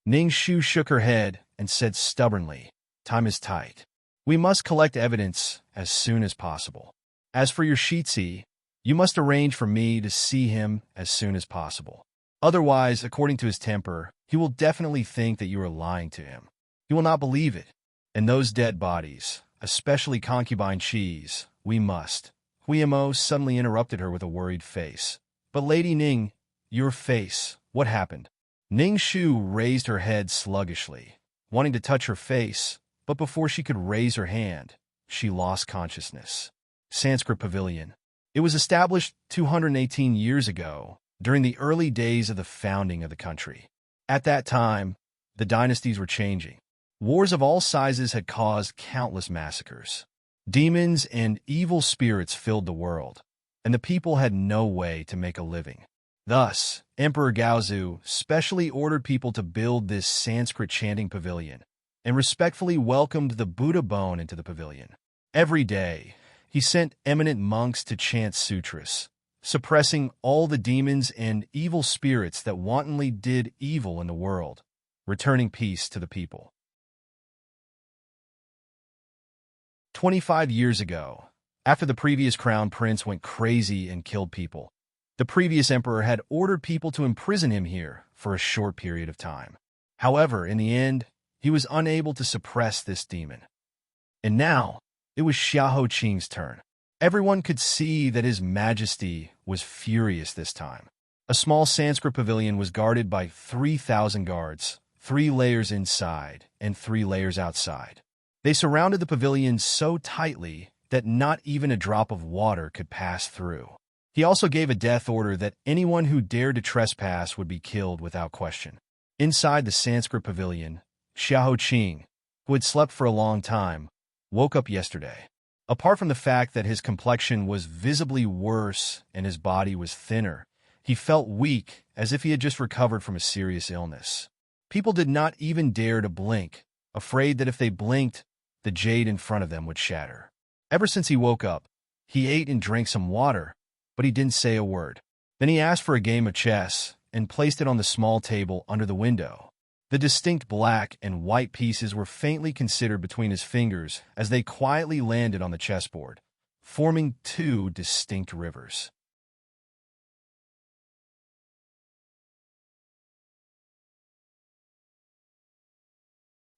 Ning Shu shook her head and said stubbornly, Time is tight. We must collect evidence as soon as possible. As for your Shitsi, you must arrange for me to see him as soon as possible. Otherwise, according to his temper, he will definitely think that you are lying to him. He will not believe it. And those dead bodies, especially concubine Chi's, we must. Huimo suddenly interrupted her with a worried face. But Lady Ning, your face, what happened? Ning Shu raised her head sluggishly, wanting to touch her face, but before she could raise her hand, she lost consciousness. Sanskrit Pavilion. It was established 218 years ago, during the early days of the founding of the country. At that time, the dynasties were changing. Wars of all sizes had caused countless massacres. Demons and evil spirits filled the world, and the people had no way to make a living. Thus, Emperor Gaozu specially ordered people to build this Sanskrit chanting pavilion, and respectfully welcomed the Buddha bone into the pavilion. Every day, he sent eminent monks to chant sutras, suppressing all the demons and evil spirits that wantonly did evil in the world, returning peace to the people. 25 years ago, after the previous crown prince went crazy and killed people, The previous emperor had ordered people to imprison him here for a short period of time. However, in the end, he was unable to suppress this demon. And now, it was Xiahou Qing's turn. Everyone could see that his majesty was furious this time. A small Sanskrit pavilion was guarded by 3,000 guards, 3 layers inside and 3 layers outside. They surrounded the pavilion so tightly that not even a drop of water could pass through. He also gave a death order that anyone who dared to trespass would be killed without question. Inside the Sanskrit pavilion, Xiahou Qing, who had slept for a long time, woke up yesterday. Apart from the fact that his complexion was visibly worse and his body was thinner, he felt weak, as if he had just recovered from a serious illness. People did not even dare to blink, afraid that if they blinked, the jade in front of them would shatter. Ever since he woke up, he ate and drank some water, but he didn't say a word. Then he asked for a game of chess and placed it on the small table under the window. The distinct black and white pieces were faintly considered between his fingers as they quietly landed on the chessboard, forming 2 distinct rivers.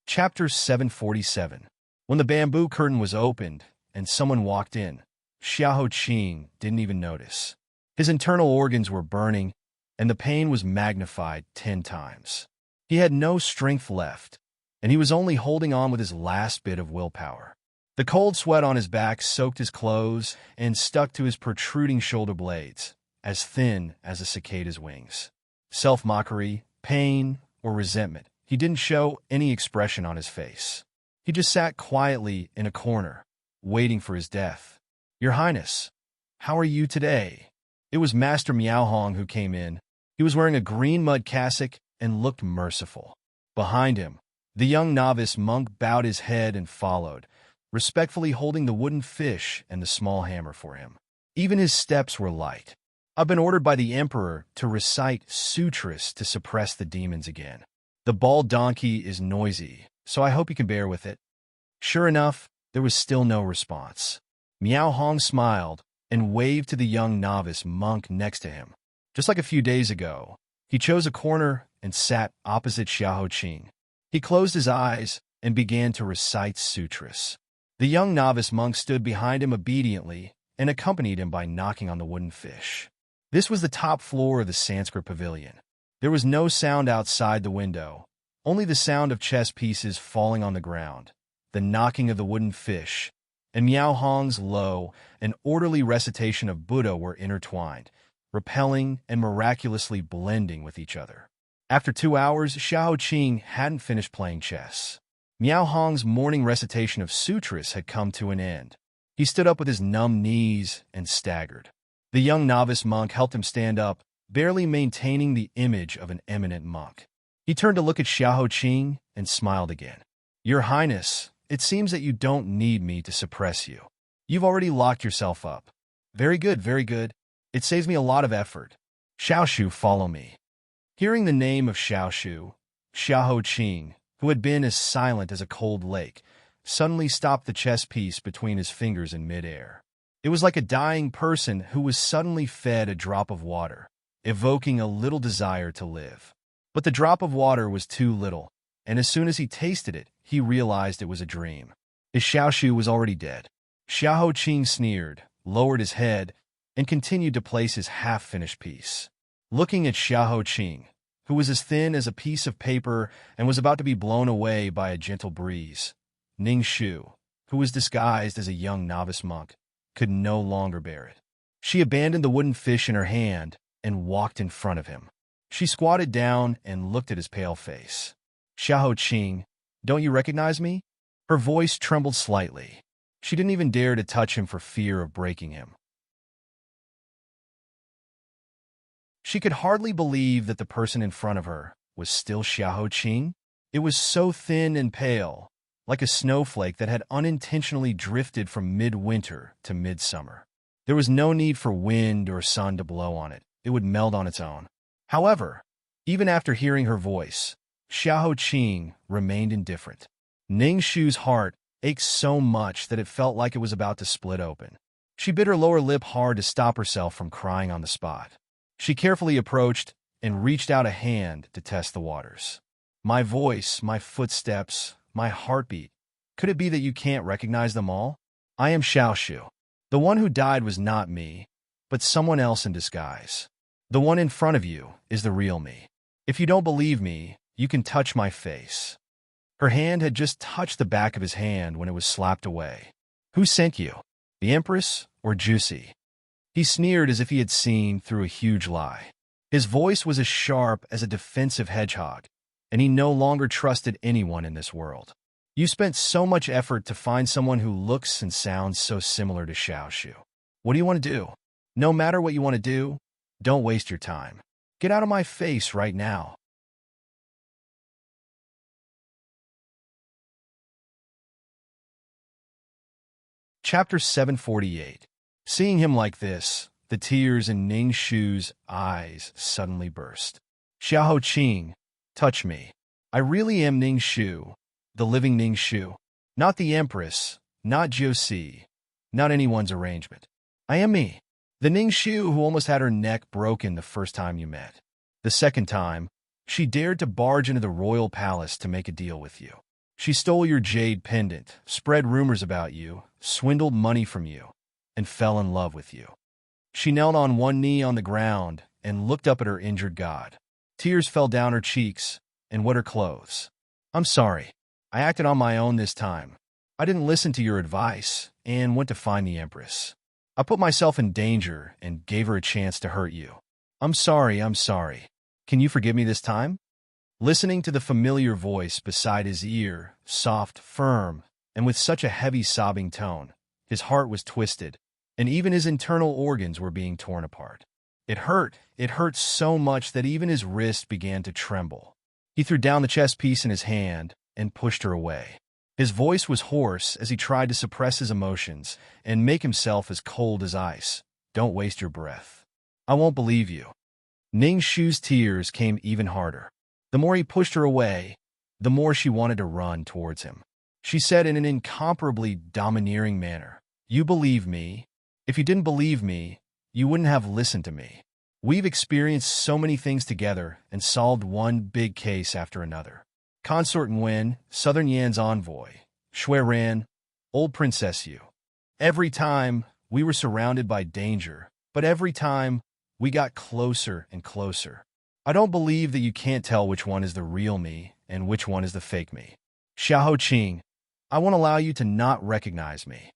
Chapter 747. When the bamboo curtain was opened and someone walked in, Xiahou Qing didn't even notice. His internal organs were burning, and the pain was magnified 10 times. He had no strength left, and he was only holding on with his last bit of willpower. The cold sweat on his back soaked his clothes and stuck to his protruding shoulder blades, as thin as a cicada's wings. Self-mockery, pain, or resentment, he didn't show any expression on his face. He just sat quietly in a corner, waiting for his death. "Your Highness, how are you today?" It was Master Miaohong who came in. He was wearing a green mud cassock and looked merciful. Behind him, the young novice monk bowed his head and followed, respectfully holding the wooden fish and the small hammer for him. Even his steps were light. "I've been ordered by the emperor to recite sutras to suppress the demons again. The bald donkey is noisy, so I hope you can bear with it." Sure enough, there was still no response. Miaohong smiled and waved to the young novice monk next to him. Just like a few days ago, he chose a corner and sat opposite Xiahou Qing. He closed his eyes and began to recite sutras. The young novice monk stood behind him obediently and accompanied him by knocking on the wooden fish. This was the top floor of the Sanskrit pavilion. There was no sound outside the window, only the sound of chess pieces falling on the ground, the knocking of the wooden fish, and Miaohong's low and orderly recitation of Buddha were intertwined, repelling and miraculously blending with each other. After 2 hours, Xiahou Qing hadn't finished playing chess. Miaohong's morning recitation of sutras had come to an end. He stood up with his numb knees and staggered. The young novice monk helped him stand up, barely maintaining the image of an eminent monk. He turned to look at Xiahou Qing and smiled again. "Your Highness, it seems that you don't need me to suppress you. You've already locked yourself up." Very good, very good. It saves me a lot of effort." "Xiaoshu, follow me." Hearing the name of Xiaoshu, Xiahou Qing, who had been as silent as a cold lake, suddenly stopped the chess piece between his fingers in midair. It was like a dying person who was suddenly fed a drop of water, evoking a little desire to live. But the drop of water was too little, and as soon as he tasted it, he realized it was a dream. His Xiaoshu was already dead. Xiahou Qing sneered, lowered his head, and continued to place his half-finished piece. Looking at Xiahou Qing, who was as thin as a piece of paper and was about to be blown away by a gentle breeze, Ning Shu, who was disguised as a young novice monk, could no longer bear it. She abandoned the wooden fish in her hand and walked in front of him. She squatted down and looked at his pale face. "Xiahou Qing, don't you recognize me?" Her voice trembled slightly. She didn't even dare to touch him for fear of breaking him. She could hardly believe that the person in front of her was still Xiahou Qing. It was so thin and pale, like a snowflake that had unintentionally drifted from midwinter to midsummer. There was no need for wind or sun to blow on it. It would melt on its own. However, even after hearing her voice, Xiahou Qing remained indifferent. Ning Shu's heart ached so much that it felt like it was about to split open. She bit her lower lip hard to stop herself from crying on the spot. She carefully approached and reached out a hand to test the waters. My voice, my footsteps, my heartbeat. Could it be that you can't recognize them all? I am Xiaoshu. The one who died was not me, but someone else in disguise. The one in front of you is the real me. If you don't believe me, you can touch my face. Her hand had just touched the back of his hand when it was slapped away. Who sent you? The Empress or Juicy? He sneered as if he had seen through a huge lie. His voice was as sharp as a defensive hedgehog, and he no longer trusted anyone in this world. You spent so much effort to find someone who looks and sounds so similar to Xiaoshu. What do you want to do? No matter what you want to do, don't waste your time. Get out of my face right now. Chapter 748. Seeing him like this, the tears in Ning Shu's eyes suddenly burst. Xiao Qing, touch me. I really am Ning Shu, the living Ning Shu. Not the Empress, not Josie, not anyone's arrangement. I am me. The Ning Shu who almost had her neck broken the first time you met. The second time, she dared to barge into the royal palace to make a deal with you. She stole your jade pendant, spread rumors about you, swindled money from you, and fell in love with you. She knelt on one knee on the ground and looked up at her injured god. Tears fell down her cheeks and wet her clothes. I'm sorry. I acted on my own this time. I didn't listen to your advice and went to find the Empress. I put myself in danger and gave her a chance to hurt you. I'm sorry. Can you forgive me this time? Listening to the familiar voice beside his ear, soft, firm, and with such a heavy sobbing tone, his heart was twisted, and even his internal organs were being torn apart. It hurt so much that even his wrist began to tremble. He threw down the chess piece in his hand and pushed her away. His voice was hoarse as he tried to suppress his emotions and make himself as cold as ice. Don't waste your breath. I won't believe you. Ning Shu's tears came even harder. The more he pushed her away, the more she wanted to run towards him. She said in an incomparably domineering manner, You believe me. If you didn't believe me, you wouldn't have listened to me. We've experienced so many things together and solved one big case after another. Consort Nguyen, Southern Yan's envoy, Shui Ran, Old Princess Yu. Every time, we were surrounded by danger, but every time, we got closer and closer. I don't believe that you can't tell which one is the real me and which one is the fake me. Xiao Qing, I won't allow you to not recognize me.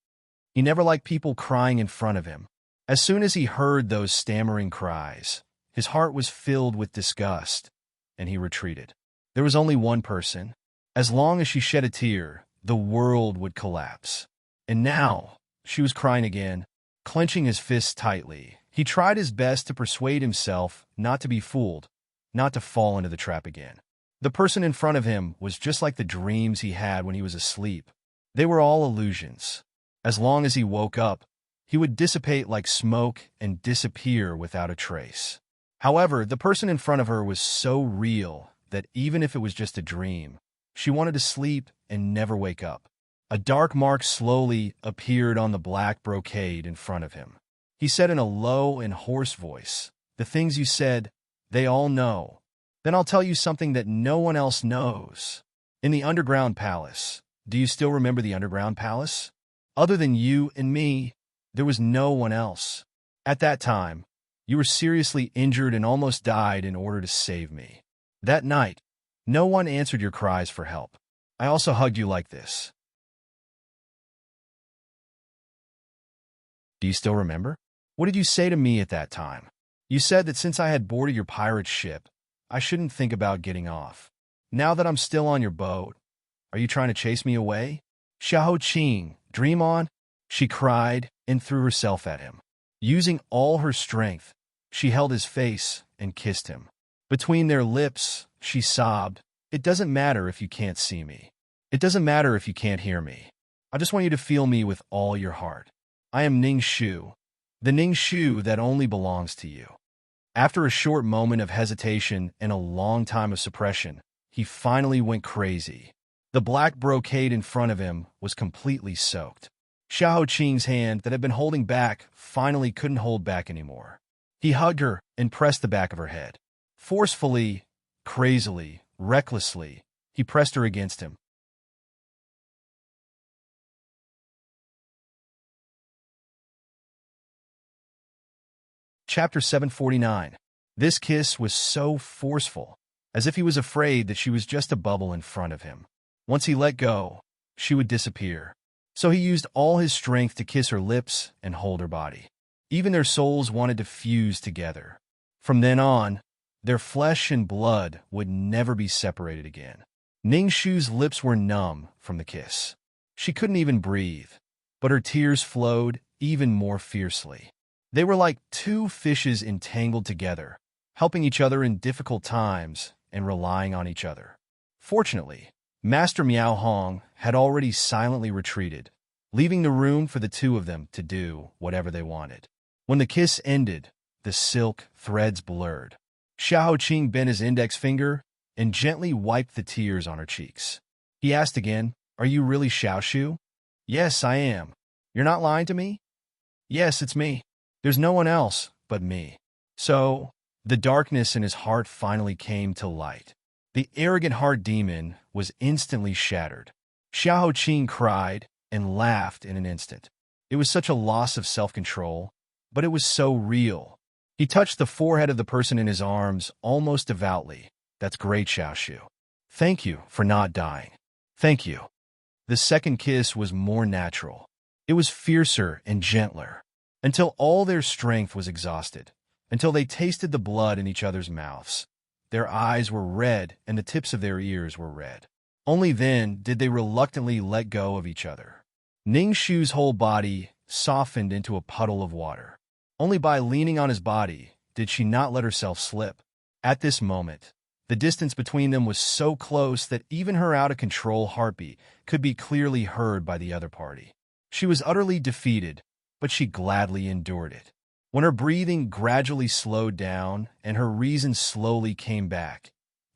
He never liked people crying in front of him. As soon as he heard those stammering cries, his heart was filled with disgust, and he retreated. There was only one person. As long as she shed a tear, the world would collapse. And now, she was crying again, clenching his fists tightly. He tried his best to persuade himself not to be fooled, not to fall into the trap again. The person in front of him was just like the dreams he had when he was asleep. They were all illusions. As long as he woke up, he would dissipate like smoke and disappear without a trace. However, the person in front of her was so real that even if it was just a dream, she wanted to sleep and never wake up. A dark mark slowly appeared on the black brocade in front of him. He said in a low and hoarse voice, The things you said, they all know. Then I'll tell you something that no one else knows. In the underground palace, do you still remember the underground palace? Other than you and me, there was no one else. At that time, you were seriously injured and almost died in order to save me. That night, no one answered your cries for help. I also hugged you like this. Do you still remember? What did you say to me at that time? You said that since I had boarded your pirate ship, I shouldn't think about getting off. Now that I'm still on your boat, are you trying to chase me away? Xiao Qing, dream on, she cried and threw herself at him. Using all her strength, she held his face and kissed him. Between their lips, she sobbed, It doesn't matter if you can't see me. It doesn't matter if you can't hear me. I just want you to feel me with all your heart. I am Ning Shu, the Ning Shu that only belongs to you. After a short moment of hesitation and a long time of suppression, he finally went crazy. The black brocade in front of him was completely soaked. Xiao Qing's hand that had been holding back finally couldn't hold back anymore. He hugged her and pressed the back of her head. Forcefully, crazily, recklessly, he pressed her against him. Chapter 749. This kiss was so forceful, as if he was afraid that she was just a bubble in front of him. Once he let go, she would disappear. So he used all his strength to kiss her lips and hold her body. Even their souls wanted to fuse together. From then on, their flesh and blood would never be separated again. Ningxu's lips were numb from the kiss. She couldn't even breathe, but her tears flowed even more fiercely. They were like two fishes entangled together, helping each other in difficult times and relying on each other. Fortunately, Master Miao Hong had already silently retreated, leaving the room for the two of them to do whatever they wanted. When the kiss ended, the silk threads blurred. Xiao Qing bent his index finger and gently wiped the tears on her cheeks. He asked again, "Are you really Xiao Shu?" "Yes, I am. You're not lying to me?" "Yes, it's me. There's no one else but me." So, the darkness in his heart finally came to light. The arrogant heart demon was instantly shattered. Xiao Qing cried and laughed in an instant. It was such a loss of self-control, but it was so real. He touched the forehead of the person in his arms almost devoutly. "That's great, Xiao Shu. Thank you for not dying. Thank you." The second kiss was more natural. It was fiercer and gentler, until all their strength was exhausted, until they tasted the blood in each other's mouths. Their eyes were red and the tips of their ears were red. Only then did they reluctantly let go of each other. Ningxu's whole body softened into a puddle of water. Only by leaning on his body did she not let herself slip. At this moment, the distance between them was so close that even her out-of-control heartbeat could be clearly heard by the other party. She was utterly defeated, but she gladly endured it. When her breathing gradually slowed down and her reason slowly came back,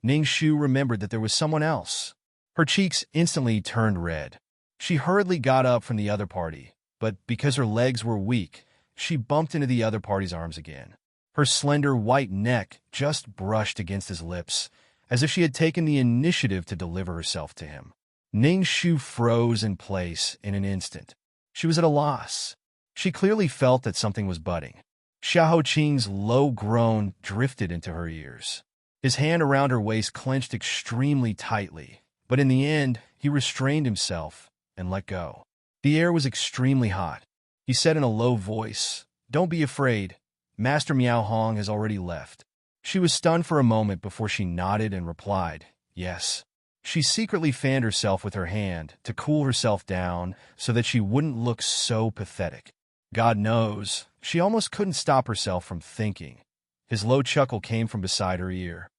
Ningxu remembered that there was someone else. Her cheeks instantly turned red. She hurriedly got up from the other party, but because her legs were weak, she bumped into the other party's arms again. Her slender white neck just brushed against his lips, as if she had taken the initiative to deliver herself to him. Ningxu froze in place in an instant. She was at a loss. She clearly felt that something was budding. Xiao Qing's low groan drifted into her ears. His hand around her waist clenched extremely tightly, but in the end, he restrained himself and let go. The air was extremely hot. He said in a low voice, "Don't be afraid. Master Miao Hong has already left." She was stunned for a moment before she nodded and replied, "Yes." She secretly fanned herself with her hand to cool herself down so that she wouldn't look so pathetic. God knows, she almost couldn't stop herself from thinking. His low chuckle came from beside her ear.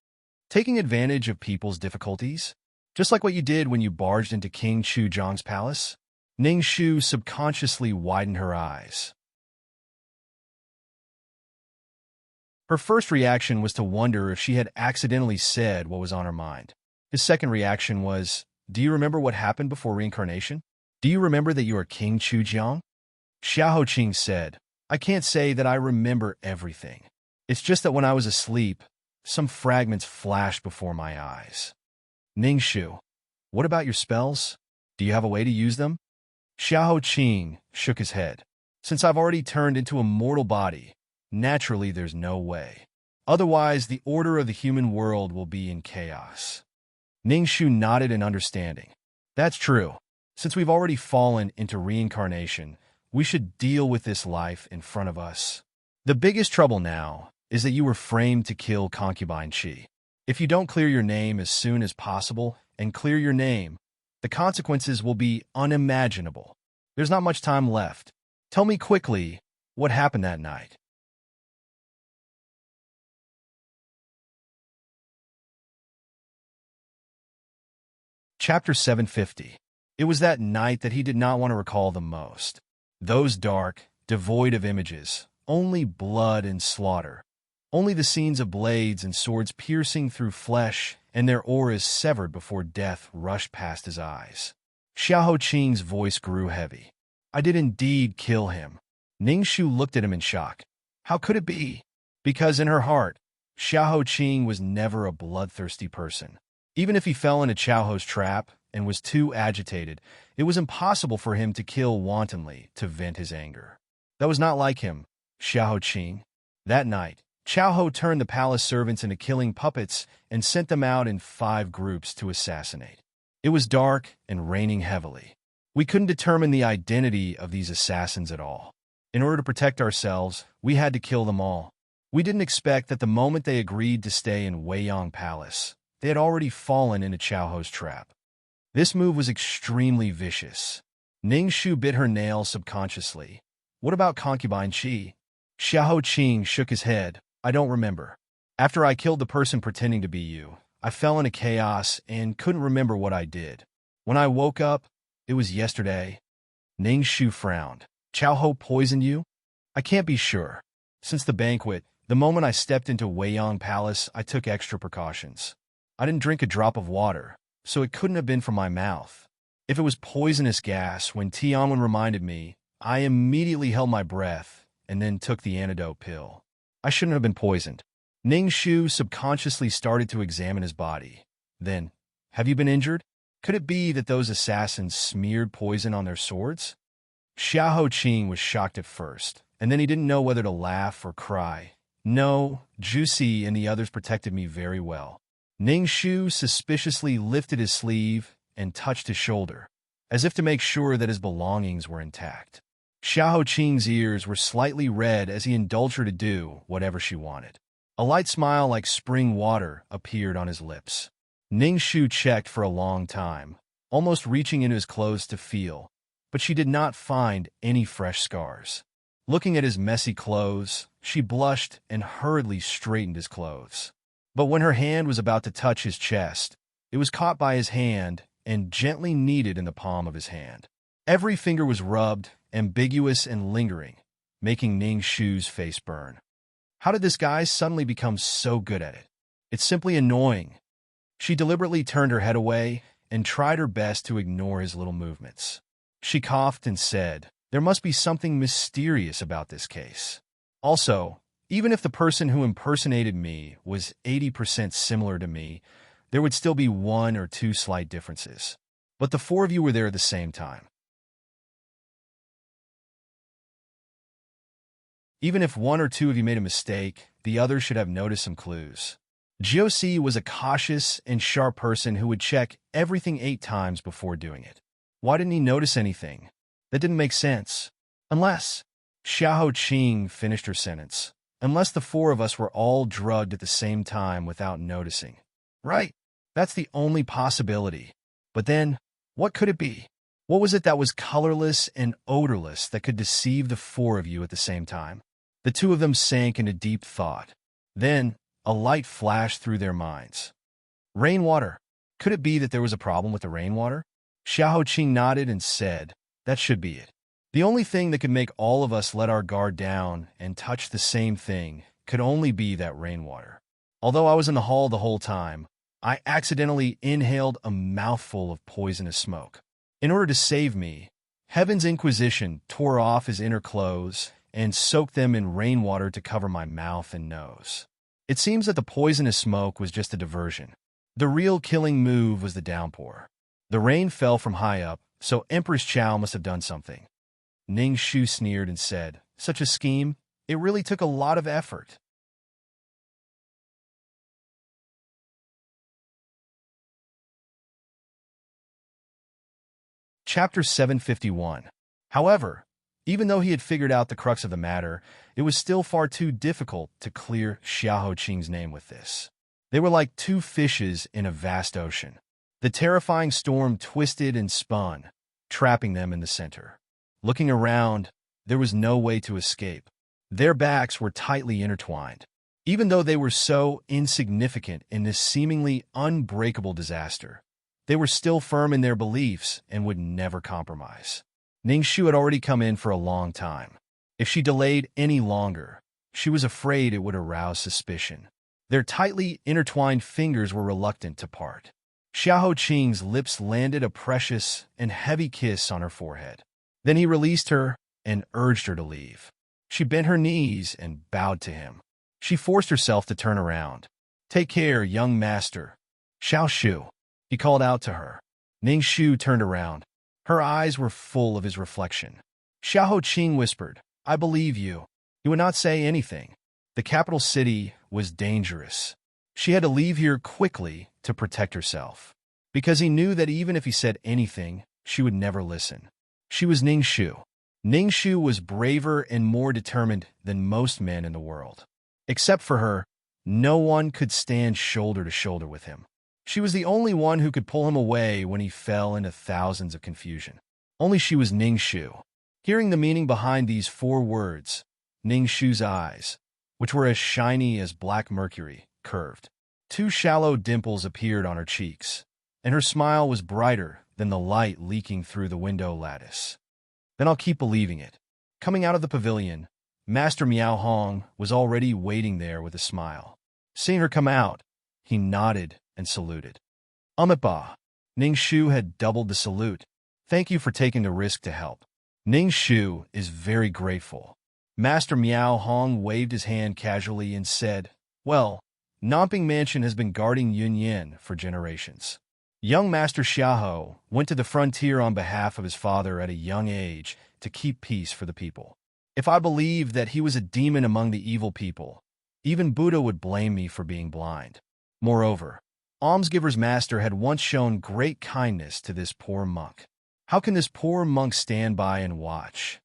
"Taking advantage of people's difficulties? Just like what you did when you barged into King Chu Zhang's palace?" Ningxu subconsciously widened her eyes. Her first reaction was to wonder if she had accidentally said what was on her mind. His second reaction was, "Do you remember what happened before reincarnation? Do you remember that you are King Chu Jiang?" Xiao Qing said, "I can't say that I remember everything. It's just that when I was asleep, some fragments flashed before my eyes." "Ningxu, what about your spells? Do you have a way to use them?" Xiao Qing shook his head. "Since I've already turned into a mortal body, naturally there's no way. Otherwise, the order of the human world will be in chaos." Ningxu nodded in understanding. "That's true. Since we've already fallen into reincarnation, we should deal with this life in front of us. The biggest trouble now is that you were framed to kill Concubine Qi. If you don't clear your name as soon as possible and clear your name, the consequences will be unimaginable. There's not much time left. Tell me quickly what happened that night." Chapter 750. It was that night that he did not want to recall the most. Those dark, devoid of images, only blood and slaughter. Only the scenes of blades and swords piercing through flesh and their auras severed before death rushed past his eyes. Xiao Qing's voice grew heavy. "I did indeed kill him." Ningxu looked at him in shock. "How could it be?" Because in her heart, Xiao Qing was never a bloodthirsty person. Even if he fell into Xiao's trap and was too agitated, it was impossible for him to kill wantonly to vent his anger. That was not like him, Xiao Qing. That night, Xiao turned the palace servants into killing puppets and sent them out in 5 groups to assassinate. It was dark and raining heavily. We couldn't determine the identity of these assassins at all. In order to protect ourselves, we had to kill them all. We didn't expect that the moment they agreed to stay in Weiyang Palace, they had already fallen into Xiao's trap. This move was extremely vicious. Ningshu bit her nail subconsciously. What about concubine Qi? Xiao Qing shook his head. I don't remember. After I killed the person pretending to be you, I fell into chaos and couldn't remember what I did. When I woke up, it was yesterday. Ningshu frowned. Xiao poisoned you? I can't be sure. Since the banquet, the moment I stepped into Weiyang Palace, I took extra precautions. I didn't drink a drop of water, so it couldn't have been from my mouth. If it was poisonous gas, when Tianwen reminded me, I immediately held my breath and then took the antidote pill. I shouldn't have been poisoned. Ningshu subconsciously started to examine his body. Then, have you been injured? Could it be that those assassins smeared poison on their swords? Xiao Qing was shocked at first, and then he didn't know whether to laugh or cry. No, Juicy and the others protected me very well. Ningshu suspiciously lifted his sleeve and touched his shoulder, as if to make sure that his belongings were intact. Xiao Qing's ears were slightly red as he indulged her to do whatever she wanted. A light smile like spring water appeared on his lips. Ningshu checked for a long time, almost reaching into his clothes to feel, but she did not find any fresh scars. Looking at his messy clothes, she blushed and hurriedly straightened his clothes. But when her hand was about to touch his chest, it was caught by his hand and gently kneaded in the palm of his hand. Every finger was rubbed, ambiguous and lingering, making Ningshu's face burn. How did this guy suddenly become so good at it? It's simply annoying. She deliberately turned her head away and tried her best to ignore his little movements. She coughed and said, there must be something mysterious about this case. Also, even if the person who impersonated me was 80% similar to me, there would still be 1 or 2 slight differences. But the 4 of you were there at the same time. Even if 1 or 2 of you made a mistake, the others should have noticed some clues. Jiuxi was a cautious and sharp person who would check everything 8 times before doing it. Why didn't he notice anything? That didn't make sense. Unless... Xiao Qing finished her sentence. Unless the 4 of us were all drugged at the same time without noticing. Right. That's the only possibility. But then, what could it be? What was it that was colorless and odorless that could deceive the 4 of you at the same time? The 2 of them sank into deep thought. Then, a light flashed through their minds. Rainwater. Could it be that there was a problem with the rainwater? Xiao Qing nodded and said, that should be it. The only thing that could make all of us let our guard down and touch the same thing could only be that rainwater. Although I was in the hall the whole time, I accidentally inhaled a mouthful of poisonous smoke. In order to save me, Heaven's Inquisition tore off his inner clothes and soaked them in rainwater to cover my mouth and nose. It seems that the poisonous smoke was just a diversion. The real killing move was the downpour. The rain fell from high up, so Empress Chao must have done something. Ningshu sneered and said, such a scheme? It really took a lot of effort. Chapter 751. However, even though he had figured out the crux of the matter, it was still far too difficult to clear Xiao Qing's name with this. They were like 2 fishes in a vast ocean. The terrifying storm twisted and spun, trapping them in the center. Looking around, there was no way to escape. Their backs were tightly intertwined. Even though they were so insignificant in this seemingly unbreakable disaster, they were still firm in their beliefs and would never compromise. Ningshu had already come in for a long time. If she delayed any longer, she was afraid it would arouse suspicion. Their tightly intertwined fingers were reluctant to part. Xiao Qing's lips landed a precious and heavy kiss on her forehead. Then he released her and urged her to leave. She bent her knees and bowed to him. She forced herself to turn around. "Take care, young master." "Xiao Shu," he called out to her. Ning Shu turned around. Her eyes were full of his reflection. Xiao Qing whispered, "I believe you." He would not say anything. The capital city was dangerous. She had to leave here quickly to protect herself, because he knew that even if he said anything, she would never listen. She was Ning Shu. Ning Shu was braver and more determined than most men in the world. Except for her, no one could stand shoulder to shoulder with him. She was the only one who could pull him away when he fell into thousands of confusion. Only she was Ning Shu. Hearing the meaning behind these 4 words, Ning Shu's eyes, which were as shiny as black mercury, curved. 2 shallow dimples appeared on her cheeks, and her smile was brighter than the light leaking through the window lattice. "Then I'll keep believing it." Coming out of the pavilion, Master Miao Hong was already waiting there with a smile. Seeing her come out, he nodded and saluted. "Ba." Ning Shu had doubled the salute. "Thank you for taking the risk to help." Ning Shu is very grateful. Master Miao Hong waved his hand casually and said, "Well, Namping Mansion has been guarding Yunyan for generations." Young Master Xiahou went to the frontier on behalf of his father at a young age to keep peace for the people. If I believed that he was a demon among the evil people, even Buddha would blame me for being blind. Moreover, Almsgiver's master had once shown great kindness to this poor monk. How can this poor monk stand by and watch?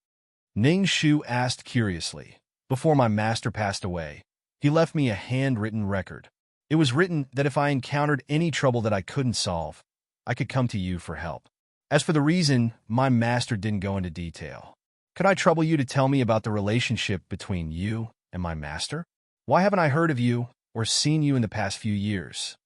Ning Shu asked curiously. "Before my master passed away, he left me a handwritten record. It was written that if I encountered any trouble that I couldn't solve, I could come to you for help. As for the reason, my master didn't go into detail. Could I trouble you to tell me about the relationship between you and my master? Why haven't I heard of you or seen you in the past few years?"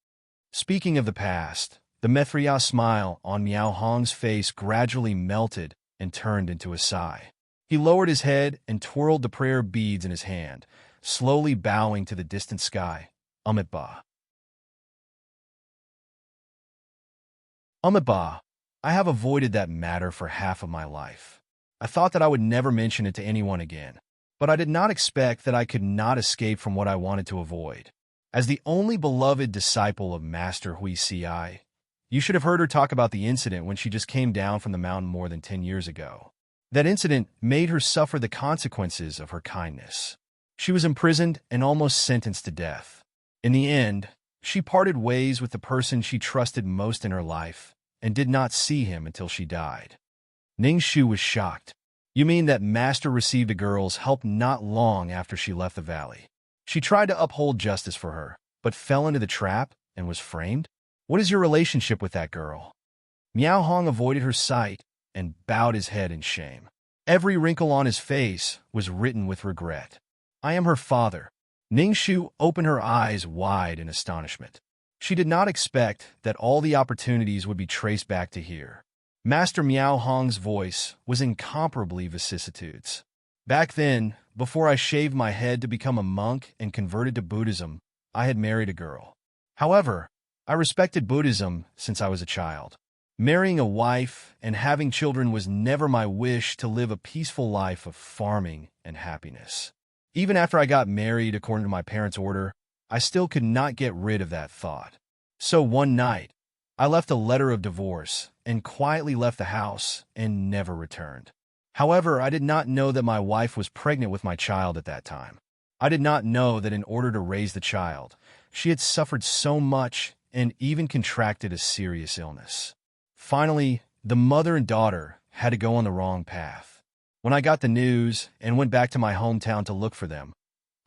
Speaking of the past, the Mithriya smile on Miao Hong's face gradually melted and turned into a sigh. He lowered his head and twirled the prayer beads in his hand, slowly bowing to the distant sky. Ba. Ba, I have avoided that matter for half of my life. I thought that I would never mention it to anyone again, but I did not expect that I could not escape from what I wanted to avoid. As the only beloved disciple of Master Hui Ci, you should have heard her talk about the incident when she just came down from the mountain more than 10 years ago. That incident made her suffer the consequences of her kindness. She was imprisoned and almost sentenced to death. In the end, she parted ways with the person she trusted most in her life and did not see him until she died. Ning Shu was shocked. "You mean that Master received a girl's help not long after she left the valley? She tried to uphold justice for her, but fell into the trap and was framed? What is your relationship with that girl?" Miao Hong avoided her sight and bowed his head in shame. Every wrinkle on his face was written with regret. "I am her father." Ning Shu opened her eyes wide in astonishment. She did not expect that all the opportunities would be traced back to here. Master Miao Hong's voice was incomparably vicissitudes. "Back then, before I shaved my head to become a monk and converted to Buddhism, I had married a girl. However, I respected Buddhism since I was a child. Marrying a wife and having children was never my wish to live a peaceful life of farming and happiness. Even after I got married according to my parents' order, I still could not get rid of that thought. So one night, I left a letter of divorce and quietly left the house and never returned. However, I did not know that my wife was pregnant with my child at that time. I did not know that in order to raise the child, she had suffered so much and even contracted a serious illness. Finally, the mother and daughter had to go on the wrong path. When I got the news and went back to my hometown to look for them,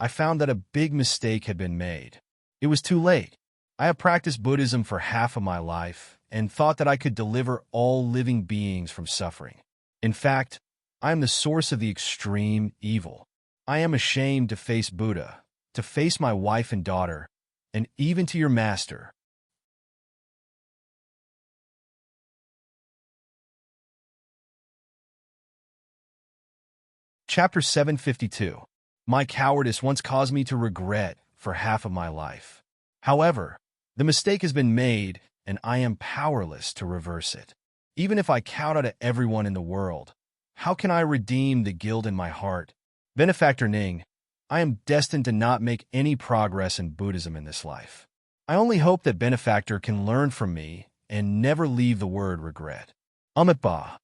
I found that a big mistake had been made. It was too late. I have practiced Buddhism for half of my life and thought that I could deliver all living beings from suffering. In fact, I am the source of the extreme evil. I am ashamed to face Buddha, to face my wife and daughter, and even to your master." Chapter 752. My cowardice once caused me to regret for half of my life. However, the mistake has been made, and I am powerless to reverse it. Even if I kowtow to everyone in the world, how can I redeem the guilt in my heart? Benefactor Ning, I am destined to not make any progress in Buddhism in this life. I only hope that benefactor can learn from me and never leave the word regret. Umitba.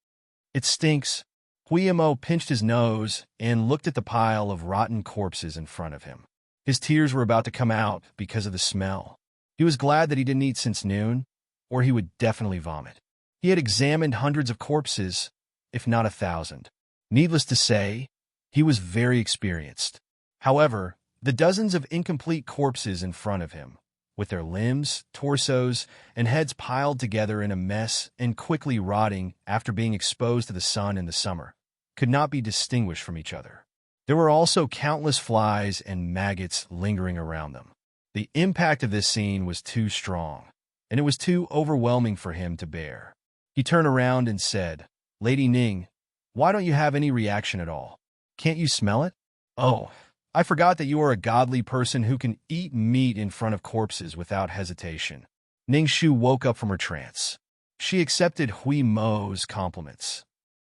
It stinks. Huiyamo pinched his nose and looked at the pile of rotten corpses in front of him. His tears were about to come out because of the smell. He was glad that he didn't eat since noon, or he would definitely vomit. He had examined hundreds of corpses, if not 1,000. Needless to say, he was very experienced. However, the dozens of incomplete corpses in front of him, with their limbs, torsos, and heads piled together in a mess and quickly rotting after being exposed to the sun in the summer, could not be distinguished from each other. There were also countless flies and maggots lingering around them. The impact of this scene was too strong, and it was too overwhelming for him to bear. He turned around and said, "Lady Ning, why don't you have any reaction at all? Can't you smell it? Oh, I forgot that you are a godly person who can eat meat in front of corpses without hesitation." Ning Shu woke up from her trance. She accepted Hui Mo's compliments.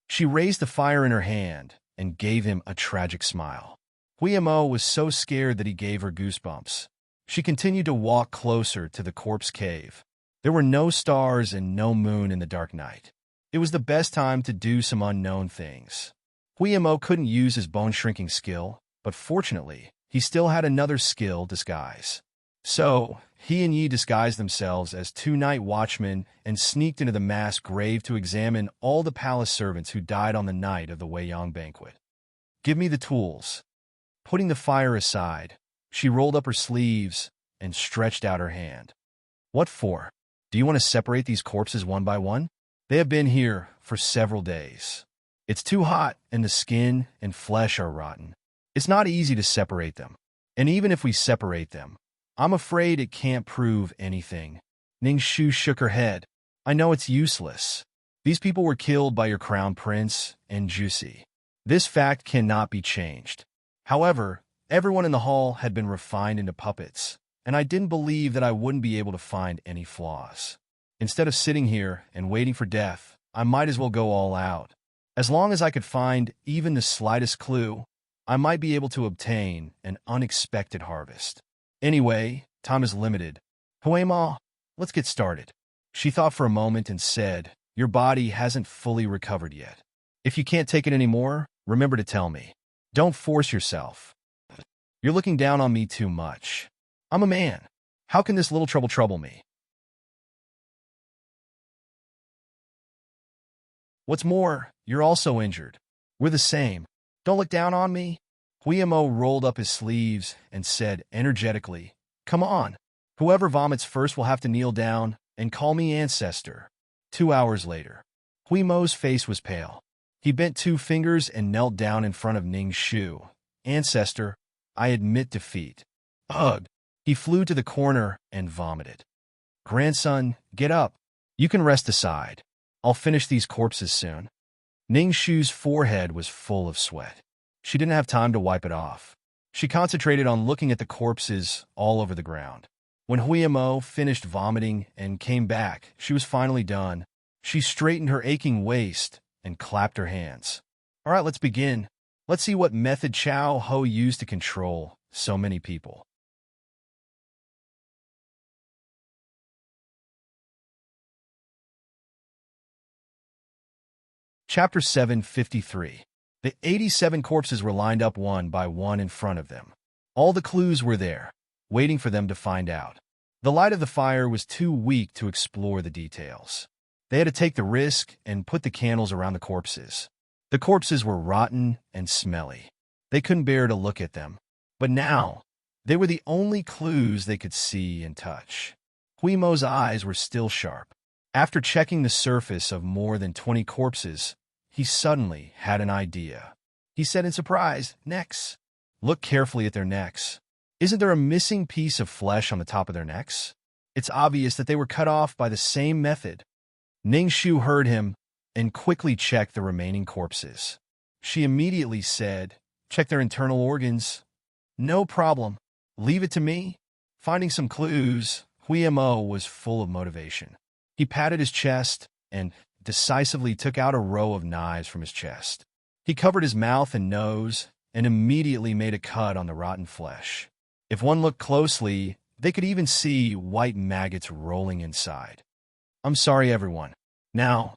She raised the fire in her hand and gave him a tragic smile. Hui Mo was so scared that he gave her goosebumps. She continued to walk closer to the corpse cave. There were no stars and no moon in the dark night. It was the best time to do some unknown things. Hui Mo couldn't use his bone-shrinking skill, but fortunately, he still had another skill, disguise. So, he and Yi disguised themselves as two night watchmen and sneaked into the mass grave to examine all the palace servants who died on the night of the Weiyang banquet. "Give me the tools." Putting the fire aside, she rolled up her sleeves and stretched out her hand. "What for? Do you want to separate these corpses one by one? They have been here for several days. It's too hot and the skin and flesh are rotten. It's not easy to separate them. And even if we separate them, I'm afraid it can't prove anything." Ning Shu shook her head. "I know it's useless. These people were killed by your crown prince and Juicy. This fact cannot be changed. However, everyone in the hall had been refined into puppets, and I didn't believe that I wouldn't be able to find any flaws. Instead of sitting here and waiting for death, I might as well go all out. As long as I could find even the slightest clue, I might be able to obtain an unexpected harvest. Anyway, time is limited. Huema, let's get started." She thought for a moment and said, "Your body hasn't fully recovered yet. If you can't take it anymore, remember to tell me. Don't force yourself. You're looking down on me too much. I'm a man. How can this little trouble trouble me? What's more, you're also injured. We're the same. Don't look down on me." Huiyamo rolled up his sleeves and said energetically, "Come on. Whoever vomits first will have to kneel down and call me ancestor." 2 hours later, Huimo's face was pale. He bent 2 fingers and knelt down in front of Ning Shu. "Ancestor, I admit defeat." Ugh! He flew to the corner and vomited. "Grandson, get up. You can rest aside. I'll finish these corpses soon." Ning Shu's forehead was full of sweat. She didn't have time to wipe it off. She concentrated on looking at the corpses all over the ground. When Huiyamo finished vomiting and came back, she was finally done. She straightened her aching waist and clapped her hands. "All right, let's begin. Let's see what method Chao Ho used to control so many people." Chapter 753. The 87 corpses were lined up one by one in front of them. All the clues were there, waiting for them to find out. The light of the fire was too weak to explore the details. They had to take the risk and put the candles around the corpses. The corpses were rotten and smelly. They couldn't bear to look at them. But now, they were the only clues they could see and touch. Huimo's eyes were still sharp. After checking the surface of more than 20 corpses, he suddenly had an idea. He said in surprise, "Necks. Look carefully at their necks. Isn't there a missing piece of flesh on the top of their necks? It's obvious that they were cut off by the same method." Ning Shu heard him and quickly checked the remaining corpses. She immediately said, "Check their internal organs." "No problem. Leave it to me." Finding some clues, Huiyamo was full of motivation. He patted his chest and decisively took out a row of knives from his chest. He covered his mouth and nose and immediately made a cut on the rotten flesh. If one looked closely, they could even see white maggots rolling inside. I'm sorry, everyone. Now,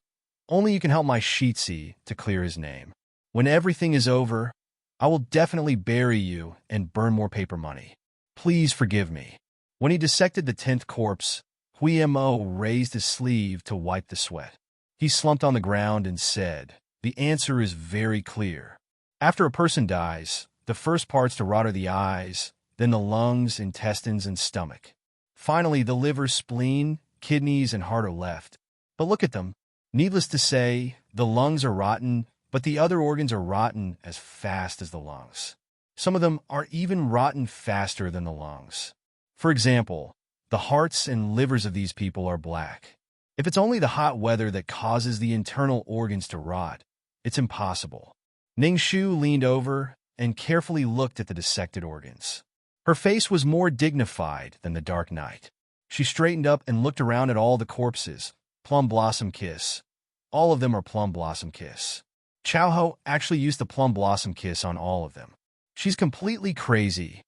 only you can help my Sheetsy to clear his name. When everything is over, I will definitely bury you and burn more paper money. Please forgive me. When he dissected the 10th corpse, Huimo raised his sleeve to wipe the sweat. He slumped on the ground and said, "The answer is very clear. After a person dies, the first parts to rot are the eyes, then the lungs, intestines, and stomach. Finally, the liver, spleen, kidneys, and heart are left. But look at them. Needless to say, the lungs are rotten, but the other organs are rotten as fast as the lungs. Some of them are even rotten faster than the lungs. For example, the hearts and livers of these people are black. If it's only the hot weather that causes the internal organs to rot, it's impossible." Ningshu leaned over and carefully looked at the dissected organs. Her face was more dignified than the dark night. She straightened up and looked around at all the corpses. Plum Blossom Kiss. All of them are Plum Blossom Kiss. Chowho actually used the Plum Blossom Kiss on all of them. She's completely crazy.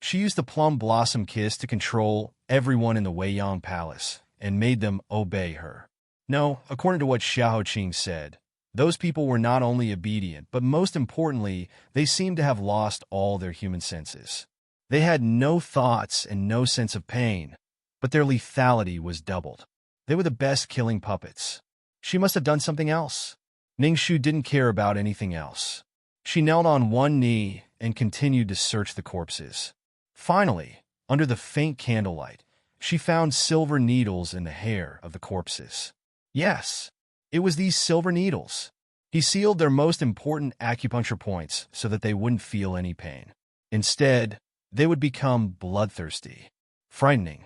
She used the Plum Blossom Kiss to control everyone in the Weiyang Palace and made them obey her. No, according to what Xiao Qing said, those people were not only obedient, but most importantly, they seemed to have lost all their human senses. They had no thoughts and no sense of pain, but their lethality was doubled. They were the best killing puppets. She must have done something else. Ningshu didn't care about anything else. She knelt on one knee and continued to search the corpses. Finally, under the faint candlelight, she found silver needles in the hair of the corpses. Yes, it was these silver needles. He sealed their most important acupuncture points so that they wouldn't feel any pain. Instead, they would become bloodthirsty. Frightening.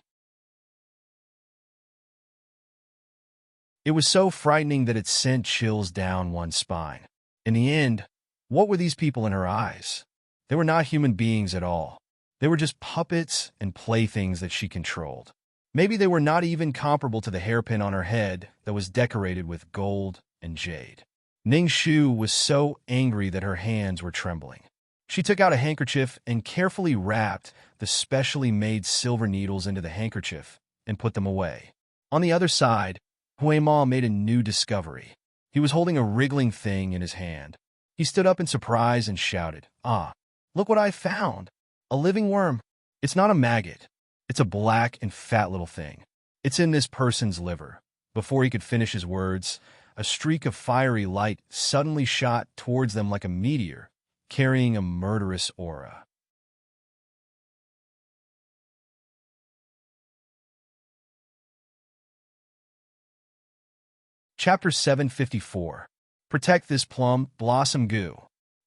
It was so frightening that it sent chills down one's spine. In the end, what were these people in her eyes? They were not human beings at all. They were just puppets and playthings that she controlled. Maybe they were not even comparable to the hairpin on her head that was decorated with gold and jade. Ningshu was so angry that her hands were trembling. She took out a handkerchief and carefully wrapped the specially made silver needles into the handkerchief and put them away. On the other side, Huima made a new discovery. He was holding a wriggling thing in his hand. He stood up in surprise and shouted, "Ah, look what I found! A living worm. It's not a maggot. It's a black and fat little thing. It's in this person's liver." Before he could finish his words, a streak of fiery light suddenly shot towards them like a meteor, carrying a murderous aura. Chapter 754. Protect this plum blossom goo.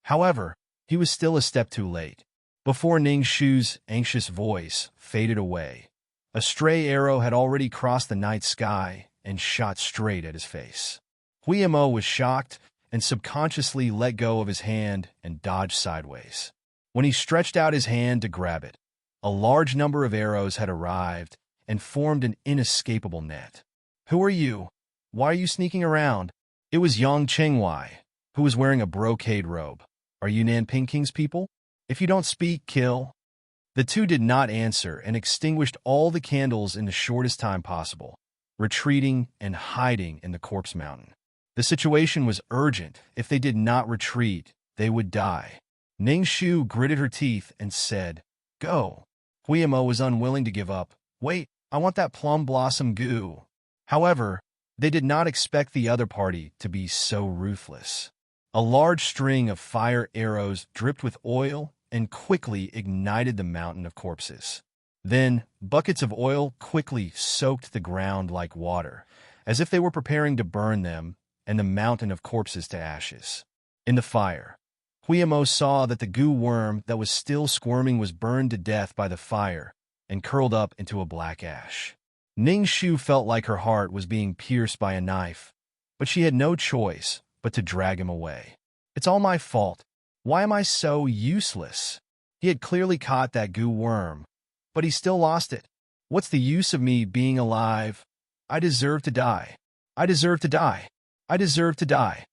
However, he was still a step too late. Before Ningshu's anxious voice faded away, a stray arrow had already crossed the night sky and shot straight at his face. Huimo was shocked and subconsciously let go of his hand and dodged sideways. When he stretched out his hand to grab it, a large number of arrows had arrived and formed an inescapable net. "Who are you? Why are you sneaking around?" It was Yang Chengwei, who was wearing a brocade robe. "Are you Nanping King's people? If you don't speak, kill." The two did not answer and extinguished all the candles in the shortest time possible, retreating and hiding in the corpse mountain. The situation was urgent. If they did not retreat, they would die. Ningshu gritted her teeth and said, "Go." Huimo was unwilling to give up. "Wait, I want that plum blossom goo." However, they did not expect the other party to be so ruthless. A large string of fire arrows dripped with oil and quickly ignited the mountain of corpses. Then, buckets of oil quickly soaked the ground like water, as if they were preparing to burn them and the mountain of corpses to ashes. In the fire, Huimo saw that the goo worm that was still squirming was burned to death by the fire and curled up into a black ash. Ningshu felt like her heart was being pierced by a knife, but she had no choice but to drag him away. "It's all my fault. Why am I so useless?" He had clearly caught that goo worm, but he still lost it. "What's the use of me being alive? I deserve to die. I deserve to die. I deserve to die."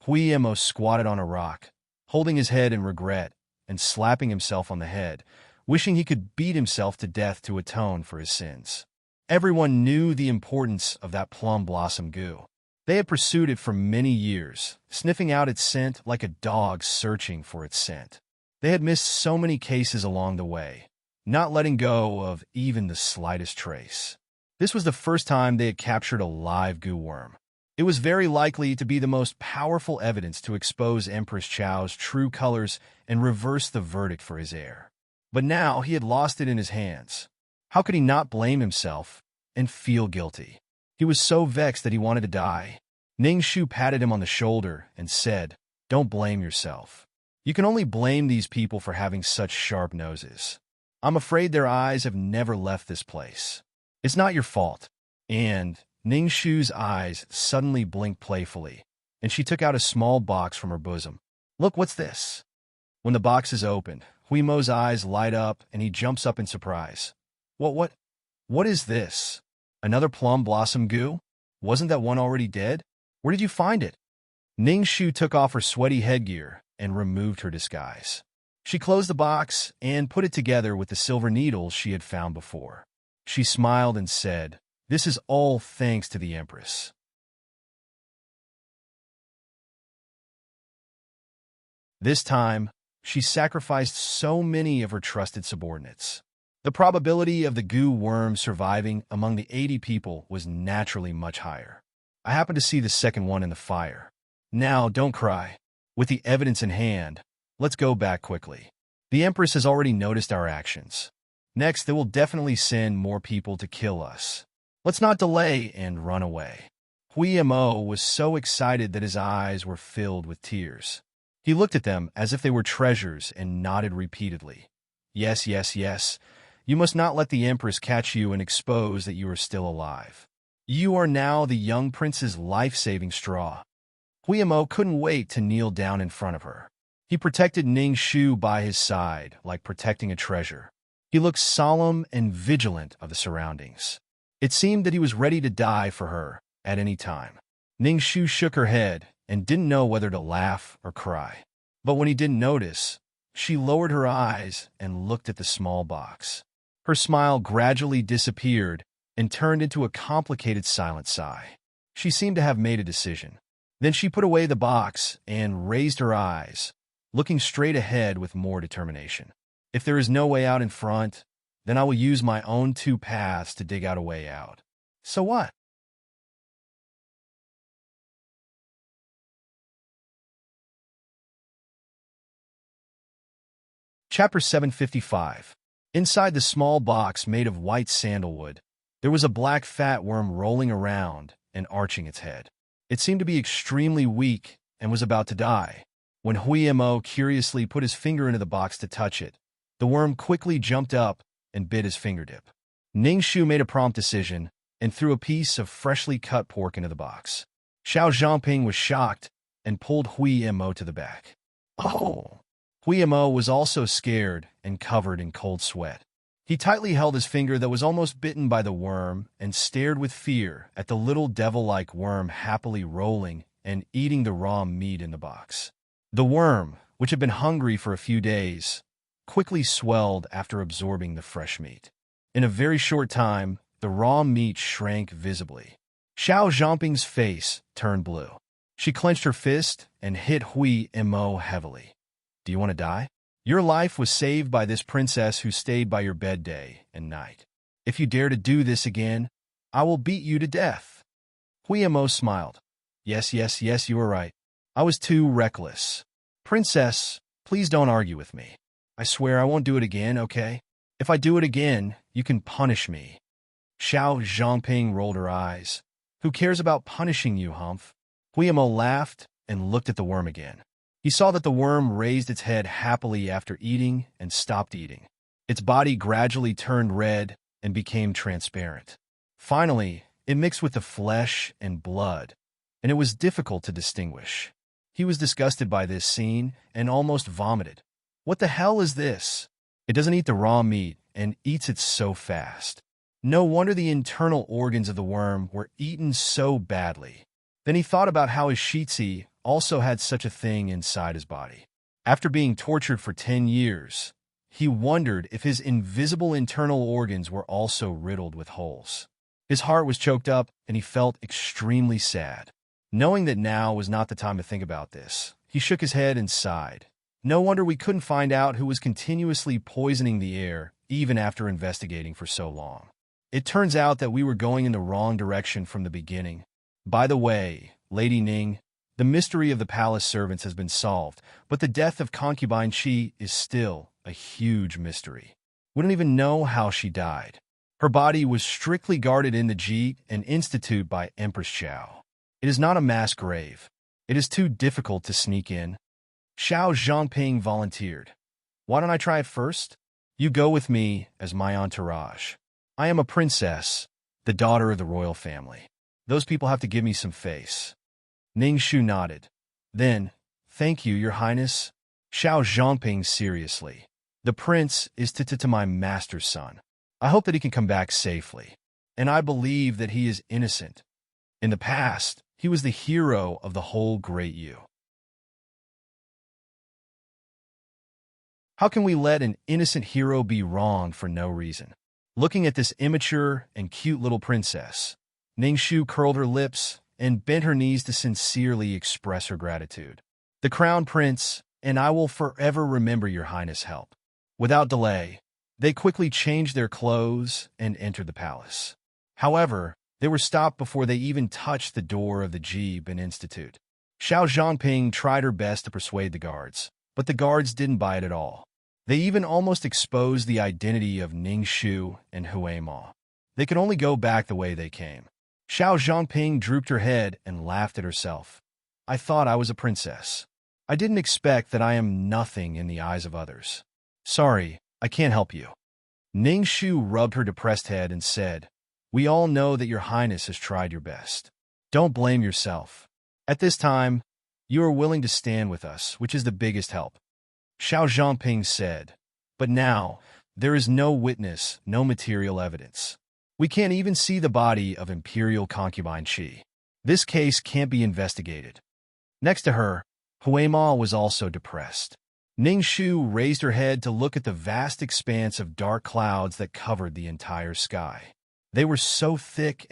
Huimo squatted on a rock, holding his head in regret and slapping himself on the head, wishing he could beat himself to death to atone for his sins. Everyone knew the importance of that plum blossom goo. They had pursued it for many years, sniffing out its scent like a dog searching for its scent. They had missed so many cases along the way, not letting go of even the slightest trace. This was the first time they had captured a live goo worm. It was very likely to be the most powerful evidence to expose Empress Chow's true colors and reverse the verdict for his heir. But now he had lost it in his hands. How could he not blame himself and feel guilty? He was so vexed that he wanted to die. Ning Shu patted him on the shoulder and said, "Don't blame yourself. You can only blame these people for having such sharp noses. I'm afraid their eyes have never left this place. It's not your fault." And Ning Shu's eyes suddenly blinked playfully, and she took out a small box from her bosom. "Look, what's this?" When the box is opened, Huimo's eyes light up and he jumps up in surprise. What is this? Another plum blossom goo? Wasn't that one already dead? Where did you find it? Ning Shu took off her sweaty headgear and removed her disguise. She closed the box and put it together with the silver needles she had found before. She smiled and said, "This is all thanks to the Empress." This time, she sacrificed so many of her trusted subordinates. The probability of the goo worm surviving among the 80 people was naturally much higher. I happened to see the second one in the fire. Now, don't cry. With the evidence in hand, let's go back quickly. The Empress has already noticed our actions. Next, they will definitely send more people to kill us. Let's not delay and run away. Huimo was so excited that his eyes were filled with tears. He looked at them as if they were treasures and nodded repeatedly. "Yes, yes, yes. You must not let the Empress catch you and expose that you are still alive. You are now the young prince's life-saving straw." Huimo couldn't wait to kneel down in front of her. He protected Ning Shu by his side like protecting a treasure. He looked solemn and vigilant of the surroundings. It seemed that he was ready to die for her at any time. Ning Shu shook her head and didn't know whether to laugh or cry. But when he didn't notice, she lowered her eyes and looked at the small box. Her smile gradually disappeared and turned into a complicated silent sigh. She seemed to have made a decision. Then she put away the box and raised her eyes, looking straight ahead with more determination. "If there is no way out in front, then I will use my own 2 paths to dig out a way out. So what?" Chapter 755. Inside the small box made of white sandalwood, there was a black fat worm rolling around and arching its head. It seemed to be extremely weak and was about to die. When Huimo curiously put his finger into the box to touch it, the worm quickly jumped up and bit his fingertip. Ning Shu made a prompt decision and threw a piece of freshly cut pork into the box. Xiao Zhangping was shocked and pulled Huimo to the back. "Oh!" Huimo was also scared and covered in cold sweat. He tightly held his finger that was almost bitten by the worm and stared with fear at the little devil-like worm happily rolling and eating the raw meat in the box. The worm, which had been hungry for a few days, quickly swelled after absorbing the fresh meat. In a very short time, the raw meat shrank visibly. Xiao Zhangping's face turned blue. She clenched her fist and hit Huimo heavily. "Do you want to die? Your life was saved by this princess who stayed by your bed day and night. If you dare to do this again, I will beat you to death." Huimo smiled. Yes, you were right. I was too reckless. Princess, please don't argue with me. I swear I won't do it again, okay? If I do it again, you can punish me." Xiao Zhangping rolled her eyes. "Who cares about punishing you, Humph?" Huimo laughed and looked at the worm again. He saw that the worm raised its head happily after eating and stopped eating. Its body gradually turned red and became transparent. Finally, it mixed with the flesh and blood, and it was difficult to distinguish. He was disgusted by this scene and almost vomited. "What the hell is this? It doesn't eat the raw meat and eats it so fast. No wonder the internal organs of the worm were eaten so badly." Then he thought about how his Shitsi also had such a thing inside his body. After being tortured for 10 years, he wondered if his invisible internal organs were also riddled with holes. His heart was choked up, and he felt extremely sad. Knowing that now was not the time to think about this, he shook his head and sighed. No wonder we couldn't find out who was continuously poisoning the air, even after investigating for so long. It turns out that we were going in the wrong direction from the beginning. By the way, Lady Ning, the mystery of the palace servants has been solved, but the death of concubine Qi is still a huge mystery. We don't even know how she died. Her body was strictly guarded in the Ji and Institute by Empress Xiao. It is not a mass grave. It is too difficult to sneak in. Xiao Zhangping volunteered. Why don't I try it first? You go with me as my entourage. I am a princess, the daughter of the royal family. Those people have to give me some face. Ning Shu nodded. Then, thank you, Your Highness. Xiao Zhangping seriously. The prince is to my master's son. I hope that he can come back safely. And I believe that he is innocent. In the past, he was the hero of the whole Great Yu. How can we let an innocent hero be wronged for no reason? Looking at this immature and cute little princess, Ning Shu curled her lips and bent her knees to sincerely express her gratitude. The crown prince, and I will forever remember Your Highness' help. Without delay, they quickly changed their clothes and entered the palace. However, they were stopped before they even touched the door of the Jibin Institute. Xiao Zhangping tried her best to persuade the guards, but the guards didn't buy it at all. They even almost exposed the identity of Ning Shu and Hui Ma. They could only go back the way they came. Xiao Zhangping drooped her head and laughed at herself. I thought I was a princess. I didn't expect that I am nothing in the eyes of others. Sorry, I can't help you. Ning Shu rubbed her depressed head and said, We all know that Your Highness has tried your best. Don't blame yourself. At this time, you are willing to stand with us, which is the biggest help. Xiao Zhangping said, But now, there is no witness, no material evidence. We can't even see the body of Imperial concubine Qi. This case can't be investigated. Next to her, Hui Ma was also depressed. Ning Shu raised her head to look at the vast expanse of dark clouds that covered the entire sky. They were so thick,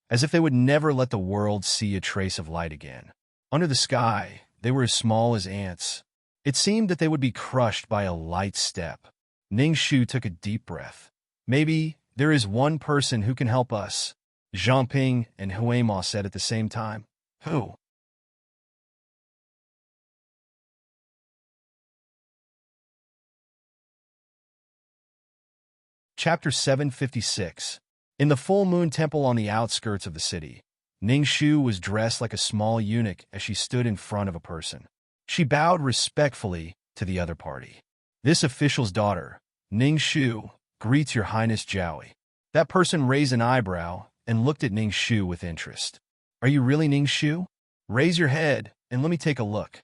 as if they would never let the world see a trace of light again. Under the sky, they were as small as ants. It seemed that they would be crushed by a light step. Ning Shu took a deep breath. Maybe there is one person who can help us, Zhangping and Hui Ma said at the same time. Who? Chapter 756. In the full moon temple on the outskirts of the city, Ning Shu was dressed like a small eunuch as she stood in front of a person. She bowed respectfully to the other party. This official's daughter, Ning Shu, greets Your Highness Jowie. That person raised an eyebrow and looked at Ning Shu with interest. Are you really Ning Shu? Raise your head and let me take a look.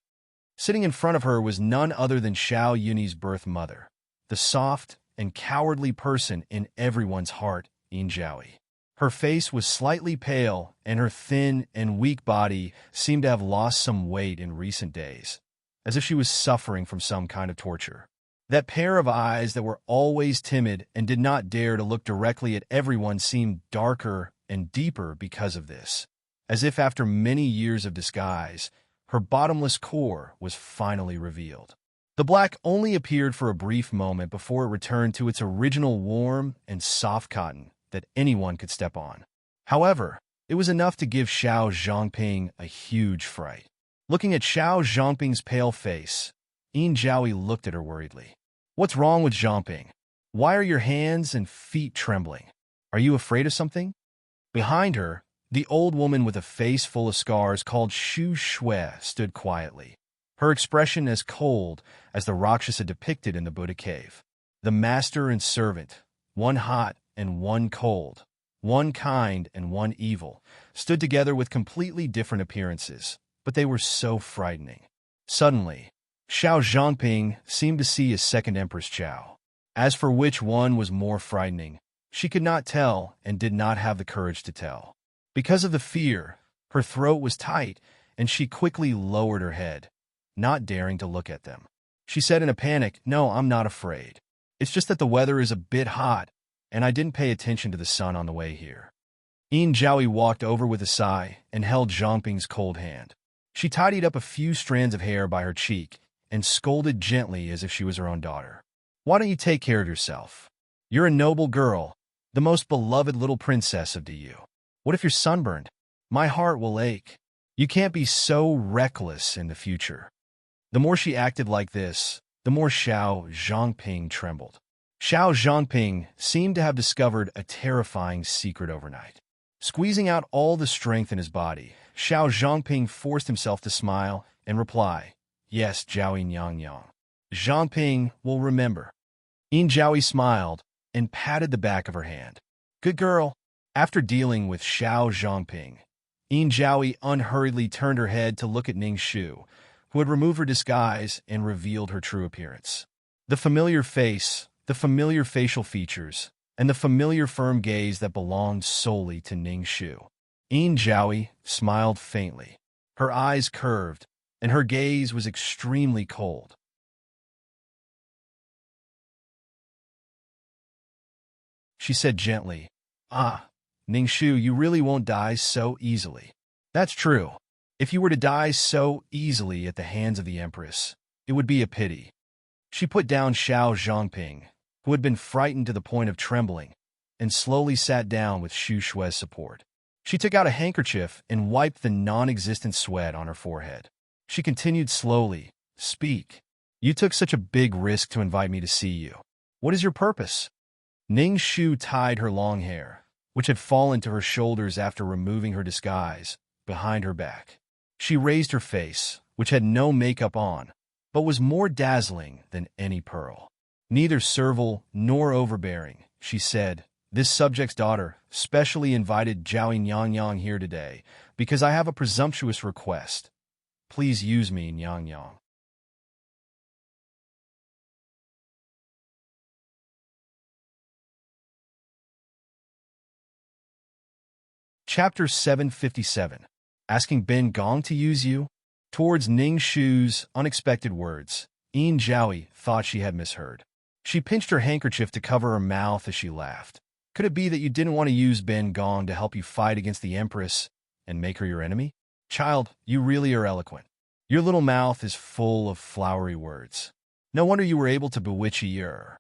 Sitting in front of her was none other than Xiao Yunyi's birth mother, the soft and cowardly person in everyone's heart, Yin Jowie. Her face was slightly pale, and her thin and weak body seemed to have lost some weight in recent days, as if she was suffering from some kind of torture. That pair of eyes that were always timid and did not dare to look directly at everyone seemed darker and deeper because of this, as if after many years of disguise, her bottomless core was finally revealed. The black only appeared for a brief moment before it returned to its original warm and soft cotton that anyone could step on. However, it was enough to give Xiao Zhangping a huge fright. Looking at Xiao Zhangping's pale face, Yin Jowie looked at her worriedly. What's wrong with Zhangping? Why are your hands and feet trembling? Are you afraid of something? Behind her, the old woman with a face full of scars called Shu Shui stood quietly, her expression as cold as the Rakshasa depicted in the Buddha cave. The master and servant, one hot and one cold, one kind and one evil, stood together with completely different appearances, but they were so frightening. Suddenly, Xiao Zhangping seemed to see a second Empress Qiao. As for which one was more frightening, she could not tell and did not have the courage to tell. Because of the fear, her throat was tight, and she quickly lowered her head. not daring to look at them. She said in a panic, "No, I'm not afraid. It's just that the weather is a bit hot, and I didn't pay attention to the sun on the way here." Yin Jiaoyi walked over with a sigh and held Zhang Ping's cold hand. She tidied up a few strands of hair by her cheek and scolded gently as if she was her own daughter. "Why don't you take care of yourself? You're a noble girl, the most beloved little princess of DU. What if you're sunburned? My heart will ache. You can't be so reckless in the future." The more she acted like this, the more Xiao Zhangping trembled. Xiao Zhangping seemed to have discovered a terrifying secret overnight. Squeezing out all the strength in his body, Xiao Zhangping forced himself to smile and reply, "Yes, Jiaoyi Nyang Yang. Zhangping will remember." Yin Jiaoyi smiled and patted the back of her hand. "Good girl." After dealing with Xiao Zhangping, Yin Jiaoyi unhurriedly turned her head to look at Ning Shu, who had removed her disguise and revealed her true appearance. The familiar face, the familiar facial features, and the familiar firm gaze that belonged solely to Ning Shu. Yin Jiaoyi smiled faintly. Her eyes curved, and her gaze was extremely cold. She said gently, "Ah, Ning Shu, you really won't die so easily." "That's true. If you were to die so easily at the hands of the Empress, it would be a pity." She put down Xiao Zhangping, who had been frightened to the point of trembling, and slowly sat down with Xu Shui's support. She took out a handkerchief and wiped the non-existent sweat on her forehead. She continued slowly, "Speak. You took such a big risk to invite me to see you. What is your purpose?" Ning Shu tied her long hair, which had fallen to her shoulders after removing her disguise, behind her back. She raised her face, which had no makeup on, but was more dazzling than any pearl. "Neither servile nor overbearing," she said. "This subject's daughter specially invited Jiaoyi Nyang Yang here today because I have a presumptuous request. Please use me, Nyang Yang." Chapter 757. Asking Ben Gong to use you? Towards Ning Shu's unexpected words, Yin Jiaoyi thought she had misheard. She pinched her handkerchief to cover her mouth as she laughed. "Could it be that you didn't want to use Ben Gong to help you fight against the Empress and make her your enemy? Child, you really are eloquent. Your little mouth is full of flowery words. No wonder you were able to bewitch a year."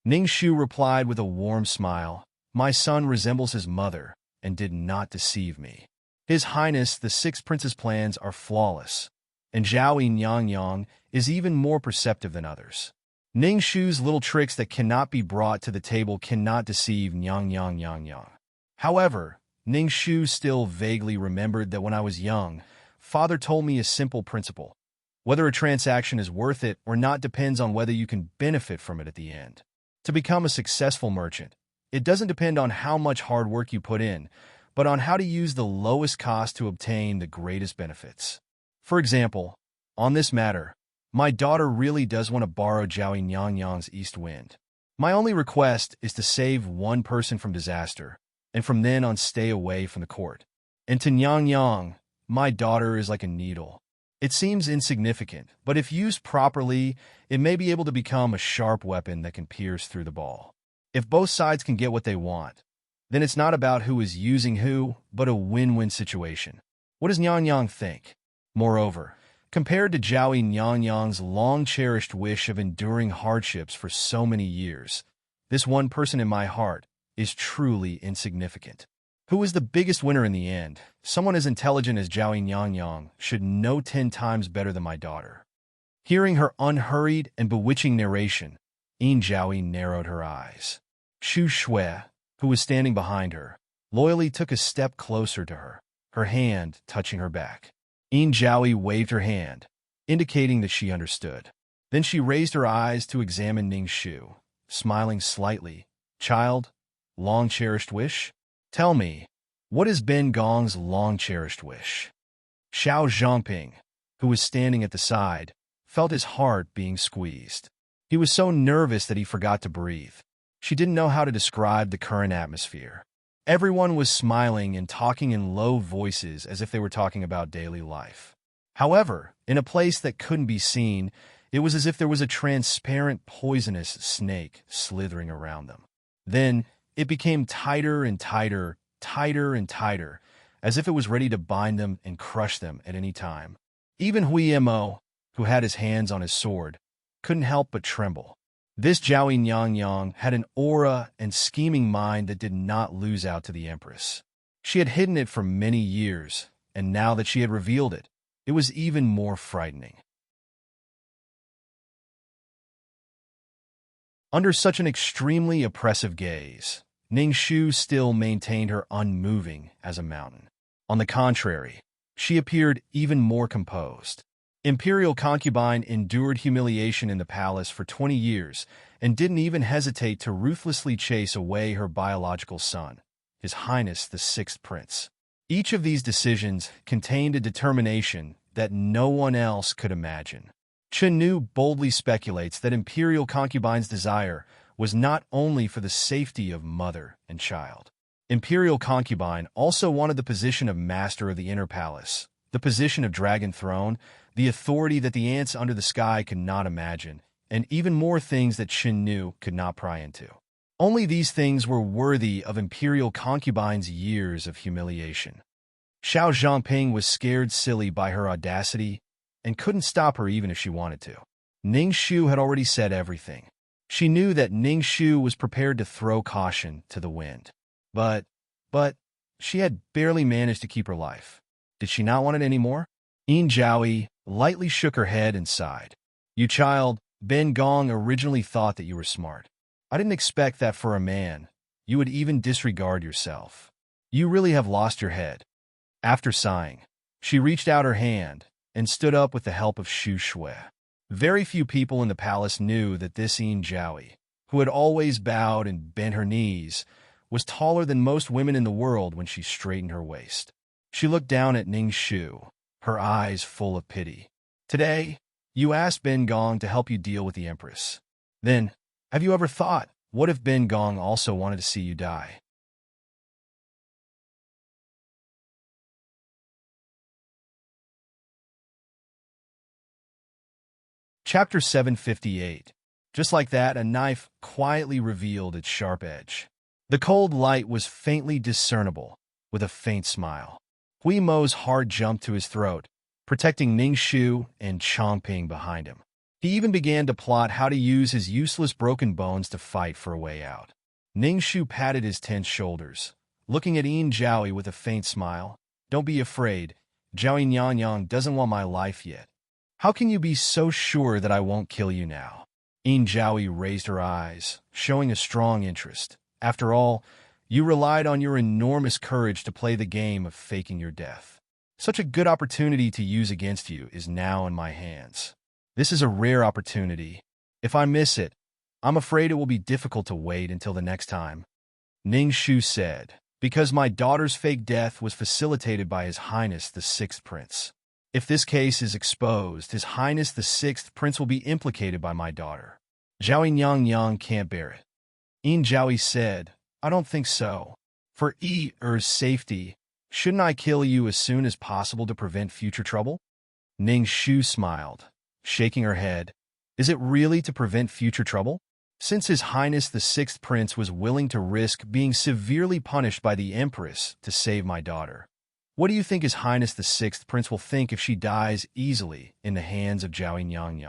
Ning Shu replied with a warm smile, "My son resembles his mother and did not deceive me. His Highness the Sixth Prince's plans are flawless, and Jiaoyi Nyang Yang is even more perceptive than others. Ning Shu's little tricks that cannot be brought to the table cannot deceive Nyang Yang Yang Yang." However, Ning Shu still vaguely remembered that when I was young, Father told me a simple principle. Whether a transaction is worth it or not depends on whether you can benefit from it at the end. To become a successful merchant, it doesn't depend on how much hard work you put in, but on how to use the lowest cost to obtain the greatest benefits. For example, on this matter, my daughter really does want to borrow Jiaoyi Nyang Yang's east wind. My only request is to save one person from disaster, and from then on stay away from the court. And to Nyang Yang, my daughter is like a needle. It seems insignificant, but if used properly, it may be able to become a sharp weapon that can pierce through the ball. If both sides can get what they want, then it's not about who is using who, but a win-win situation. What does Nyang Yang think? Moreover, compared to Jiaoyi Nyang Yang's long-cherished wish of enduring hardships for so many years, this one person in my heart is truly insignificant. Who is the biggest winner in the end? Someone as intelligent as Jiaoyi Nyang Yang should know 10 times better than my daughter. Hearing her unhurried and bewitching narration, Yin Jiaoyi narrowed her eyes. Xu Shui, who was standing behind her, loyally took a step closer to her, her hand touching her back. Yin Jiaoyi waved her hand, indicating that she understood. Then she raised her eyes to examine Ning Shu, smiling slightly. "Child, long-cherished wish? Tell me, what is Ben Gong's long-cherished wish?" Xiao Zhangping, who was standing at the side, felt his heart being squeezed. He was so nervous that he forgot to breathe. She didn't know how to describe the current atmosphere. Everyone was smiling and talking in low voices as if they were talking about daily life. However, in a place that couldn't be seen, it was as if there was a transparent, poisonous snake slithering around them. Then, it became tighter and tighter, tighter and tighter, as if it was ready to bind them and crush them at any time. Even Hui Mo, who had his hands on his sword, couldn't help but tremble. This Zhao Nyang had an aura and scheming mind that did not lose out to the Empress. She had hidden it for many years, and now that she had revealed it, it was even more frightening. Under such an extremely oppressive gaze, Ning Shu still maintained her unmoving as a mountain. On the contrary, she appeared even more composed. Imperial concubine endured humiliation in the palace for 20 years and didn't even hesitate to ruthlessly chase away her biological son, His Highness the Sixth Prince. Each of these decisions contained a determination that no one else could imagine. Chen Nu boldly speculates that Imperial concubine's desire was not only for the safety of mother and child. Imperial concubine also wanted the position of master of the inner palace, the position of dragon throne, the authority that the ants under the sky could not imagine, and even more things that Chen Nu could not pry into. Only these things were worthy of Imperial concubine's years of humiliation. Xiao Zhangping was scared silly by her audacity and couldn't stop her even if she wanted to. Ning Shu had already said everything. She knew that Ning Shu was prepared to throw caution to the wind. But she had barely managed to keep her life. Did she not want it anymore? Yin Jiaoyi lightly shook her head and sighed. You child, Ben Gong originally thought that you were smart. I didn't expect that for a man. You would even disregard yourself. You really have lost your head. After sighing, she reached out her hand and stood up with the help of Xu Shui. Very few people in the palace knew that this Yin Jiaoyi, who had always bowed and bent her knees, was taller than most women in the world when she straightened her waist. She looked down at Ning Shu, her eyes full of pity. Today, you asked Ben Gong to help you deal with the Empress. Then, have you ever thought, what if Ben Gong also wanted to see you die? Chapter 758. Just like that, a knife quietly revealed its sharp edge. The cold light was faintly discernible, with a faint smile. Hui Mo's heart jumped to his throat, protecting Ning Shu and Chongping behind him. He even began to plot how to use his useless broken bones to fight for a way out. Ning Shu patted his tense shoulders, looking at Yin Jiaoyi with a faint smile. Don't be afraid. Zhao Nyang doesn't want my life yet. How can you be so sure that I won't kill you now? Yin Jiaoyi raised her eyes, showing a strong interest. After all, you relied on your enormous courage to play the game of faking your death. Such a good opportunity to use against you is now in my hands. This is a rare opportunity. If I miss it, I'm afraid it will be difficult to wait until the next time. Ning Shu said, because my daughter's fake death was facilitated by His Highness the Sixth Prince. If this case is exposed, His Highness the Sixth Prince will be implicated by my daughter. Zhao Yang can't bear it. Yin Jiaoyi said, I don't think so. For Er's safety, shouldn't I kill you as soon as possible to prevent future trouble? Ning Shu smiled, shaking her head. Is it really to prevent future trouble? Since His Highness the Sixth Prince was willing to risk being severely punished by the Empress to save my daughter, what do you think His Highness the Sixth Prince will think if she dies easily in the hands of Zhao Yang?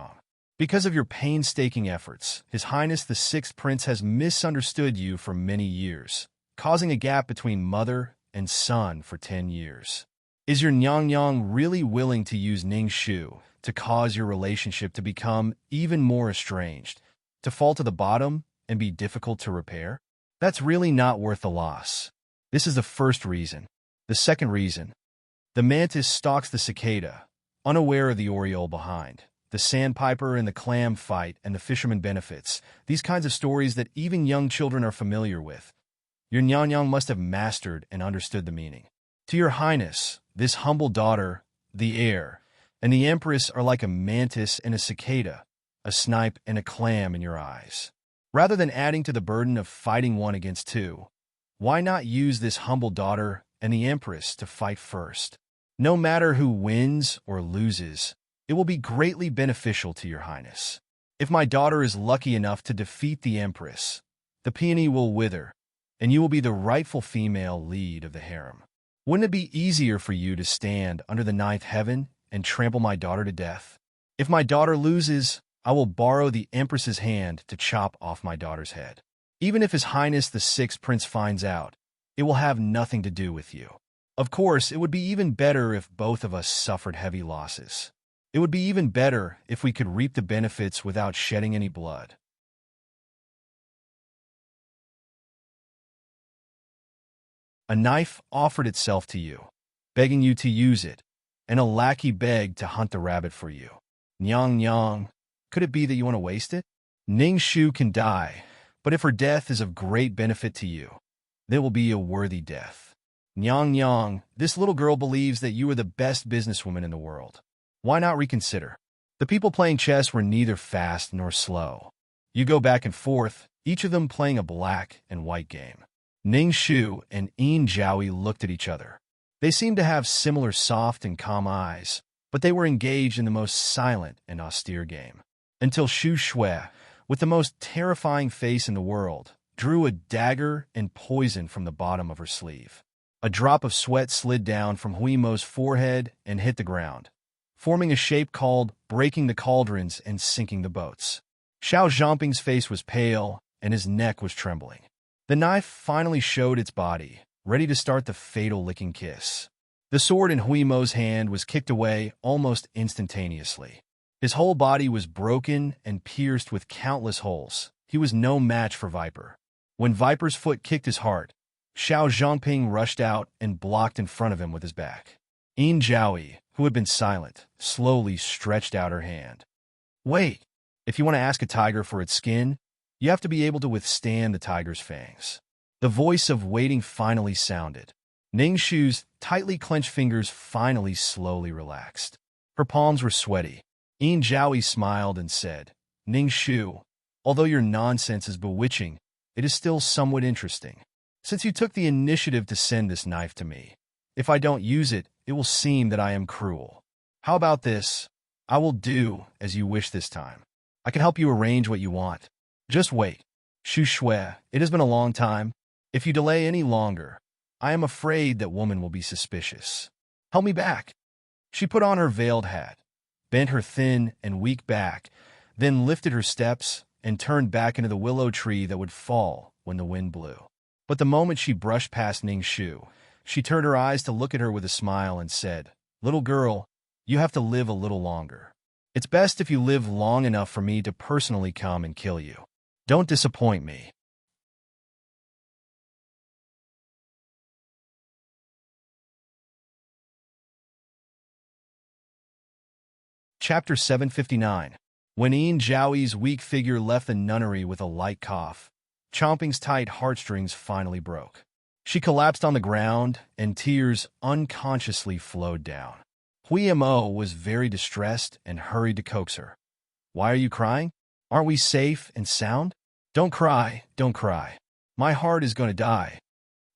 Because of your painstaking efforts, His Highness the Sixth Prince has misunderstood you for many years, causing a gap between mother and son for 10 years. Is your Nyang really willing to use Ning Shu to cause your relationship to become even more estranged, to fall to the bottom and be difficult to repair? That's really not worth the loss. This is the first reason. The second reason. The mantis stalks the cicada, unaware of the oriole behind. The sandpiper and the clam fight and the fisherman benefits. These kinds of stories that even young children are familiar with. Your Nyang must have mastered and understood the meaning. To your Highness, this humble daughter, the heir, and the Empress are like a mantis and a cicada, a snipe and a clam in your eyes. Rather than adding to the burden of fighting one against two, why not use this humble daughter and the Empress to fight first? No matter who wins or loses, it will be greatly beneficial to your highness. If my daughter is lucky enough to defeat the empress, the peony will wither, and you will be the rightful female lead of the harem. Wouldn't it be easier for you to stand under the ninth heaven and trample my daughter to death? If my daughter loses, I will borrow the empress's hand to chop off my daughter's head. Even if His Highness the Sixth Prince finds out, it will have nothing to do with you. Of course, it would be even better if both of us suffered heavy losses. It would be even better if we could reap the benefits without shedding any blood. A knife offered itself to you, begging you to use it, and a lackey begged to hunt the rabbit for you. Nyang nyang, could it be that you want to waste it? Ning Shu can die, but if her death is of great benefit to you, it will be a worthy death. Nyang nyang, this little girl believes that you are the best businesswoman in the world. Why not reconsider? The people playing chess were neither fast nor slow. You go back and forth, each of them playing a black and white game. Ning Shu and Yin Jiaoyi looked at each other. They seemed to have similar soft and calm eyes, but they were engaged in the most silent and austere game. Until Xu Shui, with the most terrifying face in the world, drew a dagger and poison from the bottom of her sleeve. A drop of sweat slid down from Hui Mo's forehead and hit the ground, forming a shape called breaking the cauldrons and sinking the boats. Xiao Zhangping's face was pale, and his neck was trembling. The knife finally showed its body, ready to start the fatal licking kiss. The sword in Hui Mo's hand was kicked away almost instantaneously. His whole body was broken and pierced with countless holes. He was no match for Viper. When Viper's foot kicked his heart, Xiao Zhangping rushed out and blocked in front of him with his back. Yin Jiaoyi, who had been silent, slowly stretched out her hand. Wait, if you want to ask a tiger for its skin, you have to be able to withstand the tiger's fangs. The voice of waiting finally sounded. Ning Shu's tightly clenched fingers finally slowly relaxed. Her palms were sweaty. Yin Jiaoyi smiled and said, Ning Shu, although your nonsense is bewitching, it is still somewhat interesting. Since you took the initiative to send this knife to me, if I don't use it, it will seem that I am cruel. How about this? I will do as you wish this time. I can help you arrange what you want. Just wait. Xu Shui, it has been a long time. If you delay any longer, I am afraid that woman will be suspicious. Help me back. She put on her veiled hat, bent her thin and weak back, then lifted her steps and turned back into the willow tree that would fall when the wind blew. But the moment she brushed past Ning Shu, she turned her eyes to look at her with a smile and said, Little girl, you have to live a little longer. It's best if you live long enough for me to personally come and kill you. Don't disappoint me. Chapter 759. When Yin Jiaoyi's weak figure left the nunnery with a light cough, Chomping's tight heartstrings finally broke. She collapsed on the ground, and tears unconsciously flowed down. Hui Mo was very distressed and hurried to coax her. Why are you crying? Aren't we safe and sound? Don't cry, don't cry. My heart is going to die.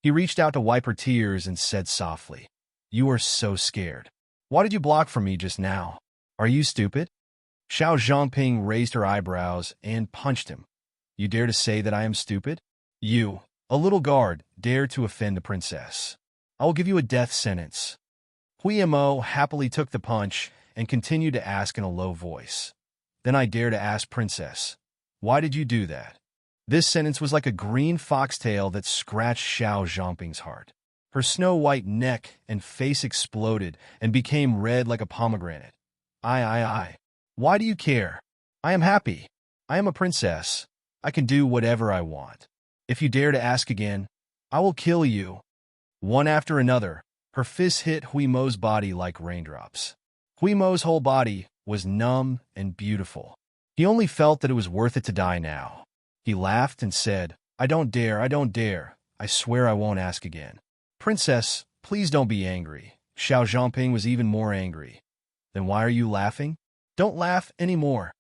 He reached out to wipe her tears and said softly, You are so scared. Why did you block from me just now? Are you stupid? Xiao Zhangping raised her eyebrows and punched him. You dare to say that I am stupid? You, a little guard, dare to offend the princess. I will give you a death sentence. Hui Mo happily took the punch and continued to ask in a low voice. Then I dare to ask, Princess, why did you do that? This sentence was like a green foxtail that scratched Xiao Zhangping's heart. Her snow-white neck and face exploded and became red like a pomegranate. I. Why do you care? I am happy. I am a princess. I can do whatever I want. If you dare to ask again, I will kill you. One after another, her fists hit Hui Mo's body like raindrops. Hui Mo's whole body was numb and beautiful. He only felt that it was worth it to die now. He laughed and said, I don't dare. I swear I won't ask again. Princess, please don't be angry. Xiao Zhangping was even more angry. Then why are you laughing? Don't laugh anymore.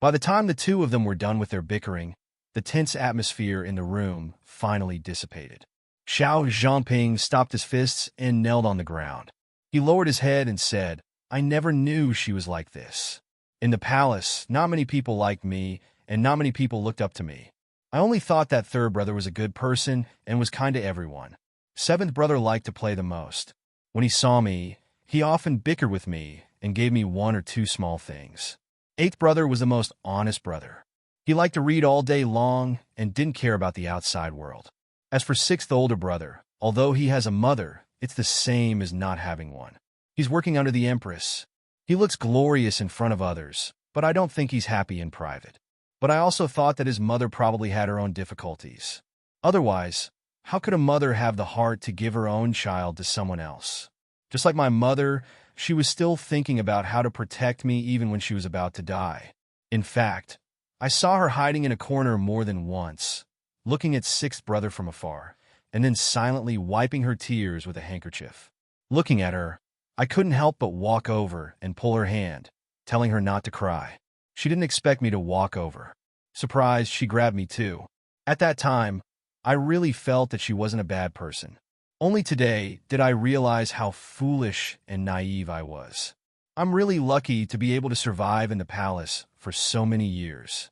By the time the two of them were done with their bickering, the tense atmosphere in the room finally dissipated. Xiao Zhangping stopped his fists and knelt on the ground. He lowered his head and said, "I never knew she was like this. In the palace, not many people liked me, and not many people looked up to me. I only thought that third brother was a good person and was kind to everyone. Seventh brother liked to play the most. When he saw me, he often bickered with me and gave me one or two small things. Eighth brother was the most honest brother. He liked to read all day long and didn't care about the outside world. As for sixth older brother, although he has a mother, it's the same as not having one. He's working under the Empress. He looks glorious in front of others, but I don't think he's happy in private. But I also thought that his mother probably had her own difficulties. Otherwise, how could a mother have the heart to give her own child to someone else? Just like my mother, she was still thinking about how to protect me even when she was about to die. In fact, I saw her hiding in a corner more than once, looking at sixth brother from afar, and then silently wiping her tears with a handkerchief. Looking at her, I couldn't help but walk over and pull her hand, telling her not to cry. She didn't expect me to walk over. Surprised, she grabbed me too. At that time, I really felt that she wasn't a bad person. Only today did I realize how foolish and naive I was. I'm really lucky to be able to survive in the palace for so many years.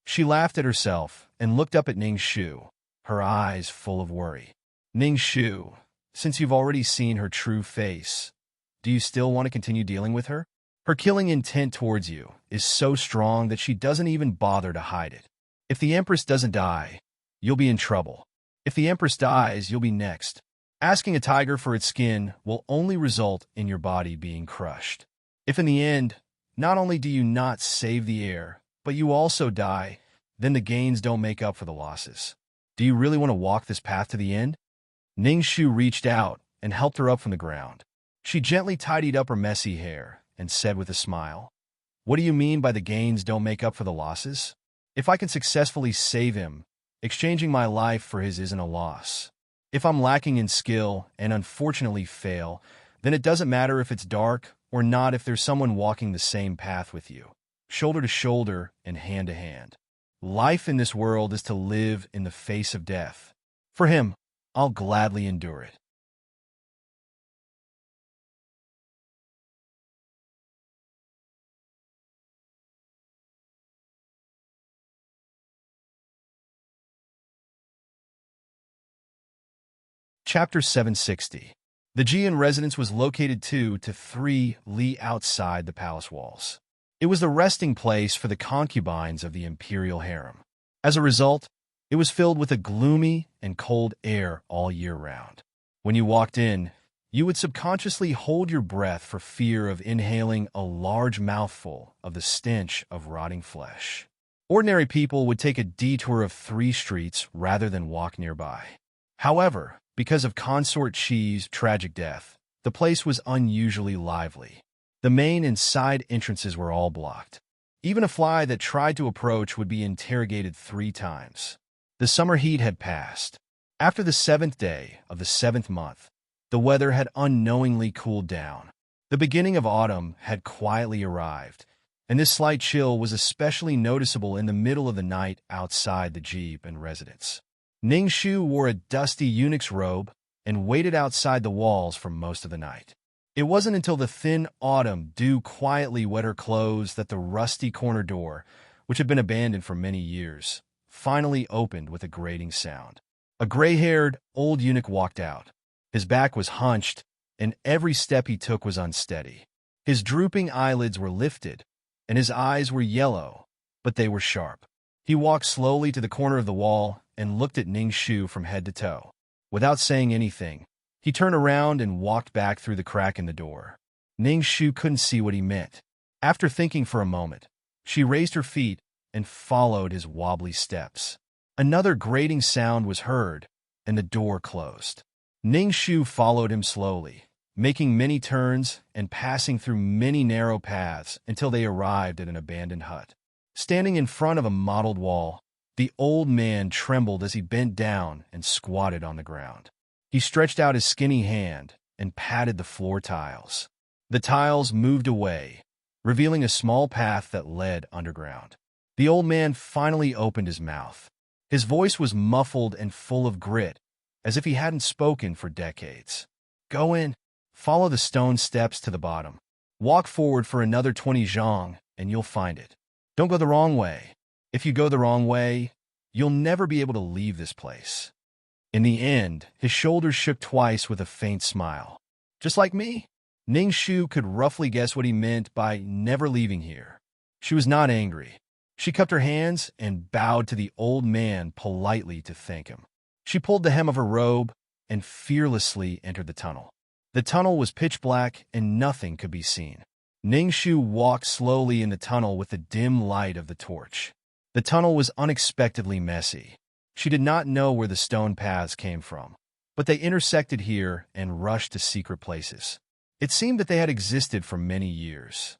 She laughed at herself and looked up at Ning Shu, her eyes full of worry. Ning Shu, since you've already seen her true face, do you still want to continue dealing with her? Her killing intent towards you is so strong that she doesn't even bother to hide it. If the Empress doesn't die, you'll be in trouble. If the Empress dies, you'll be next. Asking a tiger for its skin will only result in your body being crushed. If in the end, not only do you not save the heir, but you also die, then the gains don't make up for the losses. Do you really want to walk this path to the end? Ning Shu reached out and helped her up from the ground. She gently tidied up her messy hair and said with a smile, "What do you mean by the gains don't make up for the losses? If I can successfully save him, exchanging my life for his isn't a loss. If I'm lacking in skill and unfortunately fail, then it doesn't matter if it's dark or not if there's someone walking the same path with you, shoulder to shoulder and hand to hand. Life in this world is to live in the face of death. For him, I'll gladly endure it." Chapter 760. The Jian residence was located 2 to 3 li outside the palace walls. It was the resting place for the concubines of the imperial harem. As a result, it was filled with a gloomy and cold air all year round. When you walked in, you would subconsciously hold your breath for fear of inhaling a large mouthful of the stench of rotting flesh. Ordinary people would take a detour of 3 streets rather than walk nearby. However, because of Consort Chi's tragic death, the place was unusually lively. The main and side entrances were all blocked. Even a fly that tried to approach would be interrogated 3 times. The summer heat had passed. After the 7th day of the 7th month, the weather had unknowingly cooled down. The beginning of autumn had quietly arrived, and this slight chill was especially noticeable in the middle of the night outside the jeep and residence. Ning Shu wore a dusty eunuch's robe and waited outside the walls for most of the night. It wasn't until the thin autumn dew quietly wet her clothes that the rusty corner door, which had been abandoned for many years, finally opened with a grating sound. A gray-haired, old eunuch walked out. His back was hunched, and every step he took was unsteady. His drooping eyelids were lifted, and his eyes were yellow, but they were sharp. He walked slowly to the corner of the wall and looked at Ning Shu from head to toe. Without saying anything, he turned around and walked back through the crack in the door. Ning Shu couldn't see what he meant. After thinking for a moment, she raised her feet and followed his wobbly steps. Another grating sound was heard, and the door closed. Ning Shu followed him slowly, making many turns and passing through many narrow paths until they arrived at an abandoned hut. Standing in front of a mottled wall, the old man trembled as he bent down and squatted on the ground. He stretched out his skinny hand and patted the floor tiles. The tiles moved away, revealing a small path that led underground. The old man finally opened his mouth. His voice was muffled and full of grit, as if he hadn't spoken for decades. Go in. Follow the stone steps to the bottom. Walk forward for another 20 zhang, and you'll find it. Don't go the wrong way. If you go the wrong way, you'll never be able to leave this place. In the end, his shoulders shook twice with a faint smile. Just like me? Ning Shu could roughly guess what he meant by never leaving here. She was not angry. She cupped her hands and bowed to the old man politely to thank him. She pulled the hem of her robe and fearlessly entered the tunnel. The tunnel was pitch black and nothing could be seen. Ning Shu walked slowly in the tunnel with the dim light of the torch. The tunnel was unexpectedly messy. She did not know where the stone paths came from, but they intersected here and rushed to secret places. It seemed that they had existed for many years.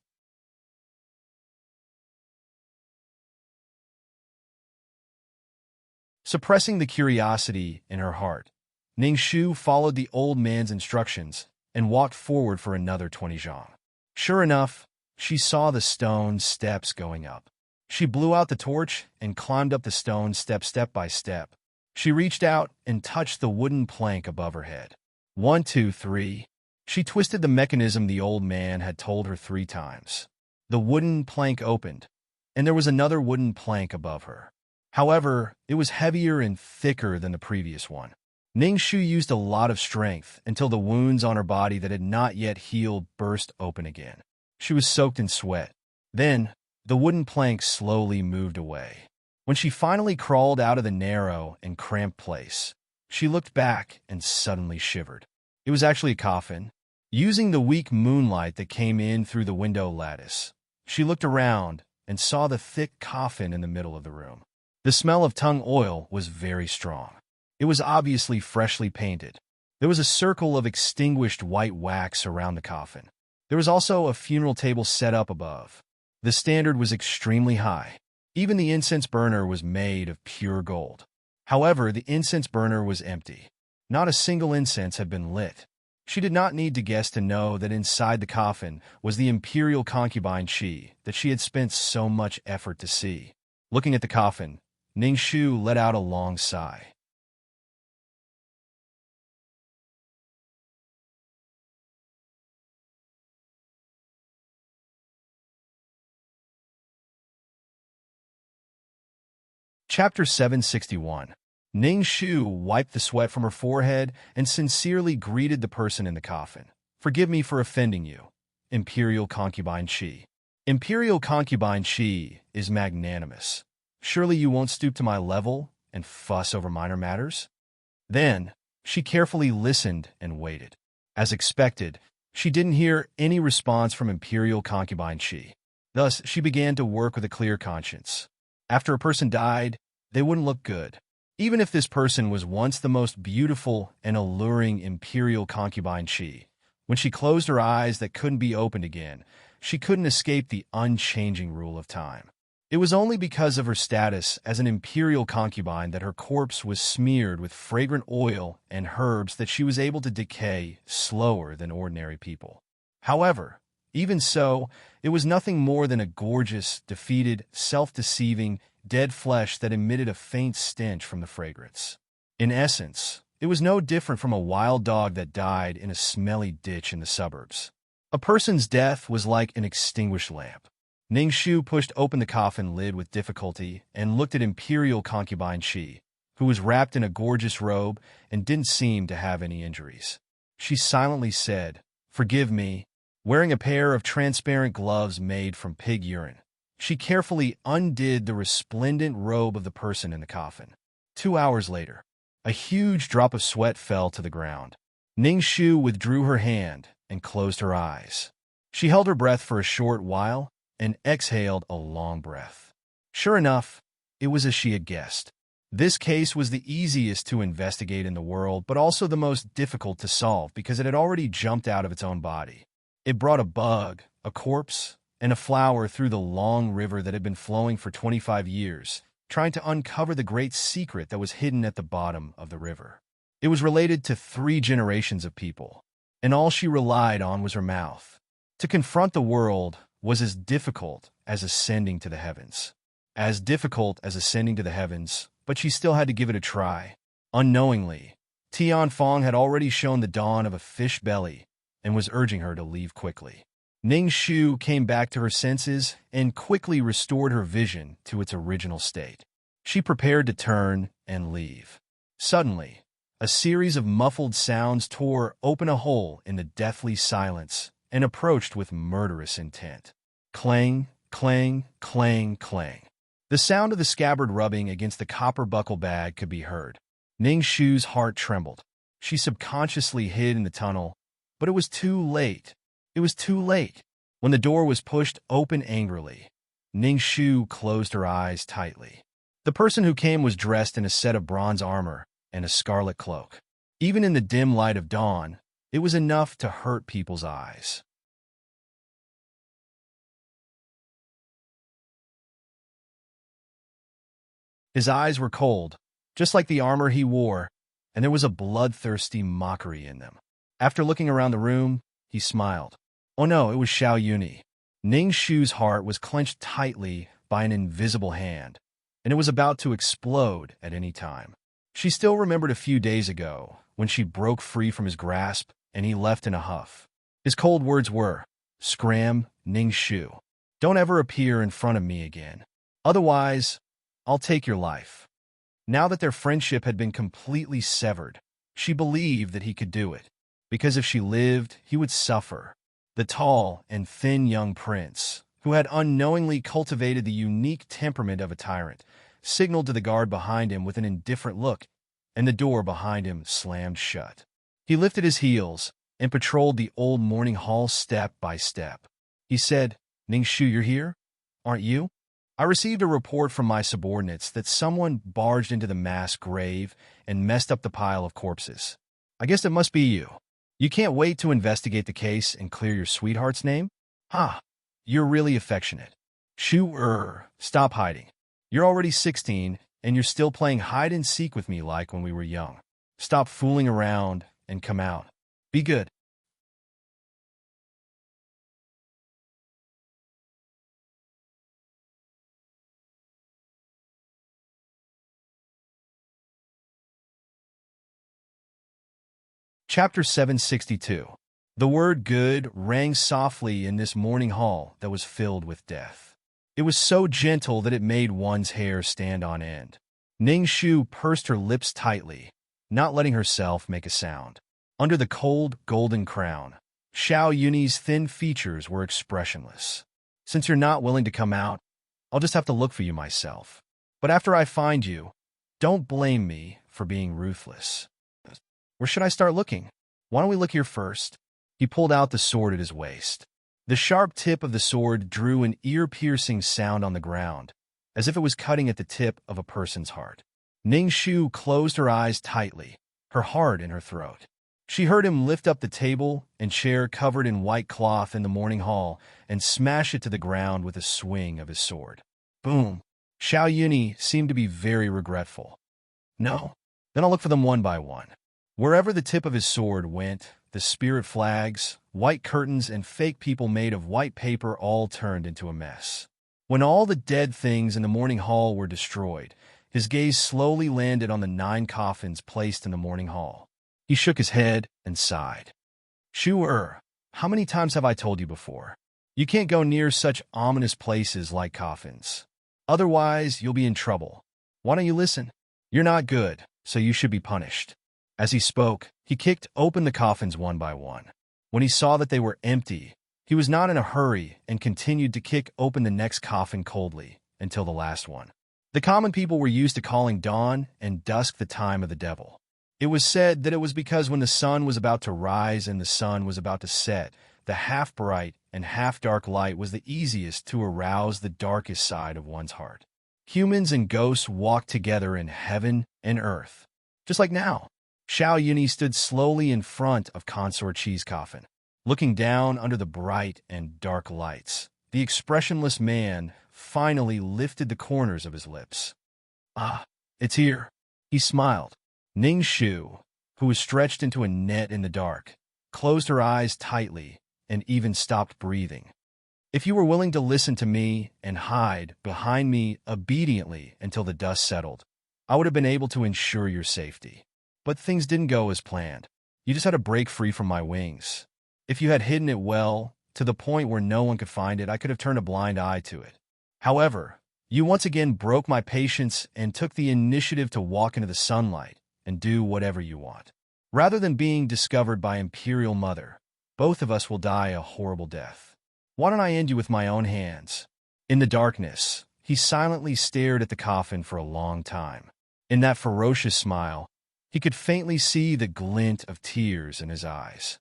Suppressing the curiosity in her heart, Ning Shu followed the old man's instructions and walked forward for another 20 zhang. Sure enough, she saw the stone steps going up. She blew out the torch and climbed up the stone step by step. She reached out and touched the wooden plank above her head. 1, 2, 3. She twisted the mechanism the old man had told her 3 times. The wooden plank opened, and there was another wooden plank above her. However, it was heavier and thicker than the previous one. Ning Shu used a lot of strength until the wounds on her body that had not yet healed burst open again. She was soaked in sweat. Then, the wooden plank slowly moved away. When she finally crawled out of the narrow and cramped place, she looked back and suddenly shivered. It was actually a coffin. Using the weak moonlight that came in through the window lattice, she looked around and saw the thick coffin in the middle of the room. The smell of tung oil was very strong. It was obviously freshly painted. There was a circle of extinguished white wax around the coffin. There was also a funeral table set up above. The standard was extremely high. Even the incense burner was made of pure gold. However, the incense burner was empty. Not a single incense had been lit. She did not need to guess to know that inside the coffin was the imperial concubine Qi that she had spent so much effort to see. Looking at the coffin, Ning Shu let out a long sigh. Chapter 761. Ning Shu wiped the sweat from her forehead and sincerely greeted the person in the coffin. Forgive me for offending you, Imperial Concubine Qi. Imperial Concubine Qi is magnanimous. Surely you won't stoop to my level and fuss over minor matters? Then, she carefully listened and waited. As expected, she didn't hear any response from Imperial Concubine Qi. Thus, she began to work with a clear conscience. After a person died, they wouldn't look good. Even if this person was once the most beautiful and alluring Imperial Concubine Qi, when she closed her eyes that couldn't be opened again, she couldn't escape the unchanging rule of time. It was only because of her status as an Imperial concubine that her corpse was smeared with fragrant oil and herbs that she was able to decay slower than ordinary people. However, even so, it was nothing more than a gorgeous, defeated, self-deceiving, dead flesh that emitted a faint stench from the fragrance. In essence, it was no different from a wild dog that died in a smelly ditch in the suburbs. A person's death was like an extinguished lamp. Ning Shu pushed open the coffin lid with difficulty and looked at Imperial Concubine Qi, who was wrapped in a gorgeous robe and didn't seem to have any injuries. She silently said, "Forgive me," wearing a pair of transparent gloves made from pig urine. She carefully undid the resplendent robe of the person in the coffin. 2 hours later, a huge drop of sweat fell to the ground. Ning Shu withdrew her hand and closed her eyes. She held her breath for a short while and exhaled a long breath. Sure enough, it was as she had guessed. This case was the easiest to investigate in the world, but also the most difficult to solve because it had already jumped out of its own body. It brought a bug, a corpse, and a flower through the long river that had been flowing for 25 years, trying to uncover the great secret that was hidden at the bottom of the river. It was related to 3 generations of people, and all she relied on was her mouth. To confront the world was as difficult as ascending to the heavens. As difficult as ascending to the heavens but she still had to give it a try. Unknowingly, Tian Fong had already shown the dawn of a fish belly and was urging her to leave quickly. Ning Shu came back to her senses and quickly restored her vision to its original state. She prepared to turn and leave. Suddenly, a series of muffled sounds tore open a hole in the deathly silence and approached with murderous intent. Clang, clang, clang, clang. The sound of the scabbard rubbing against the copper buckle bag could be heard. Ning Shu's heart trembled. She subconsciously hid in the tunnel, but it was too late. It was too late. When the door was pushed open angrily, Ning Shu closed her eyes tightly. The person who came was dressed in a set of bronze armor and a scarlet cloak. Even in the dim light of dawn, it was enough to hurt people's eyes. His eyes were cold, just like the armor he wore, and there was a bloodthirsty mockery in them. After looking around the room, he smiled. Oh no, it was Xiao Yuni. Ning Shu's heart was clenched tightly by an invisible hand, and it was about to explode at any time. She still remembered a few days ago when she broke free from his grasp and he left in a huff. His cold words were, "Scram, Ning Shu. Don't ever appear in front of me again. Otherwise, I'll take your life." Now that their friendship had been completely severed, she believed that he could do it, because if she lived, he would suffer. The tall and thin young prince, who had unknowingly cultivated the unique temperament of a tyrant, signaled to the guard behind him with an indifferent look, and the door behind him slammed shut. He lifted his heels and patrolled the old morning hall step by step. He said, "Ning Shu, you're here? Aren't you? I received a report from my subordinates that someone barged into the mass grave and messed up the pile of corpses. I guess it must be you. You can't wait to investigate the case and clear your sweetheart's name? Ah, you're really affectionate. Stop hiding. You're already 16, and you're still playing hide-and-seek with me like when we were young. Stop fooling around and come out. Be good." Chapter 762. The word good rang softly in this morning hall that was filled with death. It was so gentle that it made one's hair stand on end. Ning Shu pursed her lips tightly, not letting herself make a sound. Under the cold, golden crown, Xiao Yuni's thin features were expressionless. "Since you're not willing to come out, I'll just have to look for you myself. But after I find you, don't blame me for being ruthless." "Where should I start looking? Why don't we look here first?" He pulled out the sword at his waist. The sharp tip of the sword drew an ear-piercing sound on the ground, as if it was cutting at the tip of a person's heart. Ning Shu closed her eyes tightly, her heart in her throat. She heard him lift up the table and chair covered in white cloth in the morning hall and smash it to the ground with a swing of his sword. Boom! Xiao Yuni seemed to be very regretful. "No. Then I'll look for them one by one." Wherever the tip of his sword went, the spirit flags, white curtains, and fake people made of white paper all turned into a mess. When all the dead things in the morning hall were destroyed, his gaze slowly landed on the 9 coffins placed in the morning hall. He shook his head and sighed. "Shu, how many times have I told you before? You can't go near such ominous places like coffins. Otherwise, you'll be in trouble. Why don't you listen? You're not good, so you should be punished." As he spoke, he kicked open the coffins one by one. When he saw that they were empty, he was not in a hurry and continued to kick open the next coffin coldly until the last one. The common people were used to calling dawn and dusk the time of the devil. It was said that it was because when the sun was about to rise and the sun was about to set, the half-bright and half-dark light was the easiest to arouse the darkest side of one's heart. Humans and ghosts walked together in heaven and earth, just like now. Xiao Yuni stood slowly in front of Consort Chi's coffin, looking down under the bright and dark lights. The expressionless man finally lifted the corners of his lips. "Ah, it's here." He smiled. Ning Shu, who was stretched into a net in the dark, closed her eyes tightly and even stopped breathing. "If you were willing to listen to me and hide behind me obediently until the dust settled, I would have been able to ensure your safety. But things didn't go as planned. You just had to break free from my wings. If you had hidden it well, to the point where no one could find it, I could have turned a blind eye to it. However, you once again broke my patience and took the initiative to walk into the sunlight and do whatever you want. Rather than being discovered by Imperial Mother, both of us will die a horrible death. Why don't I end you with my own hands? In the darkness, he silently stared at the coffin for a long time. In that ferocious smile, he could faintly see the glint of tears in his eyes.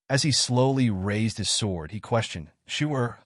As he slowly raised his sword, he questioned, "Sure,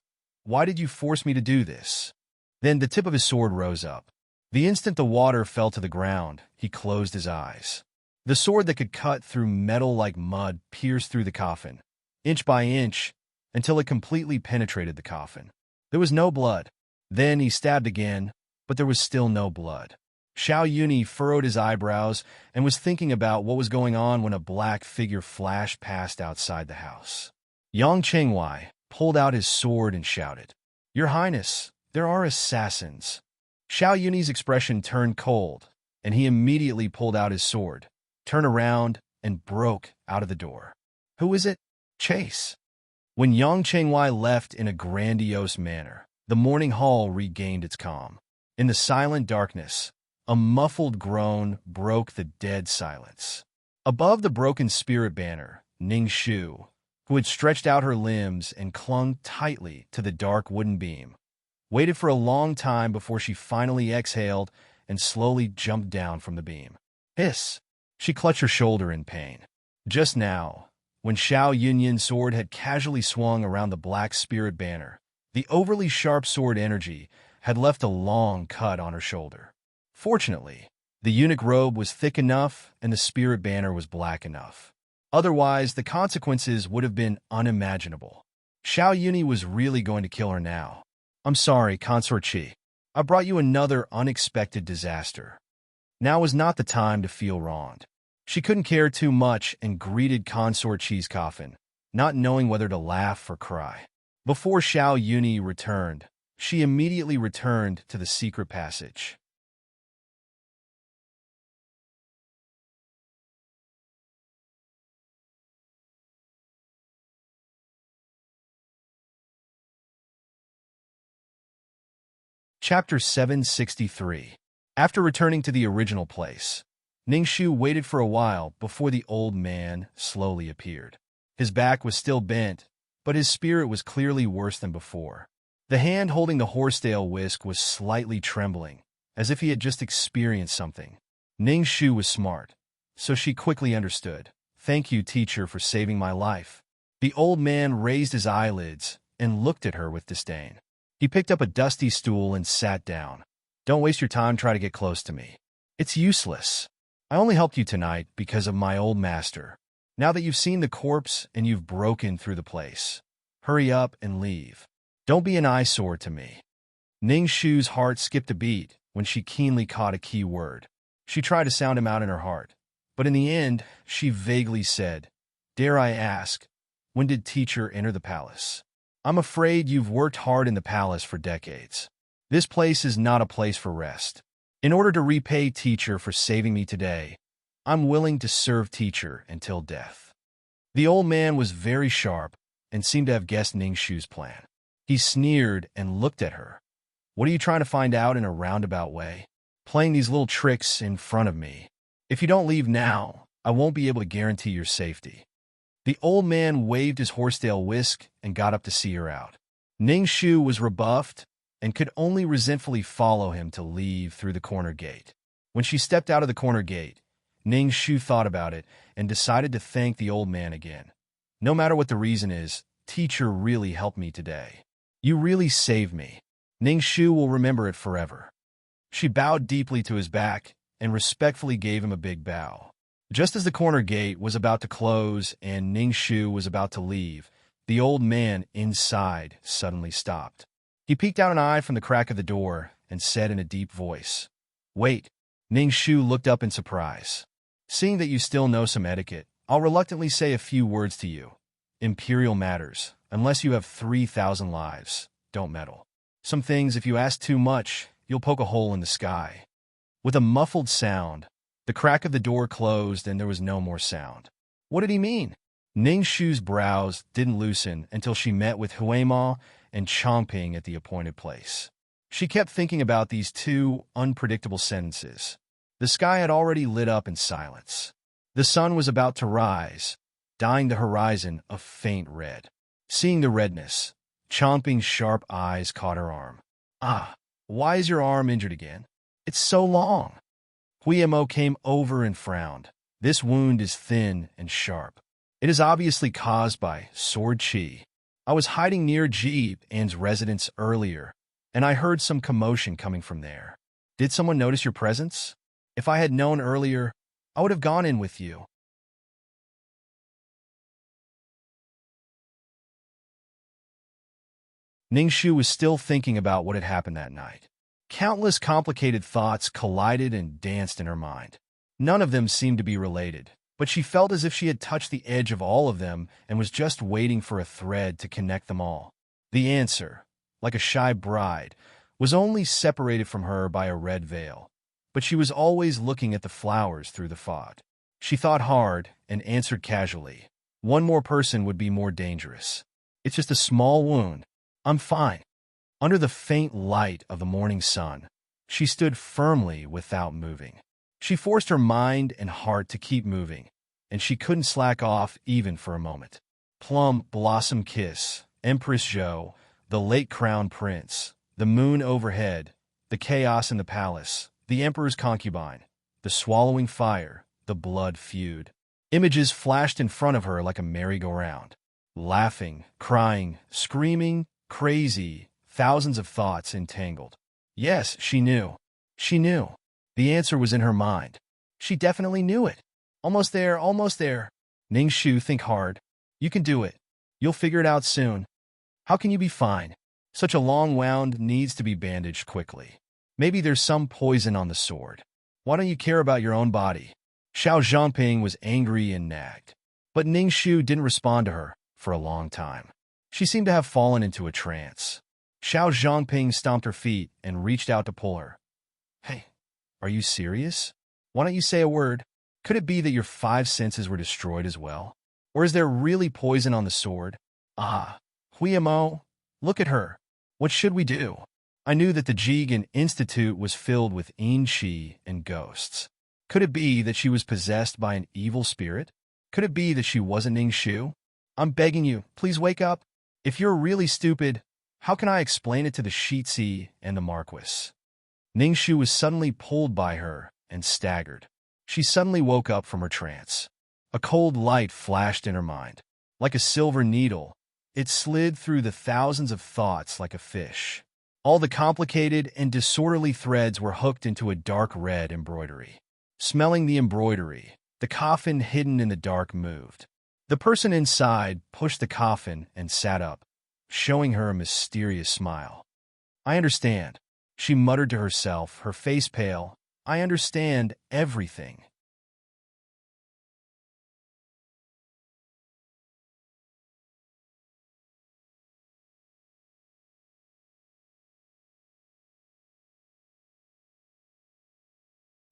why did you force me to do this?" Then the tip of his sword rose up. The instant the water fell to the ground, he closed his eyes. The sword that could cut through metal like mud pierced through the coffin, inch by inch, until it completely penetrated the coffin. There was no blood. Then he stabbed again, but there was still no blood. Xiao Yuni furrowed his eyebrows and was thinking about what was going on when a black figure flashed past outside the house. Yang Chengwei pulled out his sword and shouted, "Your Highness, there are assassins." Xiao Yuni's expression turned cold, and he immediately pulled out his sword, turned around, and broke out of the door. "Who is it? Chase." When Yang Chengwei left in a grandiose manner, the morning hall regained its calm. In the silent darkness, a muffled groan broke the dead silence. Above the broken spirit banner, Ning Shu, who had stretched out her limbs and clung tightly to the dark wooden beam, waited for a long time before she finally exhaled and slowly jumped down from the beam. Hiss! She clutched her shoulder in pain. Just now, when Xiao Yunyin's sword had casually swung around the black spirit banner, the overly sharp sword energy had left a long cut on her shoulder. Fortunately, the eunuch robe was thick enough and the spirit banner was black enough. Otherwise, the consequences would have been unimaginable. Xiao Yuni was really going to kill her now. "I'm sorry, Consort Qi. I brought you another unexpected disaster." Now was not the time to feel wronged. She couldn't care too much and greeted Consort Qi's coffin, not knowing whether to laugh or cry. Before Xiao Yuni returned, she immediately returned to the secret passage. Chapter 763. After returning to the original place, Ningshu waited for a while before the old man slowly appeared. His back was still bent, but his spirit was clearly worse than before. The hand holding the horsetail whisk was slightly trembling, as if he had just experienced something. Ningshu was smart, so she quickly understood. "Thank you, teacher, for saving my life." The old man raised his eyelids and looked at her with disdain. He picked up a dusty stool and sat down. "Don't waste your time trying to get close to me. It's useless. I only helped you tonight because of my old master. Now that you've seen the corpse and you've broken through the place, hurry up and leave. Don't be an eyesore to me." Ning Shu's heart skipped a beat when she keenly caught a key word. She tried to sound him out in her heart, but in the end, she vaguely said, "Dare I ask, when did teacher enter the palace?" "I'm afraid you've worked hard in the palace for decades. This place is not a place for rest. In order to repay teacher for saving me today, I'm willing to serve teacher until death." The old man was very sharp and seemed to have guessed Ning Shu's plan. He sneered and looked at her. "What are you trying to find out in a roundabout way? Playing these little tricks in front of me. If you don't leave now, I won't be able to guarantee your safety." The old man waved his horsetail whisk and got up to see her out. Ning Shu was rebuffed and could only resentfully follow him to leave through the corner gate. When she stepped out of the corner gate, Ning Shu thought about it and decided to thank the old man again. "No matter what the reason is, teacher really helped me today. You really saved me. Ning Shu will remember it forever." She bowed deeply to his back and respectfully gave him a big bow. Just as the corner gate was about to close and Ning Shu was about to leave, the old man inside suddenly stopped. He peeked out an eye from the crack of the door and said in a deep voice, "Wait." Ning Shu looked up in surprise. "Seeing that you still know some etiquette, I'll reluctantly say a few words to you. Imperial matters, Unless you have 3,000 lives, don't meddle. Some things, if you ask too much, you'll poke a hole in the sky. With a muffled sound, the crack of the door closed and there was no more sound. What did he mean? Ning Shu's brows didn't loosen until she met with Huema and Chongping at the appointed place. She kept thinking about these two unpredictable sentences. The sky had already lit up in silence. The sun was about to rise, dyeing the horizon a faint red. Seeing the redness, Chongping's sharp eyes caught her arm. Ah, why is your arm injured again? It's so long. Huemo came over and frowned. This wound is thin and sharp. It is obviously caused by sword qi. I was hiding near Ji An's residence earlier, and I heard some commotion coming from there. Did someone notice your presence? If I had known earlier, I would have gone in with you. Ningshu was still thinking about what had happened that night. Countless complicated thoughts collided and danced in her mind. None of them seemed to be related, but she felt as if she had touched the edge of all of them and was just waiting for a thread to connect them all. The answer, like a shy bride, was only separated from her by a red veil, but she was always looking at the flowers through the fog. She thought hard and answered casually. One more person would be more dangerous. It's just a small wound. I'm fine. Under the faint light of the morning sun, she stood firmly without moving. She forced her mind and heart to keep moving, and she couldn't slack off even for a moment. Plum Blossom Kiss, Empress Zhou, the late crown prince, the moon overhead, the chaos in the palace, the emperor's concubine, the swallowing fire, the blood feud. Images flashed in front of her like a merry-go-round. Laughing, crying, screaming, crazy, thousands of thoughts entangled. Yes, she knew. She knew. The answer was in her mind. She definitely knew it. Almost there, almost there. Ningshu, think hard. You can do it. You'll figure it out soon. How can you be fine? Such a long wound needs to be bandaged quickly. Maybe there's some poison on the sword. Why don't you care about your own body? Xiao Zhangping was angry and nagged. But Ningshu didn't respond to her for a long time. She seemed to have fallen into a trance. Xiao Zhangping stomped her feet and reached out to pull her. Hey, are you serious? Why don't you say a word? Could it be that your 5 senses were destroyed as well? Or is there really poison on the sword? Ah, Huemo, look at her. What should we do? I knew that the Jigen Institute was filled with Yin-Chi and ghosts. Could it be that she was possessed by an evil spirit? Could it be that she wasn't Ningshu? I'm begging you, please wake up. If you're really stupid, how can I explain it to the Shitsi and the Marquis? Ningshu was suddenly pulled by her and staggered. She suddenly woke up from her trance. A cold light flashed in her mind. Like a silver needle, it slid through the thousands of thoughts like a fish. All the complicated and disorderly threads were hooked into a dark red embroidery. Smelling the embroidery, the coffin hidden in the dark moved. The person inside pushed the coffin and sat up, showing her a mysterious smile. I understand, she muttered to herself, her face pale. I understand everything.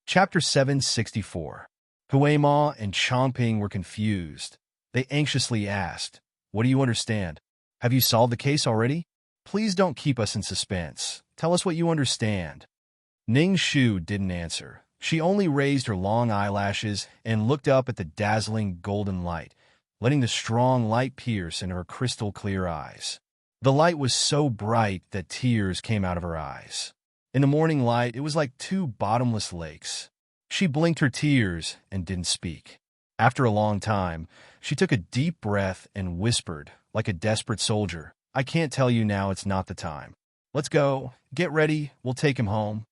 Chapter 764. Huema and Chongping were confused. They anxiously asked, What do you understand? Have you solved the case already? Please don't keep us in suspense. Tell us what you understand. Ningshu didn't answer. She only raised her long eyelashes and looked up at the dazzling golden light, letting the strong light pierce into her crystal-clear eyes. The light was so bright that tears came out of her eyes. In the morning light, it was like 2 bottomless lakes. She blinked her tears and didn't speak. After a long time, she took a deep breath and whispered, like a desperate soldier, I can't tell you now, it's not the time. Let's go, get ready, we'll take him home.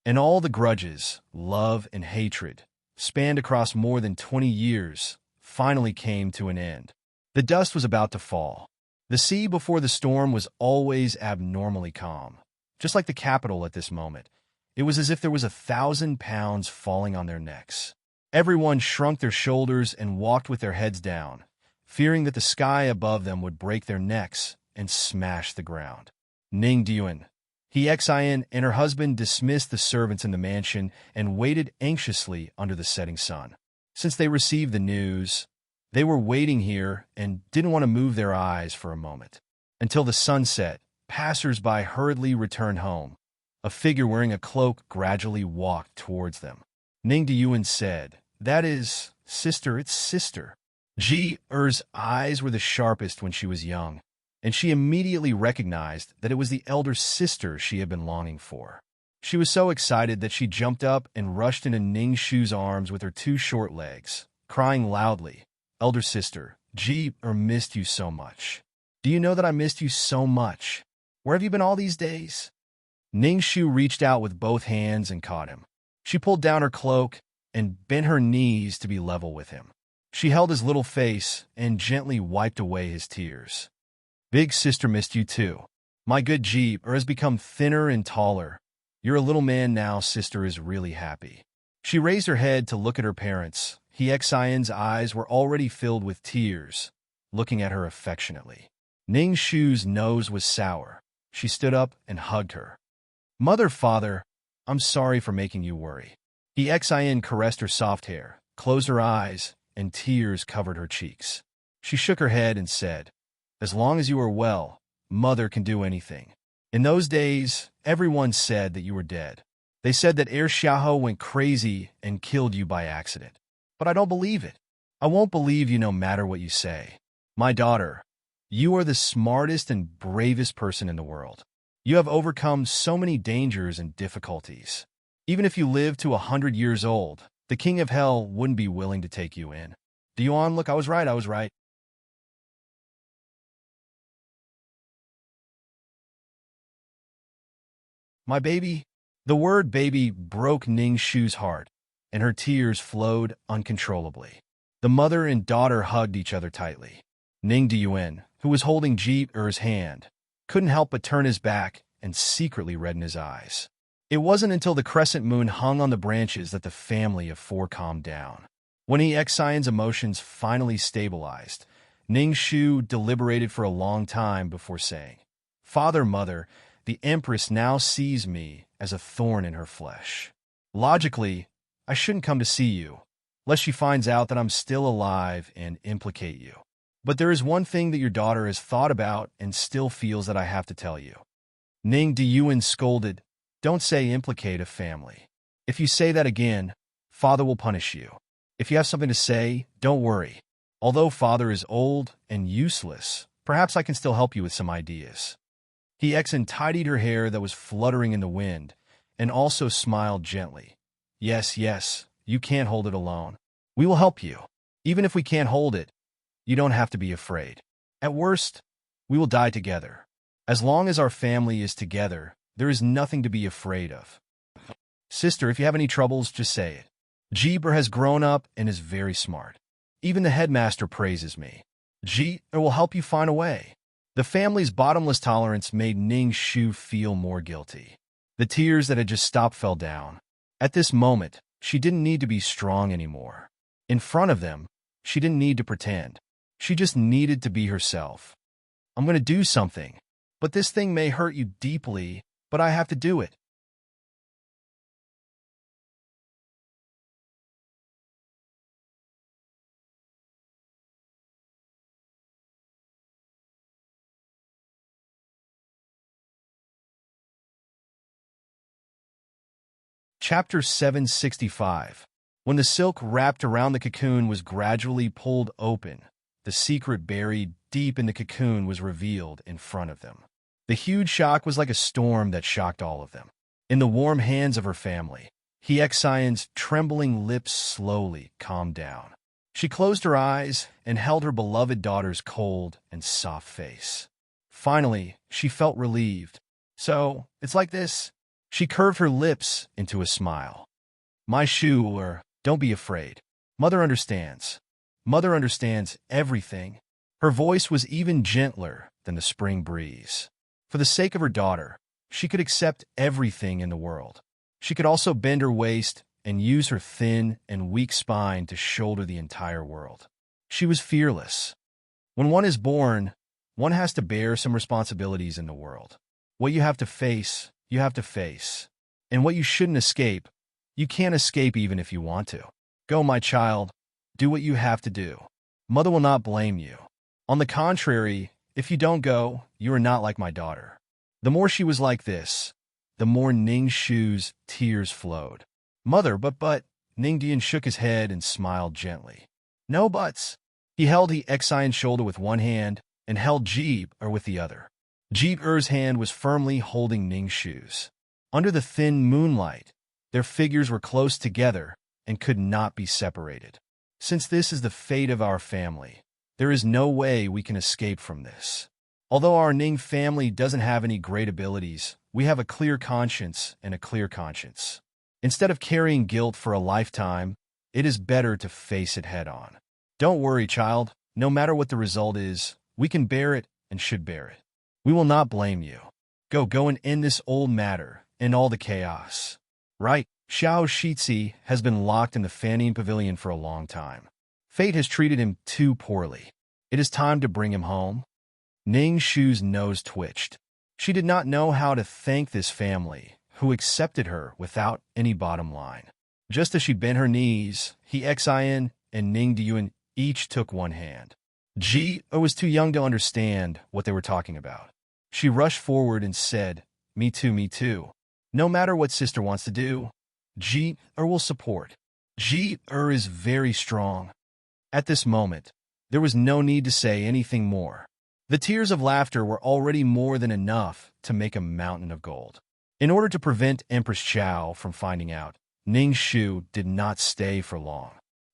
And all the grudges, love, and hatred, spanned across more than 20 years, finally came to an end. The dust was about to fall. The sea before the storm was always abnormally calm. Just like the capital at this moment, it was as if there was 1,000 pounds falling on their necks. Everyone shrunk their shoulders and walked with their heads down, fearing that the sky above them would break their necks and smash the ground. Ning Duan, Xin, and her husband dismissed the servants in the mansion and waited anxiously under the setting sun. Since they received the news, they were waiting here and didn't want to move their eyes for a moment. Until the sun set, passers-by hurriedly returned home. A figure wearing a cloak gradually walked towards them. Ning Duan said, "That is, sister, it's sister." Ji-er's eyes were the sharpest when she was young, and she immediately recognized that it was the elder sister she had been longing for. She was so excited that she jumped up and rushed into Ning Shu's arms with her two short legs, crying loudly, "Elder sister, Ji-er missed you so much. Do you know that I missed you so much? Where have you been all these days?" Ning Shu reached out with both hands and caught him. She pulled down her cloak and bent her knees to be level with him. She held his little face and gently wiped away his tears. "Big sister missed you too. My good Ji-er has become thinner and taller. You're a little man now, sister is really happy." She raised her head to look at her parents. Xin's eyes were already filled with tears, looking at her affectionately. Ning Shu's nose was sour. She stood up and hugged her. "Mother, father, I'm sorry for making you worry." Xin caressed her soft hair, closed her eyes, and tears covered her cheeks. She shook her head and said, "As long as you are well, mother can do anything. In those days, everyone said that you were dead. They said that Xiahou went crazy and killed you by accident. But I don't believe it. I won't believe you no matter what you say. My daughter, you are the smartest and bravest person in the world. You have overcome so many dangers and difficulties. Even if you live to 100 years old, the king of hell wouldn't be willing to take you in. Duan, look, I was right. My baby." The word baby broke Ning Shu's heart, and her tears flowed uncontrollably. The mother and daughter hugged each other tightly. Ning Duan, who was holding Ji-er's hand, couldn't help but turn his back and secretly redden his eyes. It wasn't until the crescent moon hung on the branches that the family of four calmed down. When Xin's emotions finally stabilized, Ning Shu deliberated for a long time before saying, "Father, mother, the Empress now sees me as a thorn in her flesh. Logically, I shouldn't come to see you, lest she finds out that I'm still alive and implicate you. But there is one thing that your daughter has thought about and still feels that I have to tell you." Ning Duan scolded, "Don't say implicate a family. If you say that again, father will punish you. If you have something to say, don't worry. Although father is old and useless, perhaps I can still help you with some ideas." Xin tidied her hair that was fluttering in the wind and also smiled gently. Yes, you can't hold it alone. We will help you. Even if we can't hold it, you don't have to be afraid. At worst, we will die together. As long as our family is together, there is nothing to be afraid of. Sister, if you have any troubles, just say it. Ji-er has grown up and is very smart. Even the headmaster praises me. Ji-er will help you find a way. The family's bottomless tolerance made Ning Shu feel more guilty. The tears that had just stopped fell down. At this moment, she didn't need to be strong anymore. In front of them, she didn't need to pretend. She just needed to be herself. "I'm going to do something, but this thing may hurt you deeply, but I have to do it." Chapter 765. When the silk wrapped around the cocoon was gradually pulled open, the secret buried deep in the cocoon was revealed in front of them. The huge shock was like a storm that shocked all of them. In the warm hands of her family, Xin's trembling lips slowly calmed down. She closed her eyes and held her beloved daughter's cold and soft face. Finally, she felt relieved. "So, it's like this." She curved her lips into a smile. "My Shu, don't be afraid. Mother understands. Mother understands everything." Her voice was even gentler than the spring breeze. For the sake of her daughter, she could accept everything in the world. She could also bend her waist and use her thin and weak spine to shoulder the entire world. She was fearless. When one is born, one has to bear some responsibilities in the world. What you have to face, you have to face. And what you shouldn't escape, you can't escape even if you want to. Go, my child. Do what you have to do. Mother will not blame you. On the contrary, if you don't go, you are not like my daughter. The more she was like this, the more Ning Shu's tears flowed. Mother, but, Ningdian shook his head and smiled gently. No buts. He held the Xian's shoulder with one hand and held Jeep-er with the other. Jeep-er's hand was firmly holding Ning Shu's. Under the thin moonlight, their figures were close together and could not be separated. Since this is the fate of our family, there is no way we can escape from this. Although our Ning family doesn't have any great abilities, we have a clear conscience and a clear conscience. Instead of carrying guilt for a lifetime, it is better to face it head-on. Don't worry, child. No matter what the result is, we can bear it and should bear it. We will not blame you. Go and end this old matter and all the chaos. Right, Xiao Shizi has been locked in the Fanning Pavilion for a long time. Fate has treated him too poorly. It is time to bring him home. Ning Shu's nose twitched. She did not know how to thank this family, who accepted her without any bottom line. Just as she bent her knees, Xian and Ning Diyuan each took one hand. Ji was too young to understand what they were talking about. She rushed forward and said, Me too, me too. No matter what sister wants to do, Ji will support. Ji is very strong. At this moment, there was no need to say anything more. The tears of laughter were already more than enough to make a mountain of gold. In order to prevent Empress Chao from finding out, Ning Shu did not stay for long.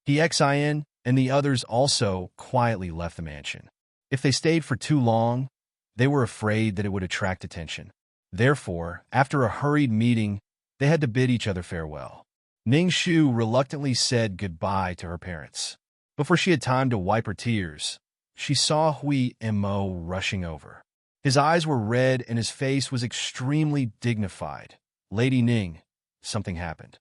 Xian and the others also quietly left the mansion. If they stayed for too long, they were afraid that it would attract attention. Therefore, after a hurried meeting, they had to bid each other farewell. Ning Shu reluctantly said goodbye to her parents. Before she had time to wipe her tears, she saw Hui Mo rushing over. His eyes were red and his face was extremely dignified. Lady Ning, something happened.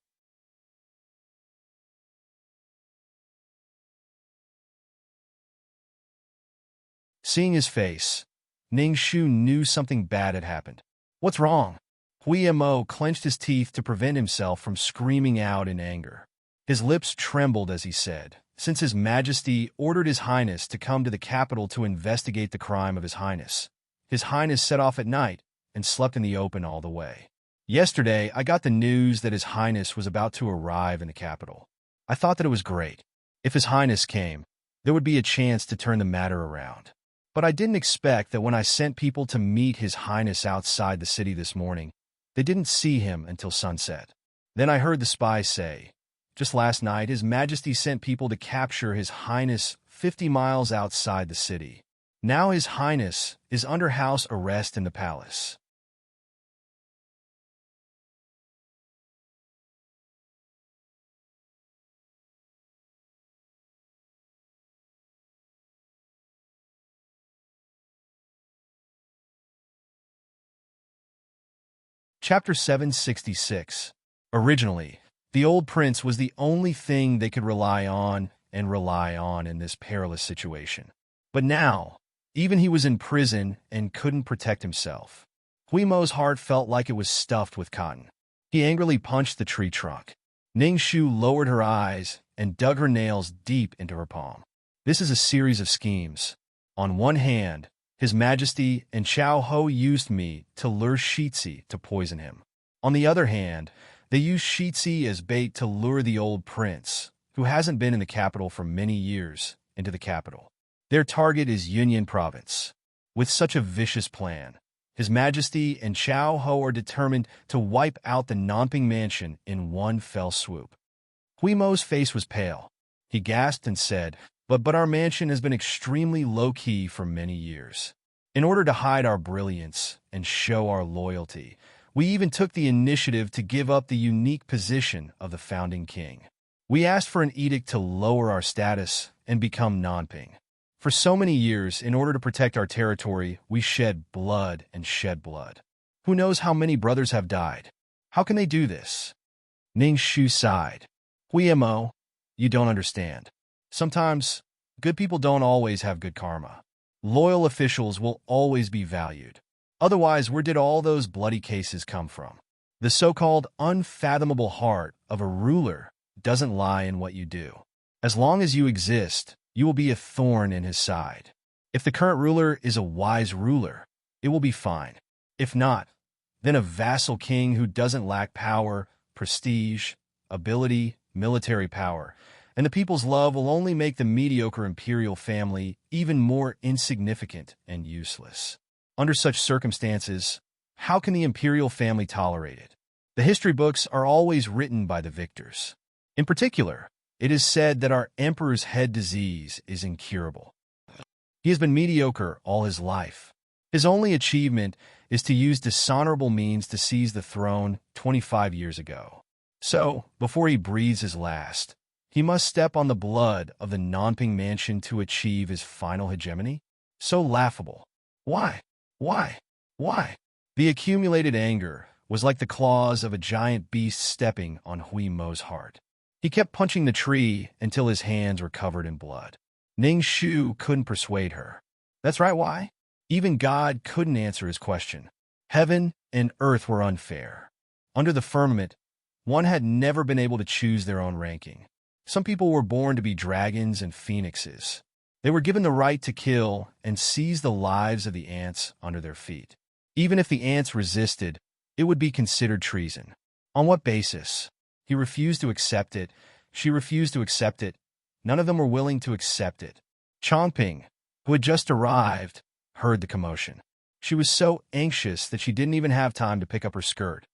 Seeing his face, Ning Shu knew something bad had happened. What's wrong? Hui Mo clenched his teeth to prevent himself from screaming out in anger. His lips trembled as he said, Since His Majesty ordered His Highness to come to the capital to investigate the crime of His Highness set off at night and slept in the open all the way. Yesterday, I got the news that His Highness was about to arrive in the capital. I thought that it was great. If His Highness came, there would be a chance to turn the matter around. But I didn't expect that when I sent people to meet His Highness outside the city this morning, they didn't see him until sunset. Then I heard the spies say, just last night, His Majesty sent people to capture His Highness 50 miles outside the city. Now His Highness is under house arrest in the palace. Chapter 766. Originally, the old prince was the only thing they could rely on in this perilous situation. But now, even he was in prison and couldn't protect himself. Huimo's heart felt like it was stuffed with cotton. He angrily punched the tree trunk. Ning Shu lowered her eyes and dug her nails deep into her palm. This is a series of schemes. On one hand, His Majesty and Chao Ho used me to lure Shizi to poison him. On the other hand, they used Shizi as bait to lure the old prince, who hasn't been in the capital for many years, into the capital. Their target is Yunnan province. With such a vicious plan, His Majesty and Chao Ho are determined to wipe out the Nanping mansion in one fell swoop. Huimo's face was pale. He gasped and said, But our mansion has been extremely low-key for many years. In order to hide our brilliance and show our loyalty, we even took the initiative to give up the unique position of the founding king. We asked for an edict to lower our status and become Nanping. For so many years, in order to protect our territory, we shed blood and shed blood. Who knows how many brothers have died? How can they do this? Ning Shu sighed. Huimo, you don't understand. Sometimes, good people don't always have good karma. Loyal officials will always be valued. Otherwise, where did all those bloody cases come from? The so-called unfathomable heart of a ruler doesn't lie in what you do. As long as you exist, you will be a thorn in his side. If the current ruler is a wise ruler, it will be fine. If not, then a vassal king who doesn't lack power, prestige, ability, military power, and the people's love will only make the mediocre imperial family even more insignificant and useless. Under such circumstances, how can the imperial family tolerate it? The history books are always written by the victors. In particular, it is said that our emperor's head disease is incurable. He has been mediocre all his life. His only achievement is to use dishonorable means to seize the throne 25 years ago. So, before he breathes his last, he must step on the blood of the Nanping mansion to achieve his final hegemony? So laughable. Why? Why? Why? The accumulated anger was like the claws of a giant beast stepping on Hui Mo's heart. He kept punching the tree until his hands were covered in blood. Ning Shu couldn't persuade her. That's right, why? Even God couldn't answer his question. Heaven and earth were unfair. Under the firmament, one had never been able to choose their own ranking. Some people were born to be dragons and phoenixes. They were given the right to kill and seize the lives of the ants under their feet. Even if the ants resisted, it would be considered treason. On what basis? He refused to accept it. She refused to accept it. None of them were willing to accept it. Chongping, who had just arrived, heard the commotion. She was so anxious that she didn't even have time to pick up her skirt.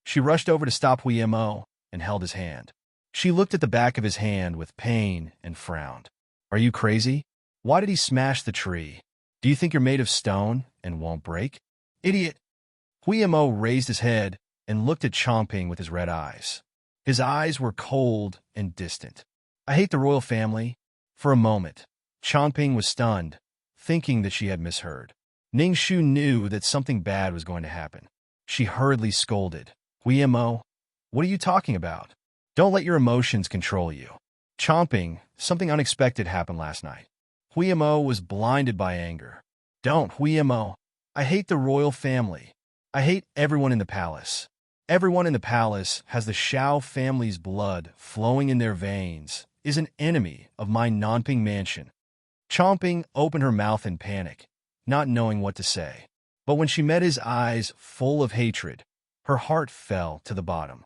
She rushed over to stop Hui Mo and held his hand. She looked at the back of his hand with pain and frowned. Are you crazy? Why did he smash the tree? Do you think you're made of stone and won't break? Idiot! Hui Mo raised his head and looked at Chongping with his red eyes. His eyes were cold and distant. I hate the royal family. For a moment, Chongping was stunned, thinking that she had misheard. Ning Shu knew that something bad was going to happen. She hurriedly scolded. Hui Mo, what are you talking about? Don't let your emotions control you. Chongping, something unexpected happened last night. Hui Mo was blinded by anger. Don't, Hui Mo. I hate the royal family. I hate everyone in the palace. Everyone in the palace has the Shao family's blood flowing in their veins, is an enemy of my Nanping mansion. Chongping opened her mouth in panic, not knowing what to say. But when she met his eyes full of hatred, her heart fell to the bottom.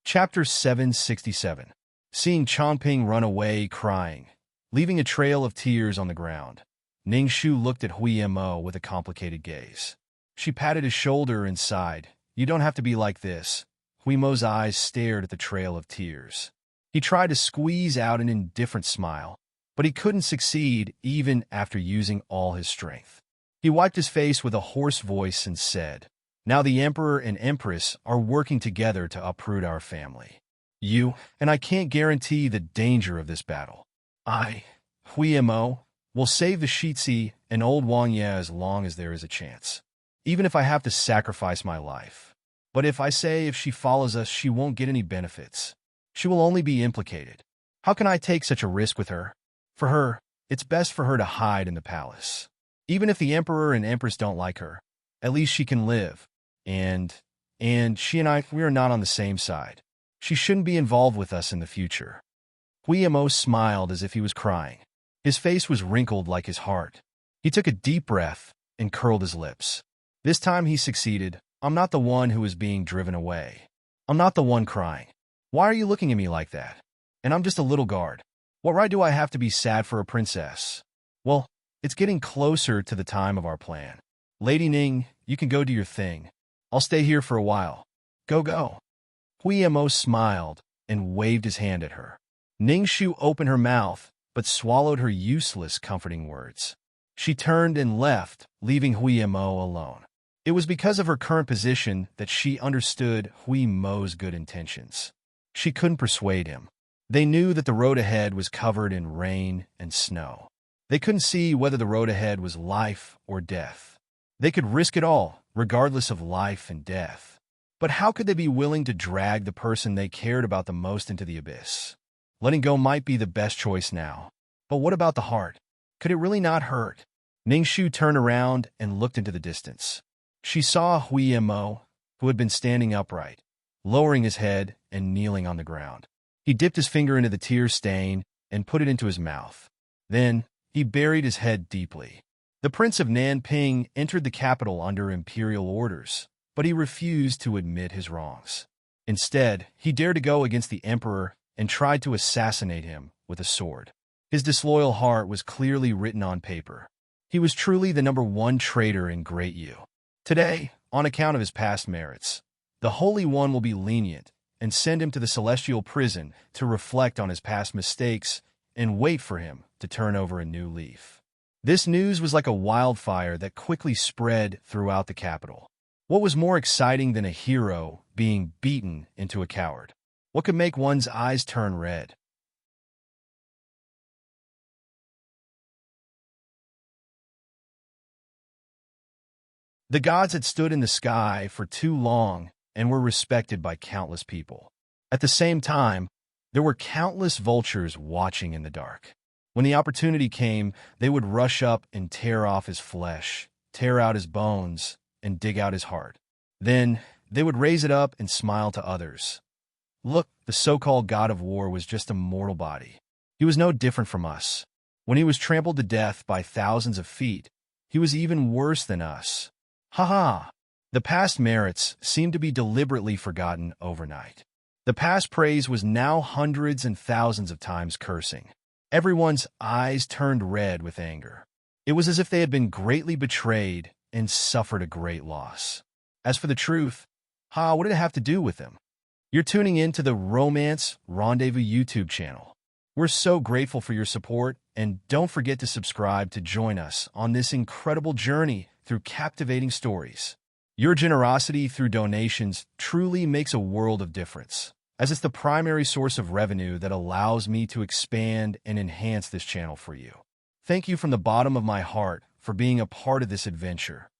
Chapter 767. Seeing Chongping run away crying, leaving a trail of tears on the ground, Ning Shu looked at Hui Mo with a complicated gaze. She patted his shoulder and sighed. You don't have to be like this. Hui Mo's eyes stared at the trail of tears. He tried to squeeze out an indifferent smile, but he couldn't succeed even after using all his strength. He wiped his face with a hoarse voice and said, Now the Emperor and Empress are working together to uproot our family. You and I can't guarantee the danger of this battle. Hui Mo, will save the Shitsi and old Wang Ye as long as there is a chance. Even if I have to sacrifice my life. But if I say if she follows us, she won't get any benefits. She will only be implicated. How can I take such a risk with her? For her, it's best for her to hide in the palace. Even if the Emperor and Empress don't like her, at least she can live. And she and I, we are not on the same side. She shouldn't be involved with us in the future. Hui Mo smiled as if he was crying. His face was wrinkled like his heart. He took a deep breath and curled his lips. This time he succeeded. I'm not the one who is being driven away. I'm not the one crying. Why are you looking at me like that? And I'm just a little guard. What right do I have to be sad for a princess? Well, it's getting closer to the time of our plan. Lady Ning, you can go do your thing. I'll stay here for a while. Go. Hui Mo smiled and waved his hand at her. Ning Shu opened her mouth, but swallowed her useless comforting words. She turned and left, leaving Hui Mo alone. It was because of her current position that she understood Hui Mo's good intentions. She couldn't persuade him. They knew that the road ahead was covered in rain and snow. They couldn't see whether the road ahead was life or death. They could risk it all, regardless of life and death. But how could they be willing to drag the person they cared about the most into the abyss? Letting go might be the best choice now. But what about the heart? Could it really not hurt? Ningshu turned around and looked into the distance. She saw Huiyemo, who had been standing upright, lowering his head and kneeling on the ground. He dipped his finger into the tear stain and put it into his mouth. Then, he buried his head deeply. The Prince of Nanping entered the capital under imperial orders, but he refused to admit his wrongs. Instead, he dared to go against the emperor and tried to assassinate him with a sword. His disloyal heart was clearly written on paper. He was truly the #1 traitor in Great Yu. Today, on account of his past merits, the Holy One will be lenient and send him to the celestial prison to reflect on his past mistakes and wait for him to turn over a new leaf. This news was like a wildfire that quickly spread throughout the capital. What was more exciting than a hero being beaten into a coward? What could make one's eyes turn red? The gods had stood in the sky for too long and were respected by countless people. At the same time, there were countless vultures watching in the dark. When the opportunity came, they would rush up and tear off his flesh, tear out his bones, and dig out his heart. Then, they would raise it up and smile to others. Look, the so-called god of war was just a mortal body. He was no different from us. When he was trampled to death by thousands of feet, he was even worse than us. Ha! The past merits seemed to be deliberately forgotten overnight. The past praise was now hundreds and thousands of times cursing. Everyone's eyes turned red with anger. It was as if they had been greatly betrayed and suffered a great loss. As for the truth, what did it have to do with them? You're tuning in to the Romance Rendezvous YouTube channel. We're so grateful for your support, and don't forget to subscribe to join us on this incredible journey through captivating stories. Your generosity through donations truly makes a world of difference, as it's the primary source of revenue that allows me to expand and enhance this channel for you. Thank you from the bottom of my heart for being a part of this adventure.